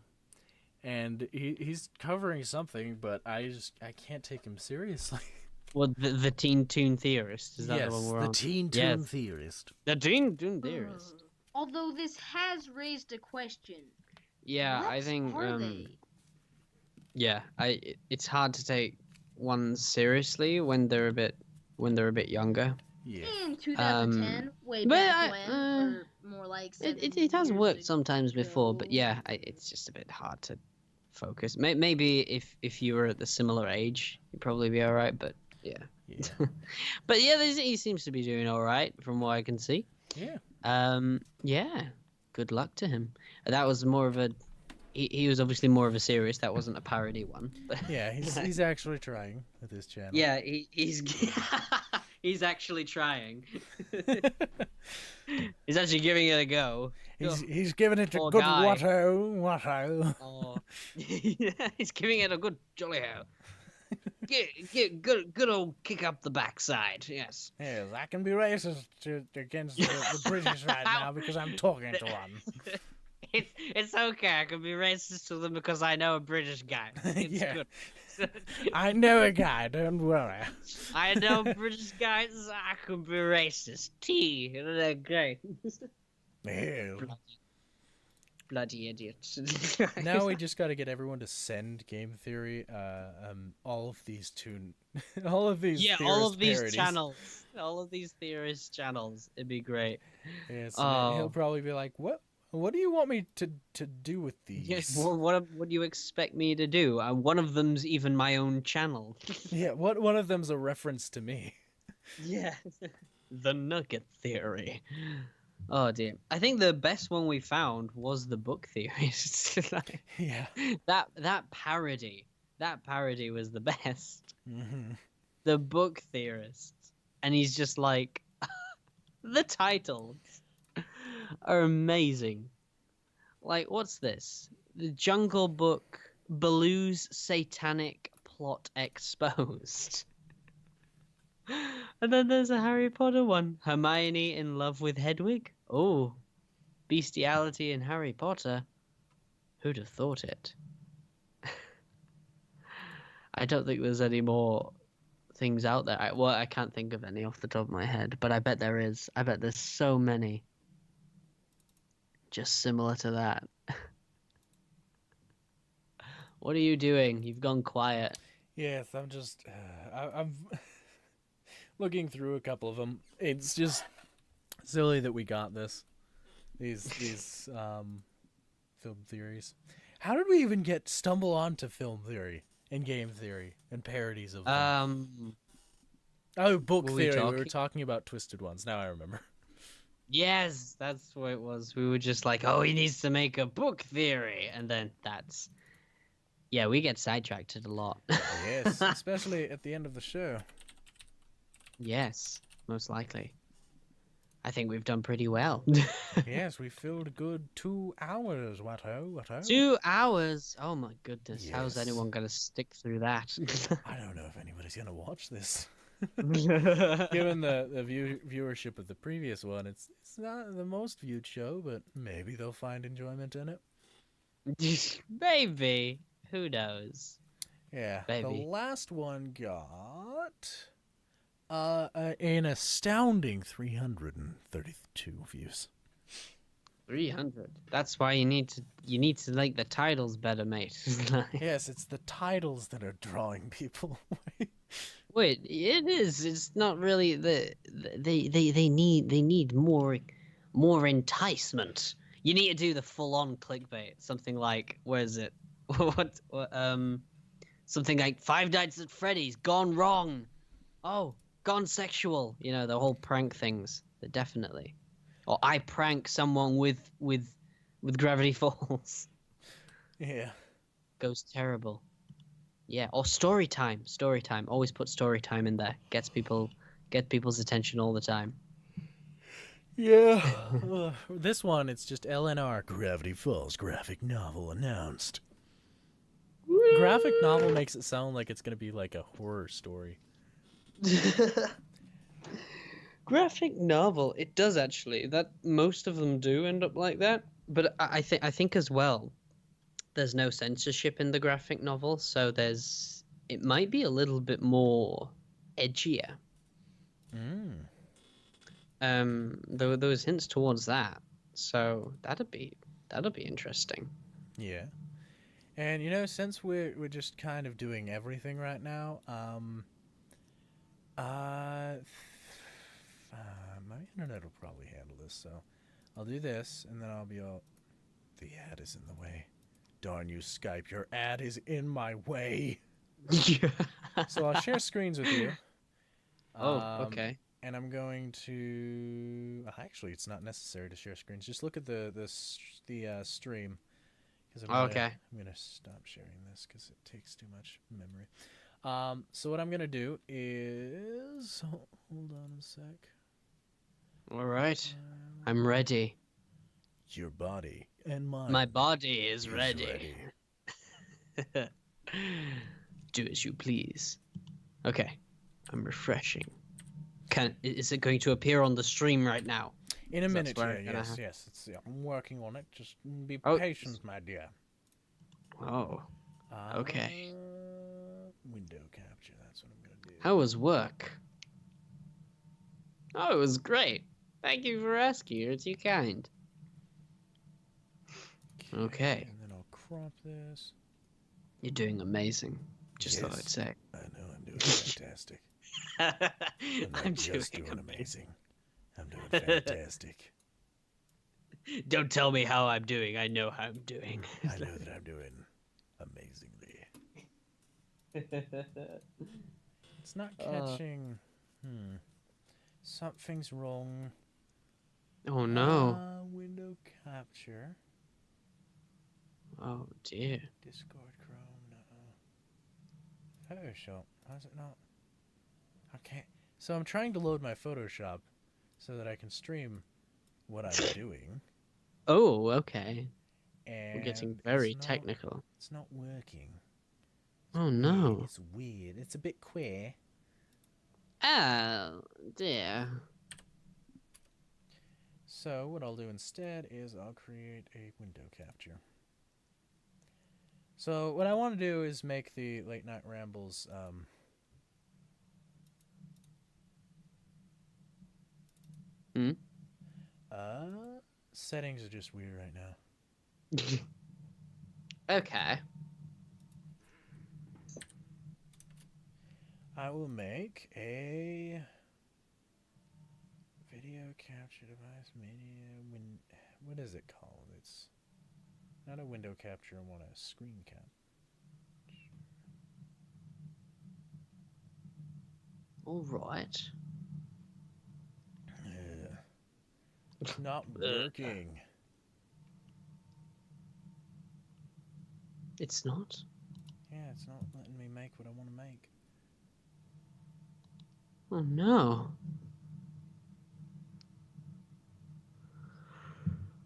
and he's covering something, but I can't take him seriously. Well, the teen toon theorist is that Yes, the one we're the on? teen toon theorist. The teen toon theorist. Although this has raised a question. Yeah, What I think are they? yeah, it's hard to take one seriously when they're a bit younger. Yeah. In 2010, way but back when, or more like 7 It has years worked sometimes before, but ago. yeah, it's just a bit hard to focus. Maybe if you were at the similar age, you'd probably be all right. But yeah, but yeah, he seems to be doing all right from what I can see. Yeah. Yeah. Good luck to him. That was more of a. He was obviously more of a serious. That wasn't a parody one. But Yeah, he's actually trying with his channel. yeah, he's he's actually trying. He's actually giving it a go. He's giving it a Poor good guy. watto. Oh, he's giving it a good jolly hell. Get good old kick up the backside. Yes. Yes, I can be racist against the British right now because I'm talking to one. It's okay. I can be racist to them because I know a British guy. It's Yeah. good. I know a guy, don't worry. I know British guys. I can be racist. They're great. Ew. Bloody idiots. Now we just got to get everyone to send game theory. All of these all of these. yeah, all theorist of these parodies. channels, all of these theorist channels. It'd be great. Yes, Oh. he'll probably be like, "What? What do you want me to do with these?" Yes. What do you expect me to do? One of them's even my own channel. Yeah, one of them's a reference to me. Yeah. The Nugget Theory. Oh dear. I think the best one we found was the book theorist. Yeah. That parody. That parody was the best. Mm-hmm. The book theorist. And he's just like the titles are amazing. Like, what's this? The Jungle Book Baloo's Satanic Plot Exposed. And then there's a Harry Potter one. Hermione in love with Hedwig. Oh, bestiality in Harry Potter. Who'd have thought it? I don't think there's any more things out there. I can't think of any off the top of my head, but I bet there is. I bet there's so many. Just similar to that. What are you doing? You've gone quiet. Yes, I'm just. I'm looking through a couple of them. It's just silly that we got this. These film theories. How did we even stumble onto film theory and game theory and parodies of them? Oh, book were we theory. We were talking? talking about Twisted Ones. Now I remember. Yes, that's what it was. We were just like, oh, he needs to make a book theory, and then that's. Yeah, we get sidetracked a lot. Yes, especially at the end of the show. Yes, most likely. I think we've done pretty well. Yes, we filled a good 2 hours. What-ho? 2 hours? Oh my goodness. How's Yes. anyone going to stick through that? I don't know if anybody's going to watch this. Given the viewership of the previous one, it's not the most viewed show, but maybe they'll find enjoyment in it. Maybe. Who knows? Yeah. Maybe. The last one got an astounding 332 views. 300. That's why you need to like the titles better, mate. Yes, it's the titles that are drawing people. Wait, it is. It's not really they need more enticement. You need to do the full on clickbait. Something like, where is it? what something like Five Nights at Freddy's gone wrong. Oh, gone sexual. You know, the whole prank things. They're definitely. Or I prank someone with Gravity Falls. Yeah. Goes terrible. Yeah, or story time. Story time. Always put story time in there. Get people's attention all the time. Yeah. This one, it's just LNR. Gravity Falls graphic novel announced. Graphic novel makes it sound like it's going to be like a horror story. Graphic novel. It does actually. That most of them do end up like that. But I think as well, there's no censorship in the graphic novel, so it might be a little bit more edgier. There was hints towards that, so that'd be interesting. Yeah. And you know, since we're just kind of doing everything right now, my internet will probably handle this, so I'll do this, and then I'll be all. The ad is in the way. Darn you, Skype! Your ad is in my way. So I'll share screens with you. Okay. And I'm going to. Actually, it's not necessary to share screens. Just look at the stream. Okay. I'm gonna stop sharing this because it takes too much memory. So what I'm gonna do is hold on a sec. All right. I'm ready. Your body and mine. My body is ready. Do as you please. Okay. I'm refreshing. Is it going to appear on the stream right now? In a minute, yes. I'm working on it. Just be patient, my dear. Oh. Okay. Window capture. That's what I'm gonna do. How was work? Oh, it was great. Thank you for asking. You're too kind. Okay. And then I'll crop this. You're doing amazing. Just thought I'd say. I know I'm doing fantastic. I'm just doing doing amazing. I'm doing fantastic. Don't tell me how I'm doing. I know how I'm doing. I know that I'm doing amazingly. It's not catching. Something's wrong. Oh no. Window capture. Oh dear. Discord, Chrome, no. Photoshop. How's it not? Okay. So I'm trying to load my Photoshop so that I can stream what I'm doing. Oh, okay. And we're getting very technical. It's not working. Oh no. It's weird. It's a bit queer. Oh dear. So what I'll do instead is I'll create a window capture. So what I want to do is make the late night rambles settings are just weird right now. Okay. I will make a video capture device media. What is it called? It's Not a window capture, I want a screen cap. All right. It's not working. It's not? Yeah, it's not letting me make what I want to make. Oh no.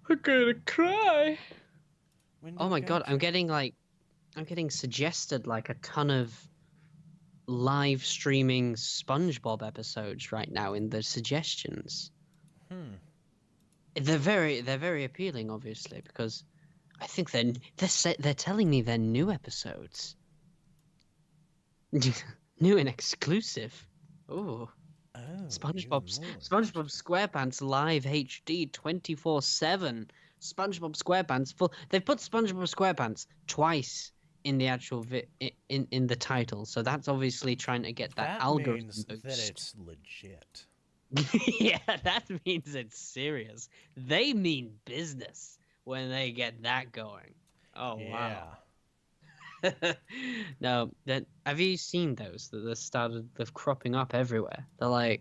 I'm gonna cry. Window Oh my god, capture. I'm getting suggested like a ton of live streaming SpongeBob episodes right now in the suggestions. They're very appealing, obviously, because I think they're telling me they're new episodes, new and exclusive. Oh, SpongeBob SquarePants Live HD 24/7. SpongeBob SquarePants full. They've put SpongeBob SquarePants twice in the actual in the title, so that's obviously trying to get that algorithm means boost. that it's legit. Yeah, that means it's serious. They mean business when they get that going. Oh wow. No, have you seen those that they're cropping up everywhere? They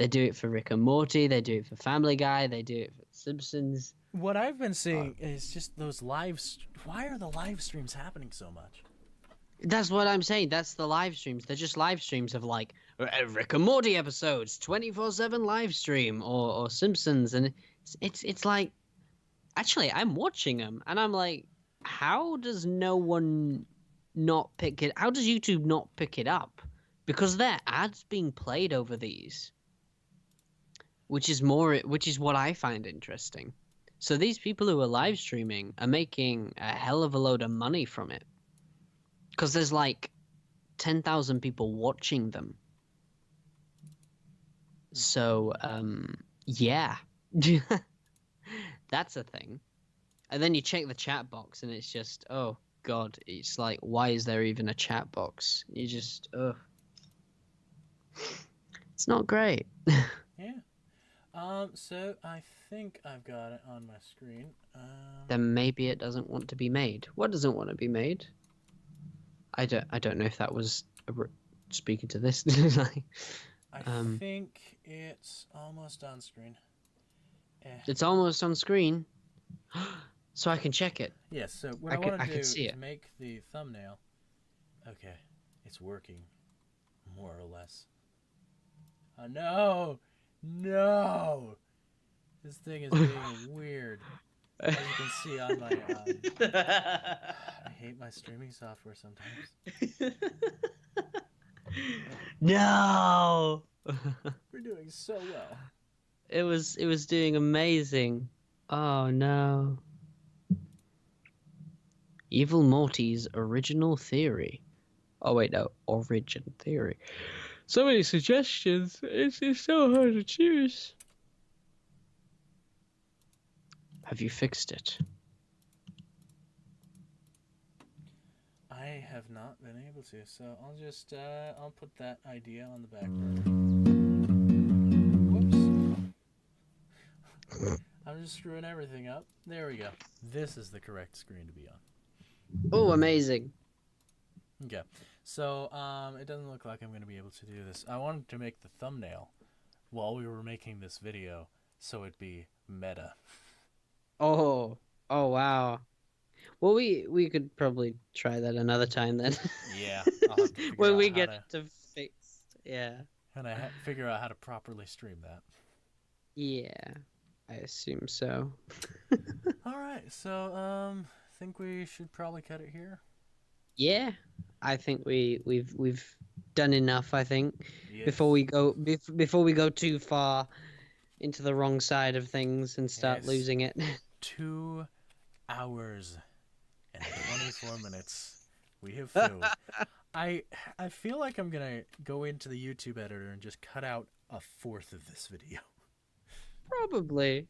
do it for Rick and Morty, they do it for Family Guy, they do it for Simpsons. What I've been seeing is just those why are the live streams happening so much? That's what I'm saying. That's the live streams. They're just live streams of like Rick and Morty episodes, 24/7 live stream, or Simpsons, and it's like, actually, I'm watching them, and I'm like, how does no one not pick it? How does YouTube not pick it up? Because there are ads being played over these, which is what I find interesting. So these people who are live streaming are making a hell of a load of money from it. Because there's like 10,000 people watching them. So, yeah. That's a thing. And then you check the chat box and it's just, oh, God. It's like, why is there even a chat box? You just, ugh. It's not great. Yeah. So I think I've got it on my screen. Then maybe it doesn't want to be made. What doesn't want to be made? I don't know if that was speaking to this. I think it's almost on screen. It's almost on screen, so I can check it. Yes. So what I want to do is see it. make the thumbnail. Okay, it's working, more or less. No, this thing is being weird. As you can see on my, I hate my streaming software sometimes. No. We're doing so well. It was doing amazing. Oh no. Evil Morty's original theory. Oh wait, no, origin theory. So many suggestions. It's so hard to choose. Have you fixed it? I have not been able to, so I'll just I'll put that idea on the back burner. Whoops. I'm just screwing everything up. There we go. This is the correct screen to be on. Oh, amazing. Okay. So it doesn't look like I'm going to be able to do this. I wanted to make the thumbnail while we were making this video so it'd be meta. Oh wow. Well, we could probably try that another time then. Yeah. I'll have to figure when out we how get to fixed. Yeah. And I figure out how to properly stream that. Yeah. I assume so. All right. So I think we should probably cut it here. Yeah. I think we've done enough, I think. Yes. Before we go too far into the wrong side of things and start losing it. 2 hours and 24 minutes we have filled. I feel like I'm gonna go into the YouTube editor and just cut out a fourth of this video. Probably.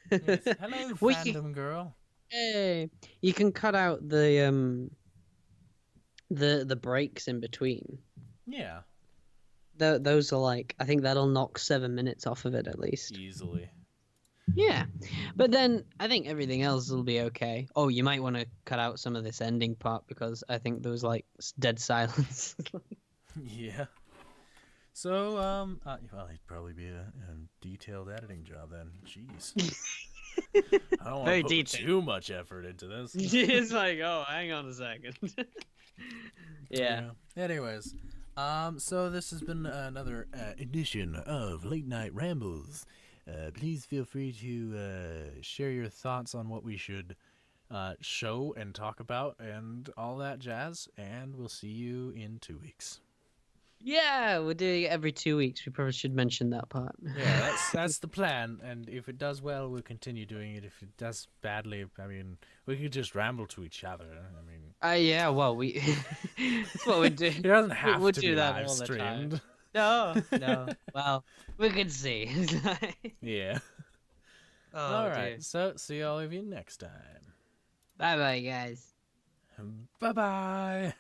Yes. Hello, fandom girl. Hey, you can cut out the breaks in between. Yeah. Those are like, I think that'll knock 7 minutes off of it at least. Easily. Yeah, but then I think everything else will be okay. Oh, you might want to cut out some of this ending part because I think there was like dead silence. Yeah. So, well, it'd probably be a detailed editing job then. Jeez. I don't want Very to put detailed. too much effort into this. It's like, oh, hang on a second. Yeah. Anyways, so this has been another edition of Late Night Rambles. Please feel free to share your thoughts on what we should show and talk about and all that jazz. And we'll see you in 2 weeks. Yeah, we're doing it every 2 weeks. We probably should mention that part. Yeah, that's the plan. And if it does well, we'll continue doing it. If it does badly, I mean, we could just ramble to each other. I mean, Yeah, well, we that's what we do. it doesn't have we'll to do be that live all the time. streamed. No. Well, we can see. Yeah. Oh, All right. dear. So see all of you next time. Bye, bye, guys. Bye bye.